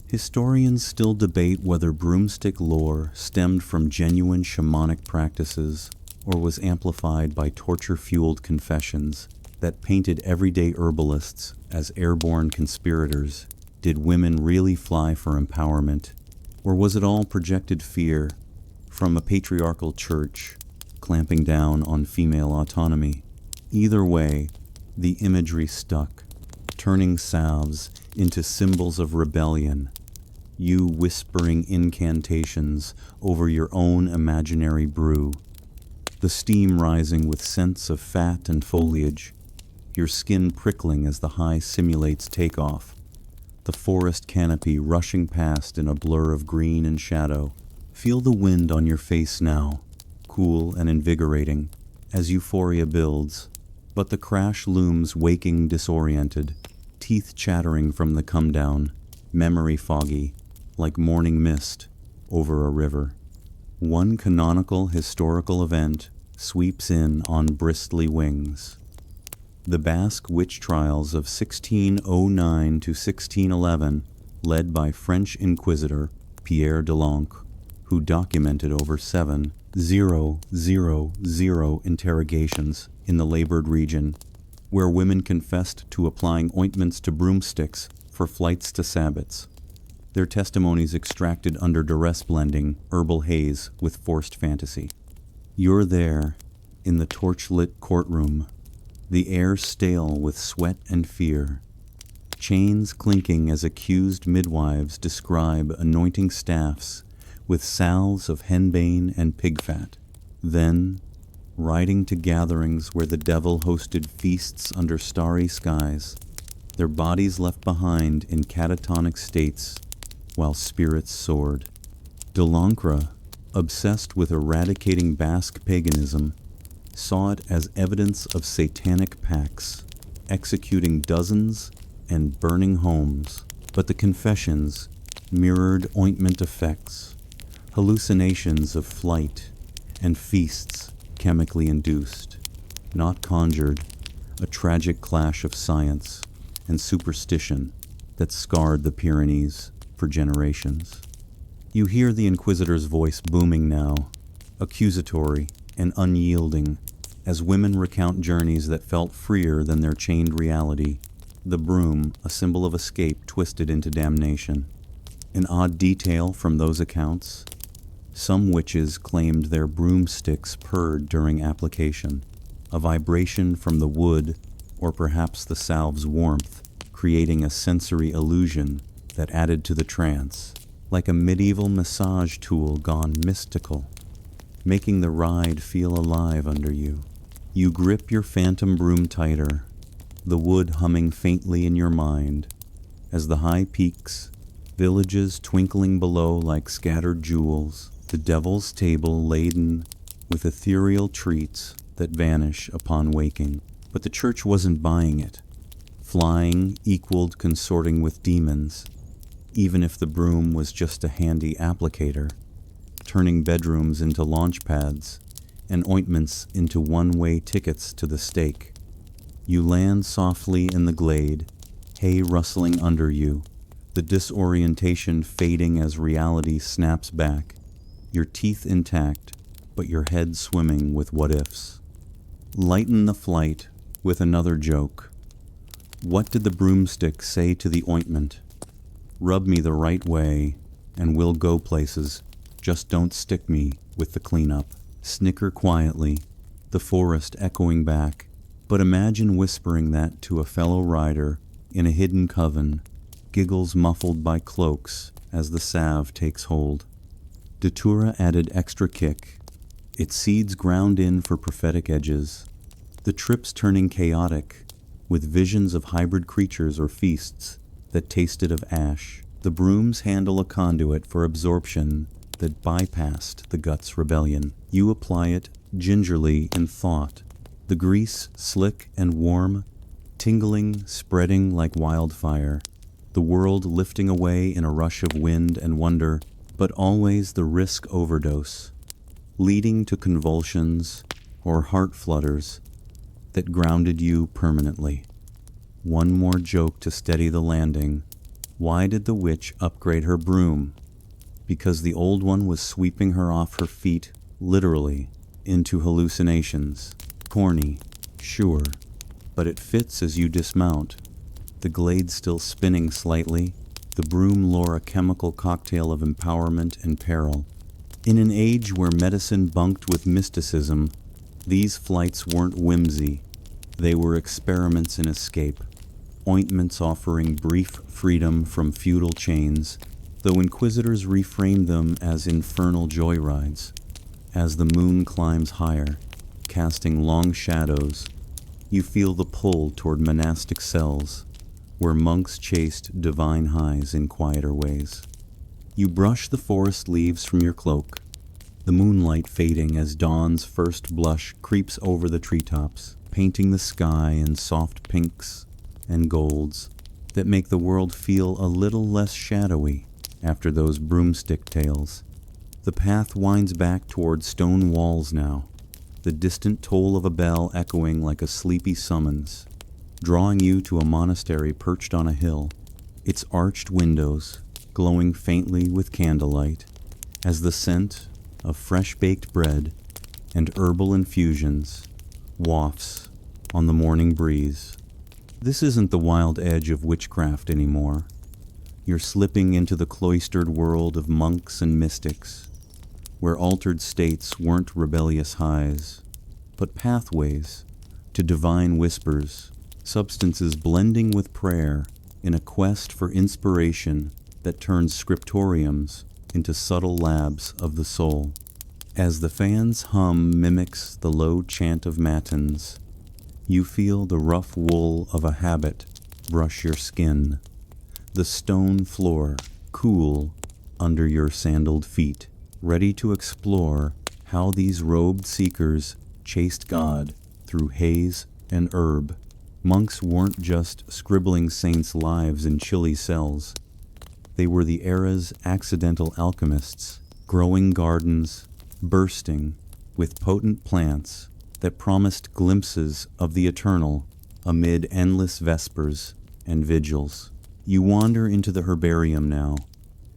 Historians still debate whether broomstick lore stemmed from genuine shamanic practices or was amplified by torture-fueled confessions that painted everyday herbalists as airborne conspirators. Did women really fly for empowerment, or was it all projected fear from a patriarchal church clamping down on female autonomy? Either way, the imagery stuck, turning salves into symbols of rebellion, you whispering incantations over your own imaginary brew, the steam rising with scents of fat and foliage, your skin prickling as the high simulates takeoff, the forest canopy rushing past in a blur of green and shadow. Feel the wind on your face now, cool and invigorating, as euphoria builds, but the crash looms waking disoriented, teeth chattering from the come-down, memory foggy, like morning mist over a river. One canonical historical event sweeps in on bristly wings. The Basque witch trials of 1609 to 1611, led by French Inquisitor Pierre de l'Ancre, who documented over 7,000 interrogations in the labored region, where women confessed to applying ointments to broomsticks for flights to sabbats. Their testimonies extracted under duress, blending herbal haze with forced fantasy. You're there, in the torch-lit courtroom, the air stale with sweat and fear, chains clinking as accused midwives describe anointing staffs with salves of henbane and pig fat. Then, riding to gatherings where the devil hosted feasts under starry skies, their bodies left behind in catatonic states while spirits soared. De l'Ancre, obsessed with eradicating Basque paganism, saw it as evidence of satanic pacts, executing dozens and burning homes. But the confessions mirrored ointment effects, hallucinations of flight, and feasts chemically induced, not conjured, a tragic clash of science and superstition that scarred the Pyrenees for generations. You hear the Inquisitor's voice booming now, accusatory and unyielding, as women recount journeys that felt freer than their chained reality, the broom a symbol of escape twisted into damnation. An odd detail from those accounts: some witches claimed their broomsticks purred during application, a vibration from the wood or perhaps the salve's warmth, creating a sensory illusion that added to the trance, like a medieval massage tool gone mystical, making the ride feel alive under you. You grip your phantom broom tighter, the wood humming faintly in your mind, as the high peaks, villages twinkling below like scattered jewels, the devil's table laden with ethereal treats that vanish upon waking. But the church wasn't buying it. Flying equaled consorting with demons, even if the broom was just a handy applicator, turning bedrooms into launch pads and ointments into one-way tickets to the stake. You land softly in the glade, hay rustling under you, the disorientation fading as reality snaps back, your teeth intact, but your head swimming with what-ifs. Lighten the flight with another joke. What did the broomstick say to the ointment? Rub me the right way, and we'll go places. Just don't stick me with the cleanup. Snicker quietly, the forest echoing back. But imagine whispering that to a fellow rider in a hidden coven, giggles muffled by cloaks as the salve takes hold. Datura added extra kick, its seeds ground in for prophetic edges, the trips turning chaotic, with visions of hybrid creatures or feasts that tasted of ash. The brooms handle a conduit for absorption that bypassed the gut's rebellion. You apply it gingerly in thought, the grease slick and warm, tingling, spreading like wildfire, the world lifting away in a rush of wind and wonder, but always the risk overdose, leading to convulsions or heart flutters that grounded you permanently. One more joke to steady the landing. Why did the witch upgrade her broom? Because the old one was sweeping her off her feet, literally, into hallucinations. Corny, sure, but it fits as you dismount. The glade still spinning slightly, the broom lore a chemical cocktail of empowerment and peril. In an age where medicine bunked with mysticism, these flights weren't whimsy. They were experiments in escape, ointments offering brief freedom from feudal chains, though inquisitors reframed them as infernal joyrides. As the moon climbs higher, casting long shadows, you feel the pull toward monastic cells, where monks chased divine highs in quieter ways. You brush the forest leaves from your cloak, the moonlight fading as dawn's first blush creeps over the treetops, painting the sky in soft pinks and golds that make the world feel a little less shadowy after those broomstick tales. The path winds back toward stone walls now, the distant toll of a bell echoing like a sleepy summons, drawing you to a monastery perched on a hill, its arched windows glowing faintly with candlelight as the scent of fresh-baked bread and herbal infusions wafts on the morning breeze. This isn't the wild edge of witchcraft anymore. You're slipping into the cloistered world of monks and mystics, where altered states weren't rebellious highs, but pathways to divine whispers, substances blending with prayer in a quest for inspiration that turns scriptoriums into subtle labs of the soul. As the fan's hum mimics the low chant of matins, you feel the rough wool of a habit brush your skin, the stone floor cool under your sandaled feet, ready to explore how these robed seekers chased God through haze and herb. Monks weren't just scribbling saints' lives in chilly cells. They were the era's accidental alchemists, growing gardens, bursting with potent plants that promised glimpses of the eternal amid endless vespers and vigils. You wander into the herbarium now,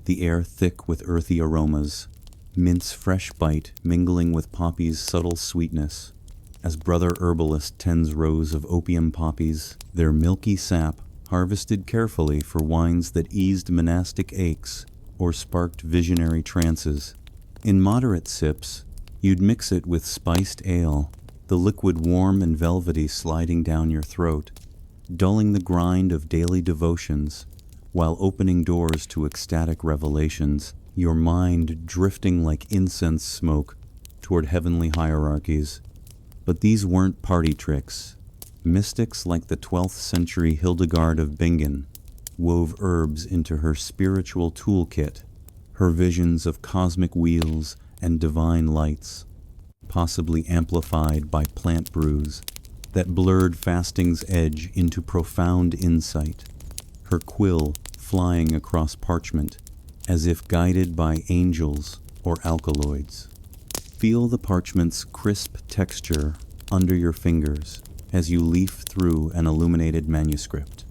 the air thick with earthy aromas, mint's fresh bite mingling with poppy's subtle sweetness, as brother herbalist tends rows of opium poppies, their milky sap harvested carefully for wines that eased monastic aches or sparked visionary trances. In moderate sips, you'd mix it with spiced ale, the liquid warm and velvety sliding down your throat, dulling the grind of daily devotions while opening doors to ecstatic revelations, your mind drifting like incense smoke toward heavenly hierarchies. But these weren't party tricks. Mystics like the 12th century Hildegard of Bingen wove herbs into her spiritual toolkit, her visions of cosmic wheels and divine lights, possibly amplified by plant brews that blurred fasting's edge into profound insight, her quill flying across parchment as if guided by angels or alkaloids. Feel the parchment's crisp texture under your fingers as you leaf through an illuminated manuscript.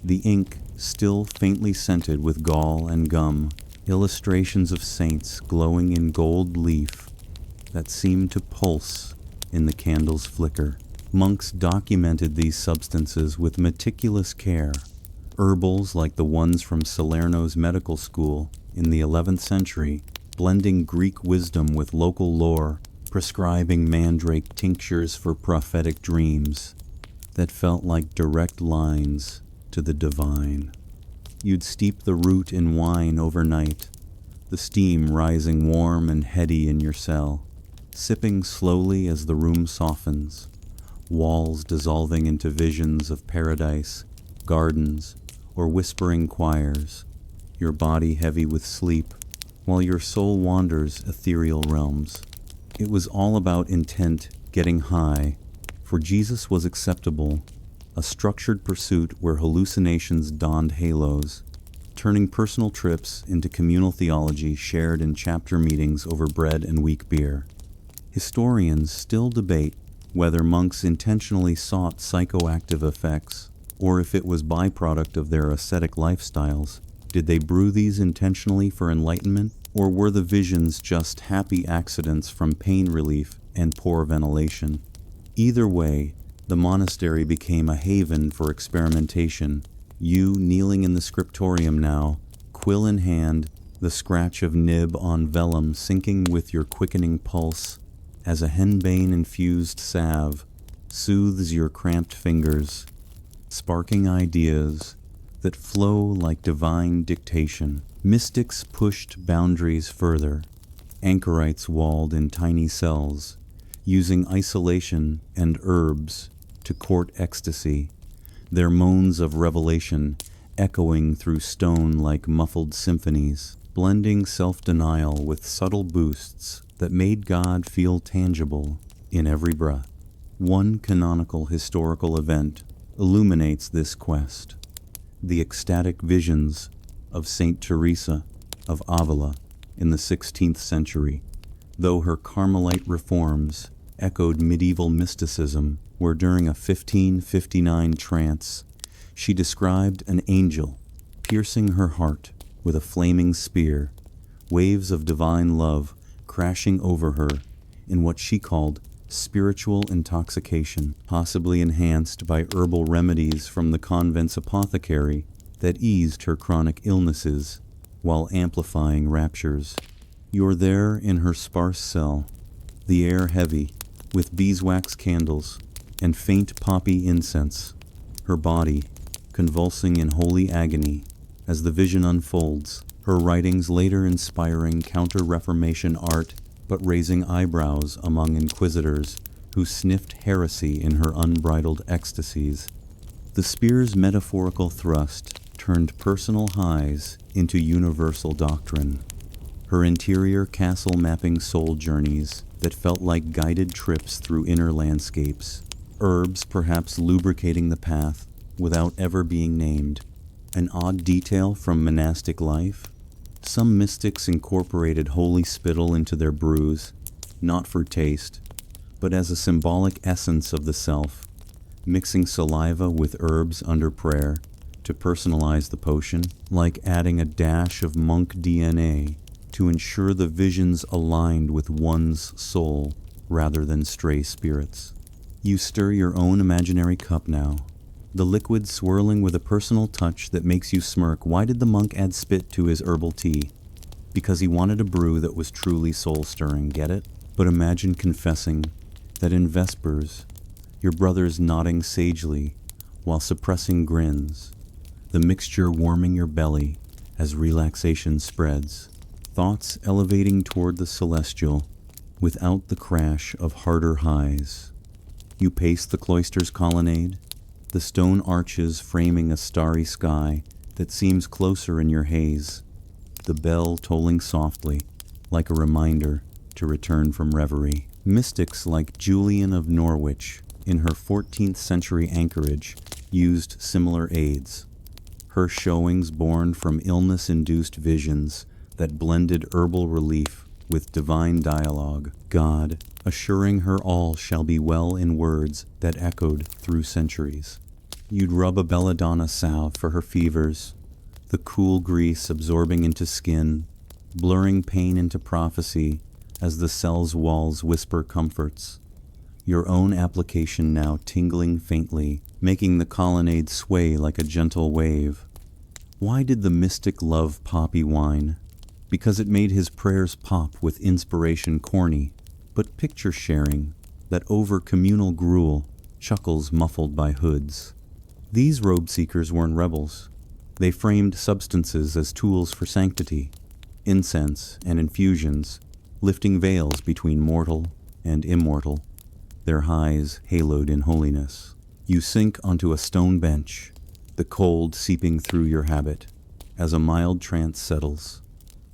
The ink, still faintly scented with gall and gum, illustrations of saints glowing in gold leaf that seemed to pulse in the candle's flicker. Monks documented these substances with meticulous care. Herbals like the ones from Salerno's medical school in the 11th century, blending Greek wisdom with local lore, prescribing mandrake tinctures for prophetic dreams that felt like direct lines to the divine. You'd steep the root in wine overnight, the steam rising warm and heady in your cell, sipping slowly as the room softens, walls dissolving into visions of paradise, gardens, or whispering choirs, your body heavy with sleep, while your soul wanders ethereal realms. It was all about intent getting high, for Jesus was acceptable, a structured pursuit where hallucinations donned halos, turning personal trips into communal theology shared in chapter meetings over bread and weak beer. Historians still debate whether monks intentionally sought psychoactive effects, or if it was byproduct of their ascetic lifestyles. Did they brew these intentionally for enlightenment, or were the visions just happy accidents from pain relief and poor ventilation? Either way, the monastery became a haven for experimentation. You kneeling in the scriptorium now, quill in hand, the scratch of nib on vellum syncing with your quickening pulse, as a henbane-infused salve soothes your cramped fingers, sparking ideas that flow like divine dictation. Mystics pushed boundaries further. Anchorites walled in tiny cells, using isolation and herbs to court ecstasy, their moans of revelation echoing through stone like muffled symphonies, blending self-denial with subtle boosts that made God feel tangible in every breath. One canonical historical event illuminates this quest: the ecstatic visions of Saint Teresa of Avila in the 16th century. Though her Carmelite reforms echoed medieval mysticism, where during a 1559 trance she described an angel piercing her heart with a flaming spear, waves of divine love crashing over her in what she called spiritual intoxication, possibly enhanced by herbal remedies from the convent's apothecary that eased her chronic illnesses while amplifying raptures. You're there in her sparse cell, the air heavy with beeswax candles and faint poppy incense, her body convulsing in holy agony as the vision unfolds, her writings later inspiring counter-Reformation art but raising eyebrows among inquisitors who sniffed heresy in her unbridled ecstasies. The spear's metaphorical thrust turned personal highs into universal doctrine, her interior castle mapping soul journeys that felt like guided trips through inner landscapes, herbs perhaps lubricating the path without ever being named. An odd detail from monastic life: some mystics incorporated holy spittle into their brews, not for taste, but as a symbolic essence of the self, mixing saliva with herbs under prayer to personalize the potion, like adding a dash of monk DNA to ensure the visions aligned with one's soul rather than stray spirits. You stir your own imaginary cup now, the liquid swirling with a personal touch that makes you smirk. Why did the monk add spit to his herbal tea? Because he wanted a brew that was truly soul-stirring, get it? But imagine confessing that in Vespers, your brother's nodding sagely while suppressing grins, the mixture warming your belly as relaxation spreads, thoughts elevating toward the celestial without the crash of harder highs. You pace the cloister's colonnade, the stone arches framing a starry sky that seems closer in your haze, the bell tolling softly, like a reminder to return from reverie. Mystics like Julian of Norwich, in her 14th century anchorage, used similar aids. Her showings born from illness-induced visions that blended herbal relief with divine dialogue, God assuring her all shall be well in words that echoed through centuries. You'd rub a belladonna salve for her fevers, the cool grease absorbing into skin, blurring pain into prophecy as the cell's walls whisper comforts. Your own application now tingling faintly, making the colonnade sway like a gentle wave. Why did the mystic love poppy wine? Because it made his prayers pop with inspiration corny, but picture sharing, that over communal gruel, chuckles muffled by hoods. These robe seekers weren't rebels. They framed substances as tools for sanctity, incense and infusions, lifting veils between mortal and immortal, their highs haloed in holiness. You sink onto a stone bench, the cold seeping through your habit, as a mild trance settles,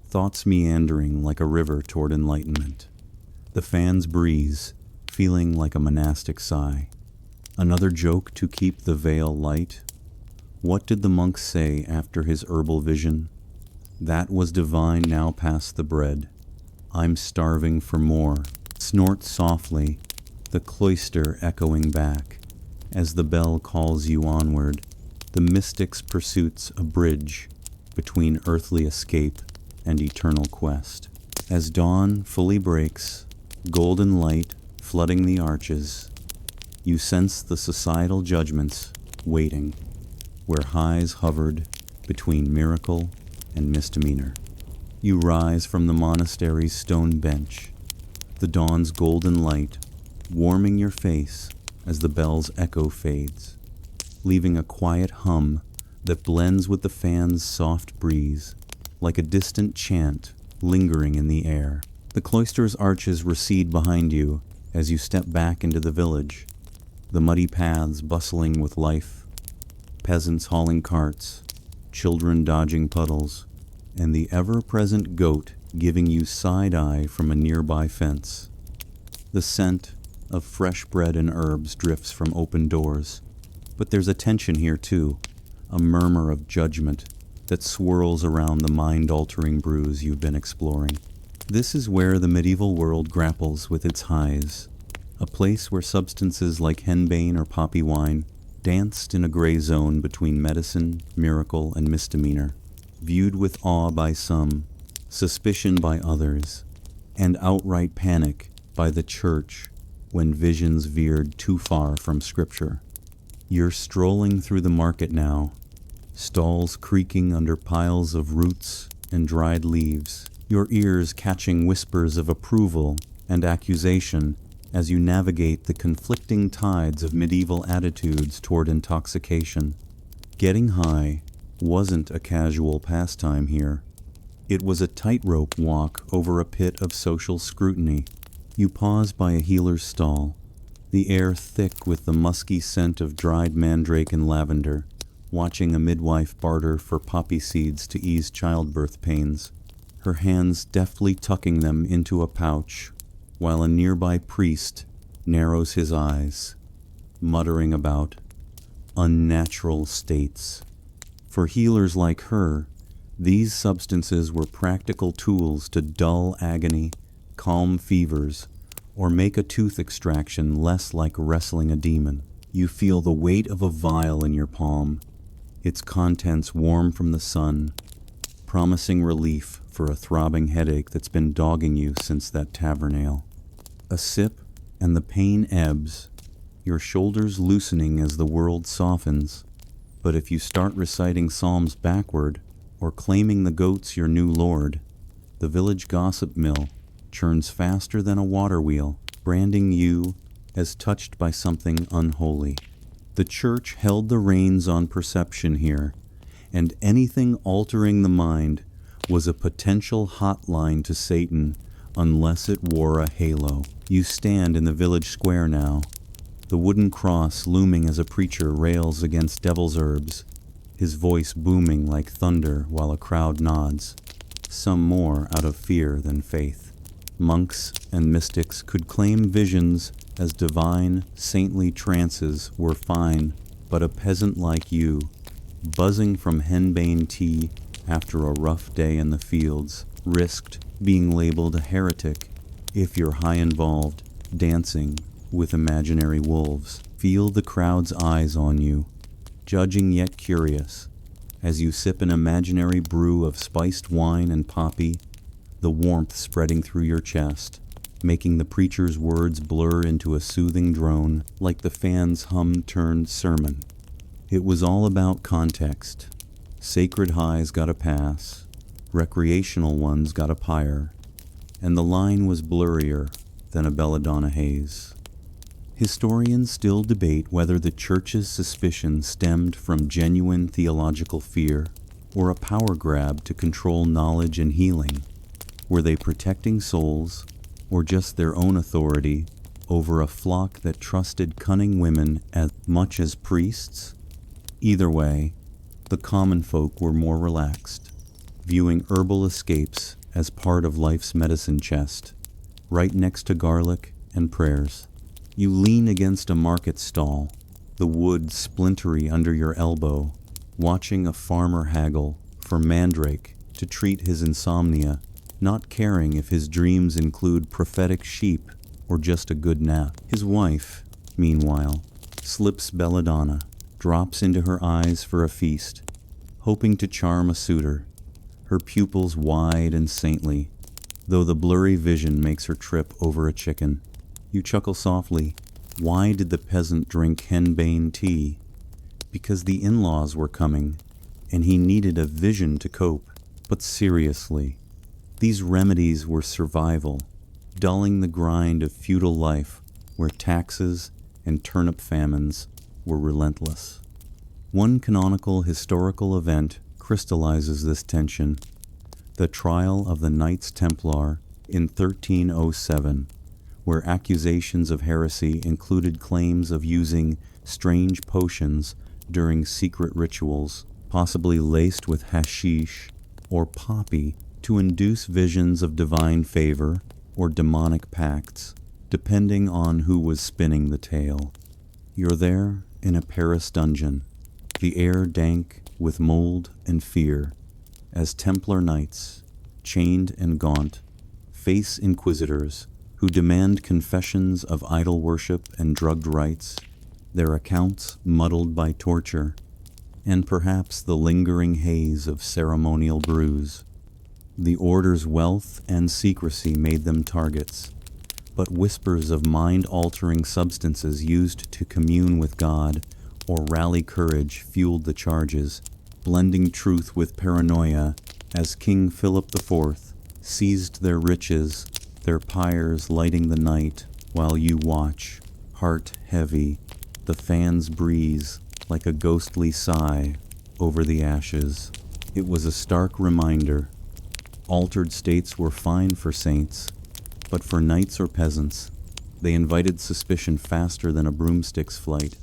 thoughts meandering like a river toward enlightenment. The fans breeze, feeling like a monastic sigh. Another joke to keep the veil light? What did the monk say after his herbal vision? That was divine now past the bread. I'm starving for more. Snort softly, the cloister echoing back, as the bell calls you onward. The mystic's pursuits a bridge between earthly escape and eternal quest. As dawn fully breaks, golden light flooding the arches, you sense the societal judgments waiting, where highs hovered between miracle and misdemeanor. You rise from the monastery's stone bench, the dawn's golden light warming your face as the bell's echo fades, leaving a quiet hum that blends with the fan's soft breeze, like a distant chant lingering in the air. The cloister's arches recede behind you as you step back into the village, the muddy paths bustling with life, peasants hauling carts, children dodging puddles, and the ever-present goat giving you side-eye from a nearby fence. The scent of fresh bread and herbs drifts from open doors, but there's a tension here too, a murmur of judgment that swirls around the mind-altering brews you've been exploring. This is where the medieval world grapples with its highs, a place where substances like henbane or poppy wine danced in a gray zone between medicine, miracle, and misdemeanor, viewed with awe by some, suspicion by others, and outright panic by the church when visions veered too far from Scripture. You're strolling through the market now, stalls creaking under piles of roots and dried leaves, your ears catching whispers of approval and accusation as you navigate the conflicting tides of medieval attitudes toward intoxication. Getting high wasn't a casual pastime here. It was a tightrope walk over a pit of social scrutiny. You pause by a healer's stall, the air thick with the musky scent of dried mandrake and lavender, watching a midwife barter for poppy seeds to ease childbirth pains, her hands deftly tucking them into a pouch, while a nearby priest narrows his eyes, muttering about unnatural states. For healers like her, these substances were practical tools to dull agony, calm fevers, or make a tooth extraction less like wrestling a demon. You feel the weight of a vial in your palm, its contents warm from the sun, promising relief for a throbbing headache that's been dogging you since that tavern ale. A sip, and the pain ebbs, your shoulders loosening as the world softens. But if you start reciting psalms backward, or claiming the goat's your new lord, the village gossip mill churns faster than a water wheel, branding you as touched by something unholy. The church held the reins on perception here, and anything altering the mind was a potential hotline to Satan unless it wore a halo. You stand in the village square now, the wooden cross looming as a preacher rails against devil's herbs, his voice booming like thunder while a crowd nods, some more out of fear than faith. Monks and mystics could claim visions as divine, saintly trances were fine, but a peasant like you, buzzing from henbane tea after a rough day in the fields, risked being labeled a heretic if you're high involved, dancing with imaginary wolves. Feel the crowd's eyes on you, judging yet curious, as you sip an imaginary brew of spiced wine and poppy, the warmth spreading through your chest, making the preacher's words blur into a soothing drone like the fan's hum-turned sermon. It was all about context. Sacred highs got a pass, recreational ones got a pyre, and the line was blurrier than a belladonna haze. Historians still debate whether the church's suspicion stemmed from genuine theological fear or a power grab to control knowledge and healing. Were they protecting souls, or just their own authority over a flock that trusted cunning women as much as priests? Either way, the common folk were more relaxed, viewing herbal escapes as part of life's medicine chest, right next to garlic and prayers. You lean against a market stall, the wood splintery under your elbow, watching a farmer haggle for mandrake to treat his insomnia, not caring if his dreams include prophetic sheep or just a good nap. His wife, meanwhile, slips belladonna, drops into her eyes for a feast, hoping to charm a suitor, her pupils wide and saintly, though the blurry vision makes her trip over a chicken. You chuckle softly. Why did the peasant drink henbane tea? Because the in-laws were coming, and he needed a vision to cope. But seriously, these remedies were survival, dulling the grind of feudal life where taxes and turnip famines were relentless. One canonical historical event crystallizes this tension: the trial of the Knights Templar in 1307, where accusations of heresy included claims of using strange potions during secret rituals, possibly laced with hashish or poppy, to induce visions of divine favor or demonic pacts, depending on who was spinning the tale. You're there in a Paris dungeon, the air dank with mold and fear, as Templar knights, chained and gaunt, face inquisitors who demand confessions of idol worship and drugged rites, their accounts muddled by torture, and perhaps the lingering haze of ceremonial brews. The order's wealth and secrecy made them targets, but whispers of mind-altering substances used to commune with God or rally courage fueled the charges, blending truth with paranoia as King Philip IV seized their riches, their pyres lighting the night while you watch, heart heavy, the fans breeze like a ghostly sigh over the ashes. It was a stark reminder. Altered states were fine for saints, but for knights or peasants, they invited suspicion faster than a broomstick's flight.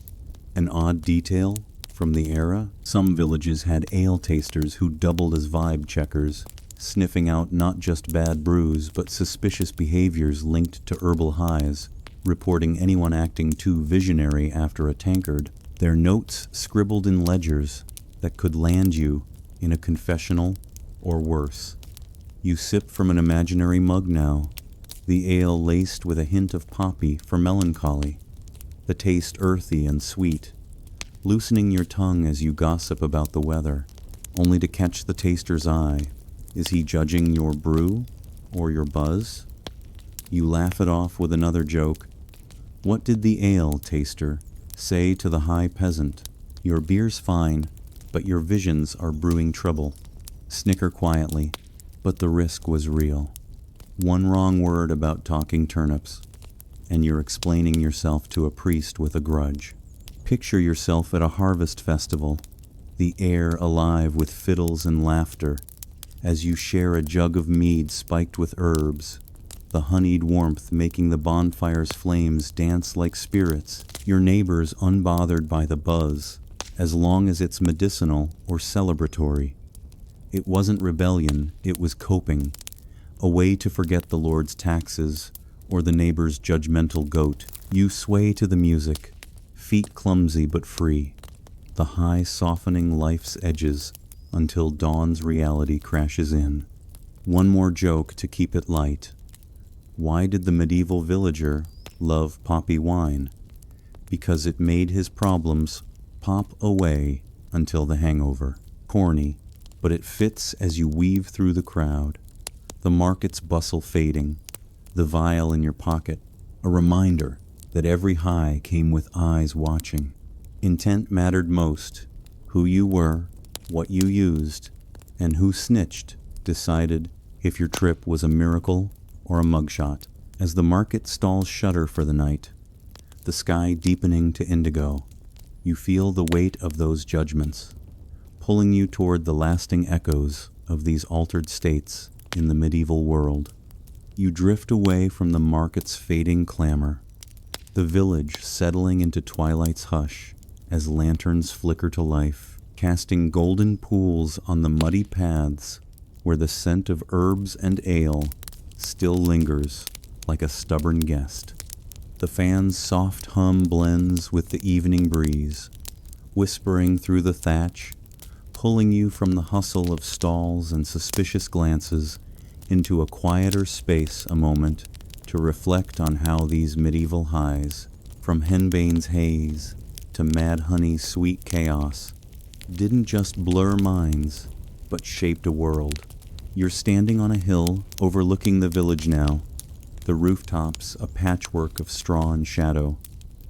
An odd detail from the era: some villages had ale tasters who doubled as vibe checkers, sniffing out not just bad brews but suspicious behaviors linked to herbal highs, reporting anyone acting too visionary after a tankard, their notes scribbled in ledgers that could land you in a confessional or worse. You sip from an imaginary mug now, the ale laced with a hint of poppy for melancholy, the taste earthy and sweet, loosening your tongue as you gossip about the weather, only to catch the taster's eye. Is he judging your brew or your buzz? You laugh it off with another joke. What did the ale taster say to the high peasant? Your beer's fine, but your visions are brewing trouble. Snicker quietly, but the risk was real. One wrong word about talking turnips, and you're explaining yourself to a priest with a grudge. Picture yourself at a harvest festival, the air alive with fiddles and laughter, as you share a jug of mead spiked with herbs, the honeyed warmth making the bonfire's flames dance like spirits, your neighbors unbothered by the buzz, as long as it's medicinal or celebratory. It wasn't rebellion, it was coping, a way to forget the Lord's taxes or the neighbor's judgmental goat. You sway to the music, feet clumsy but free, the high softening life's edges until dawn's reality crashes in. One more joke to keep it light. Why did the medieval villager love poppy wine? Because it made his problems pop away until the hangover. Corny, but it fits as you weave through the crowd. The market's bustle fading, the vial in your pocket, a reminder that every high came with eyes watching. Intent mattered most. Who you were, what you used, and who snitched decided if your trip was a miracle or a mugshot. As the market stalls shudder for the night, the sky deepening to indigo, you feel the weight of those judgments, pulling you toward the lasting echoes of these altered states in the medieval world. You drift away from the market's fading clamor, the village settling into twilight's hush as lanterns flicker to life, casting golden pools on the muddy paths where the scent of herbs and ale still lingers like a stubborn guest. The fan's soft hum blends with the evening breeze, whispering through the thatch, pulling you from the hustle of stalls and suspicious glances into a quieter space a moment to reflect on how these medieval highs, from henbane's haze to mad honey's sweet chaos, didn't just blur minds, but shaped a world. You're standing on a hill overlooking the village now, the rooftops a patchwork of straw and shadow,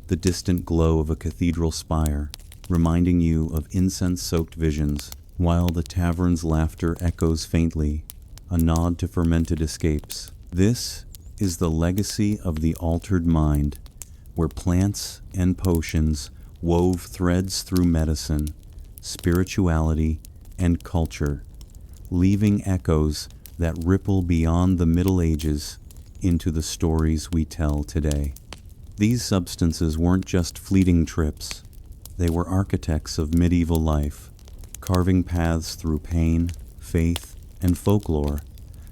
the distant glow of a cathedral spire reminding you of incense-soaked visions, while the tavern's laughter echoes faintly, a nod to fermented escapes. This is the legacy of the altered mind, where plants and potions wove threads through medicine, spirituality, and culture, leaving echoes that ripple beyond the Middle Ages into the stories we tell today. These substances weren't just fleeting trips. They were architects of medieval life, carving paths through pain, faith, and folklore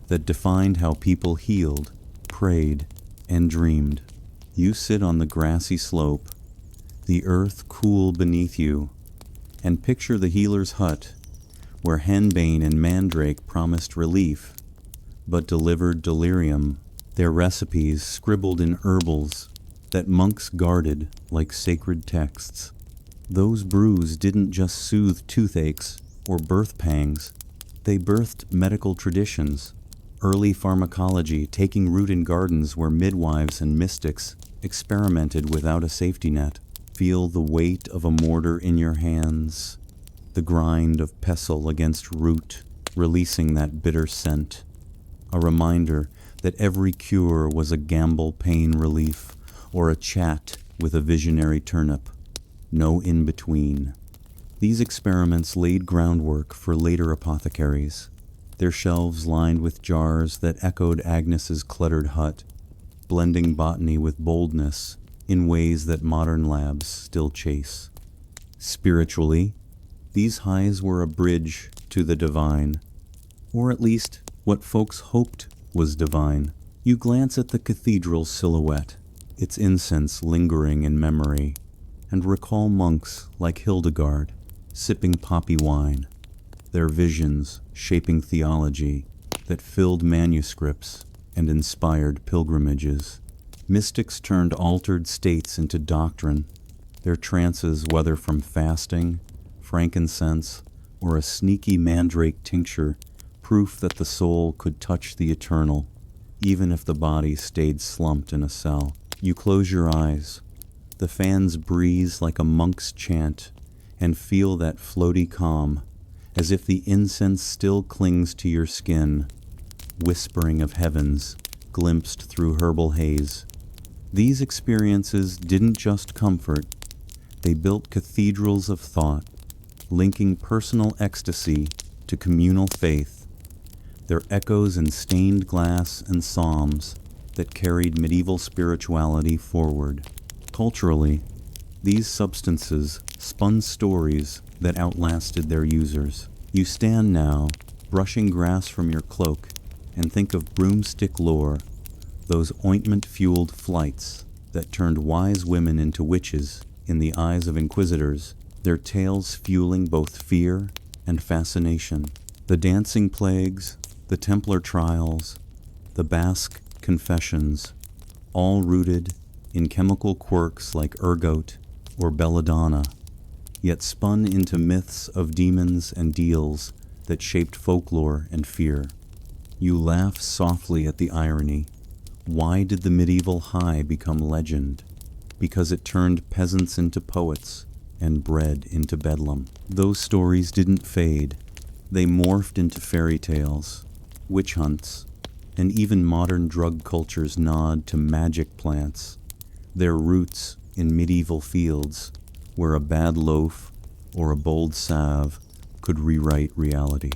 that defined how people healed, prayed, and dreamed. You sit on the grassy slope, the earth cool beneath you, and picture the healer's hut, where henbane and mandrake promised relief, but delivered delirium, their recipes scribbled in herbals that monks guarded like sacred texts. Those brews didn't just soothe toothaches or birth pangs, they birthed medical traditions, early pharmacology taking root in gardens where midwives and mystics experimented without a safety net. Feel the weight of a mortar in your hands, the grind of pestle against root, releasing that bitter scent. A reminder that every cure was a gamble pain relief or a chat with a visionary turnip. No in-between. These experiments laid groundwork for later apothecaries, their shelves lined with jars that echoed Agnes's cluttered hut, blending botany with boldness in ways that modern labs still chase. Spiritually, these highs were a bridge to the divine, or at least what folks hoped was divine. You glance at the cathedral's silhouette, its incense lingering in memory, and recall monks like Hildegard, sipping poppy wine, their visions shaping theology that filled manuscripts and inspired pilgrimages. Mystics turned altered states into doctrine, their trances whether from fasting, frankincense, or a sneaky mandrake tincture, proof that the soul could touch the eternal, even if the body stayed slumped in a cell. You close your eyes, the fans breeze like a monk's chant, and feel that floaty calm, as if the incense still clings to your skin, whispering of heavens glimpsed through herbal haze. These experiences didn't just comfort, they built cathedrals of thought, linking personal ecstasy to communal faith, their echoes in stained glass and psalms that carried medieval spirituality forward. Culturally, these substances spun stories that outlasted their users. You stand now, brushing grass from your cloak, and think of broomstick lore, those ointment-fueled flights that turned wise women into witches in the eyes of inquisitors, their tales fueling both fear and fascination. The dancing plagues, the Templar trials, the Basque confessions, all rooted in chemical quirks like ergot or belladonna, yet spun into myths of demons and deals that shaped folklore and fear. You laugh softly at the irony. Why did the medieval high become legend? Because it turned peasants into poets and bread into bedlam. Those stories didn't fade. They morphed into fairy tales, witch hunts, and even modern drug culture's nod to magic plants, their roots in medieval fields where a bad loaf or a bold salve could rewrite reality.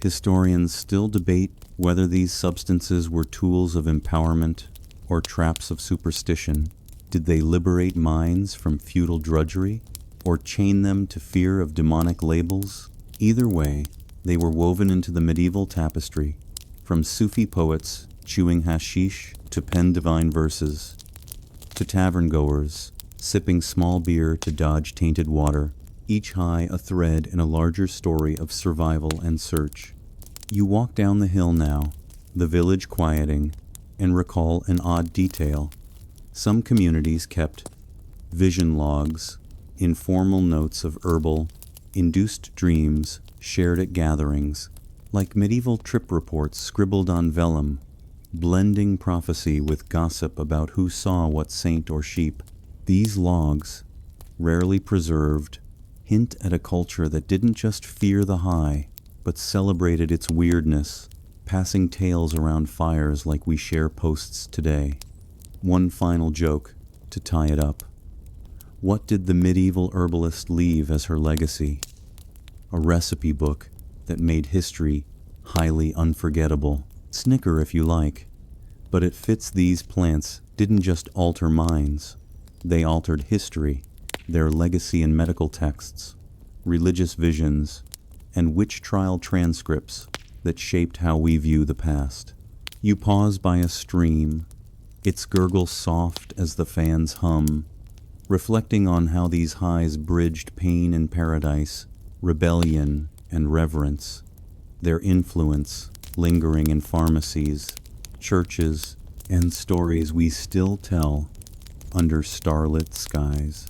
Historians still debate whether these substances were tools of empowerment or traps of superstition. Did they liberate minds from feudal drudgery or chain them to fear of demonic labels? Either way, they were woven into the medieval tapestry, from Sufi poets chewing hashish to pen divine verses, to tavern goers sipping small beer to dodge tainted water, each high a thread in a larger story of survival and search. You walk down the hill now, the village quieting, and recall an odd detail. Some communities kept vision logs, informal notes of herbal, induced dreams shared at gatherings, like medieval trip reports scribbled on vellum, blending prophecy with gossip about who saw what saint or sheep. These logs, rarely preserved, hint at a culture that didn't just fear the high, but celebrated its weirdness, passing tales around fires like we share posts today. One final joke to tie it up. What did the medieval herbalist leave as her legacy? A recipe book that made history highly unforgettable. Snicker if you like, but it fits. These plants didn't just alter minds, they altered history, their legacy in medical texts, religious visions, and witch trial transcripts that shaped how we view the past. You pause by a stream, its gurgle soft as the fans hum, reflecting on how these highs bridged pain and paradise, rebellion and reverence, their influence lingering in pharmacies, churches, and stories we still tell under starlit skies.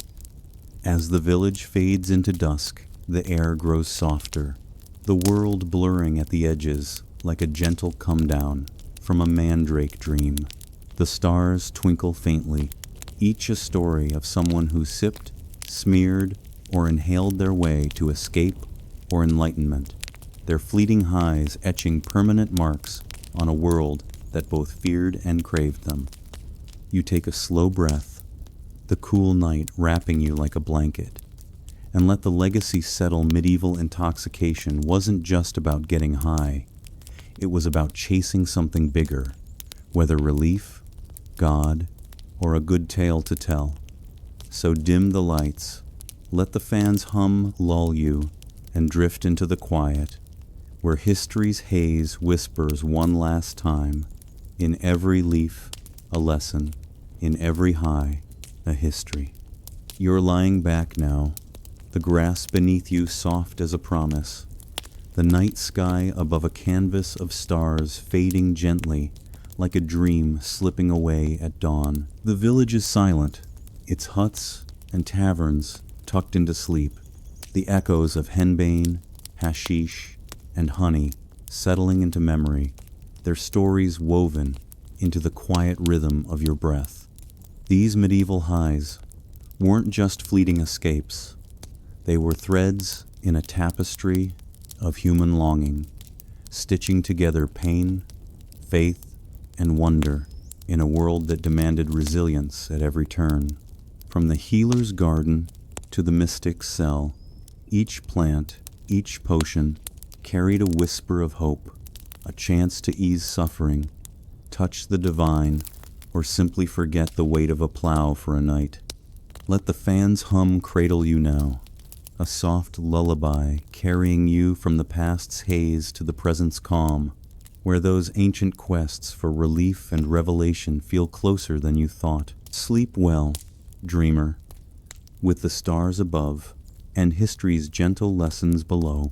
As the village fades into dusk, the air grows softer, the world blurring at the edges like a gentle come-down from a mandrake dream. The stars twinkle faintly, each a story of someone who sipped, smeared, or inhaled their way to escape or enlightenment, their fleeting highs etching permanent marks on a world that both feared and craved them. You take a slow breath, the cool night wrapping you like a blanket, and let the legacy settle. Medieval intoxication wasn't just about getting high. It was about chasing something bigger, whether relief, God, or a good tale to tell. So dim the lights, let the fans hum lull you, and drift into the quiet, where history's haze whispers one last time, in every leaf a lesson, in every high a history. You're lying back now, the grass beneath you soft as a promise, the night sky above a canvas of stars fading gently like a dream slipping away at dawn. The village is silent, its huts and taverns tucked into sleep, the echoes of henbane, hashish, and honey settling into memory, their stories woven into the quiet rhythm of your breath. These medieval highs weren't just fleeting escapes. They were threads in a tapestry of human longing, stitching together pain, faith, and wonder in a world that demanded resilience at every turn. From the healer's garden to the mystic's cell, each plant, each potion carried a whisper of hope, a chance to ease suffering, touch the divine, or simply forget the weight of a plow for a night. Let the fan's hum cradle you now, a soft lullaby carrying you from the past's haze to the present's calm, where those ancient quests for relief and revelation feel closer than you thought. Sleep well, dreamer, with the stars above and history's gentle lessons below.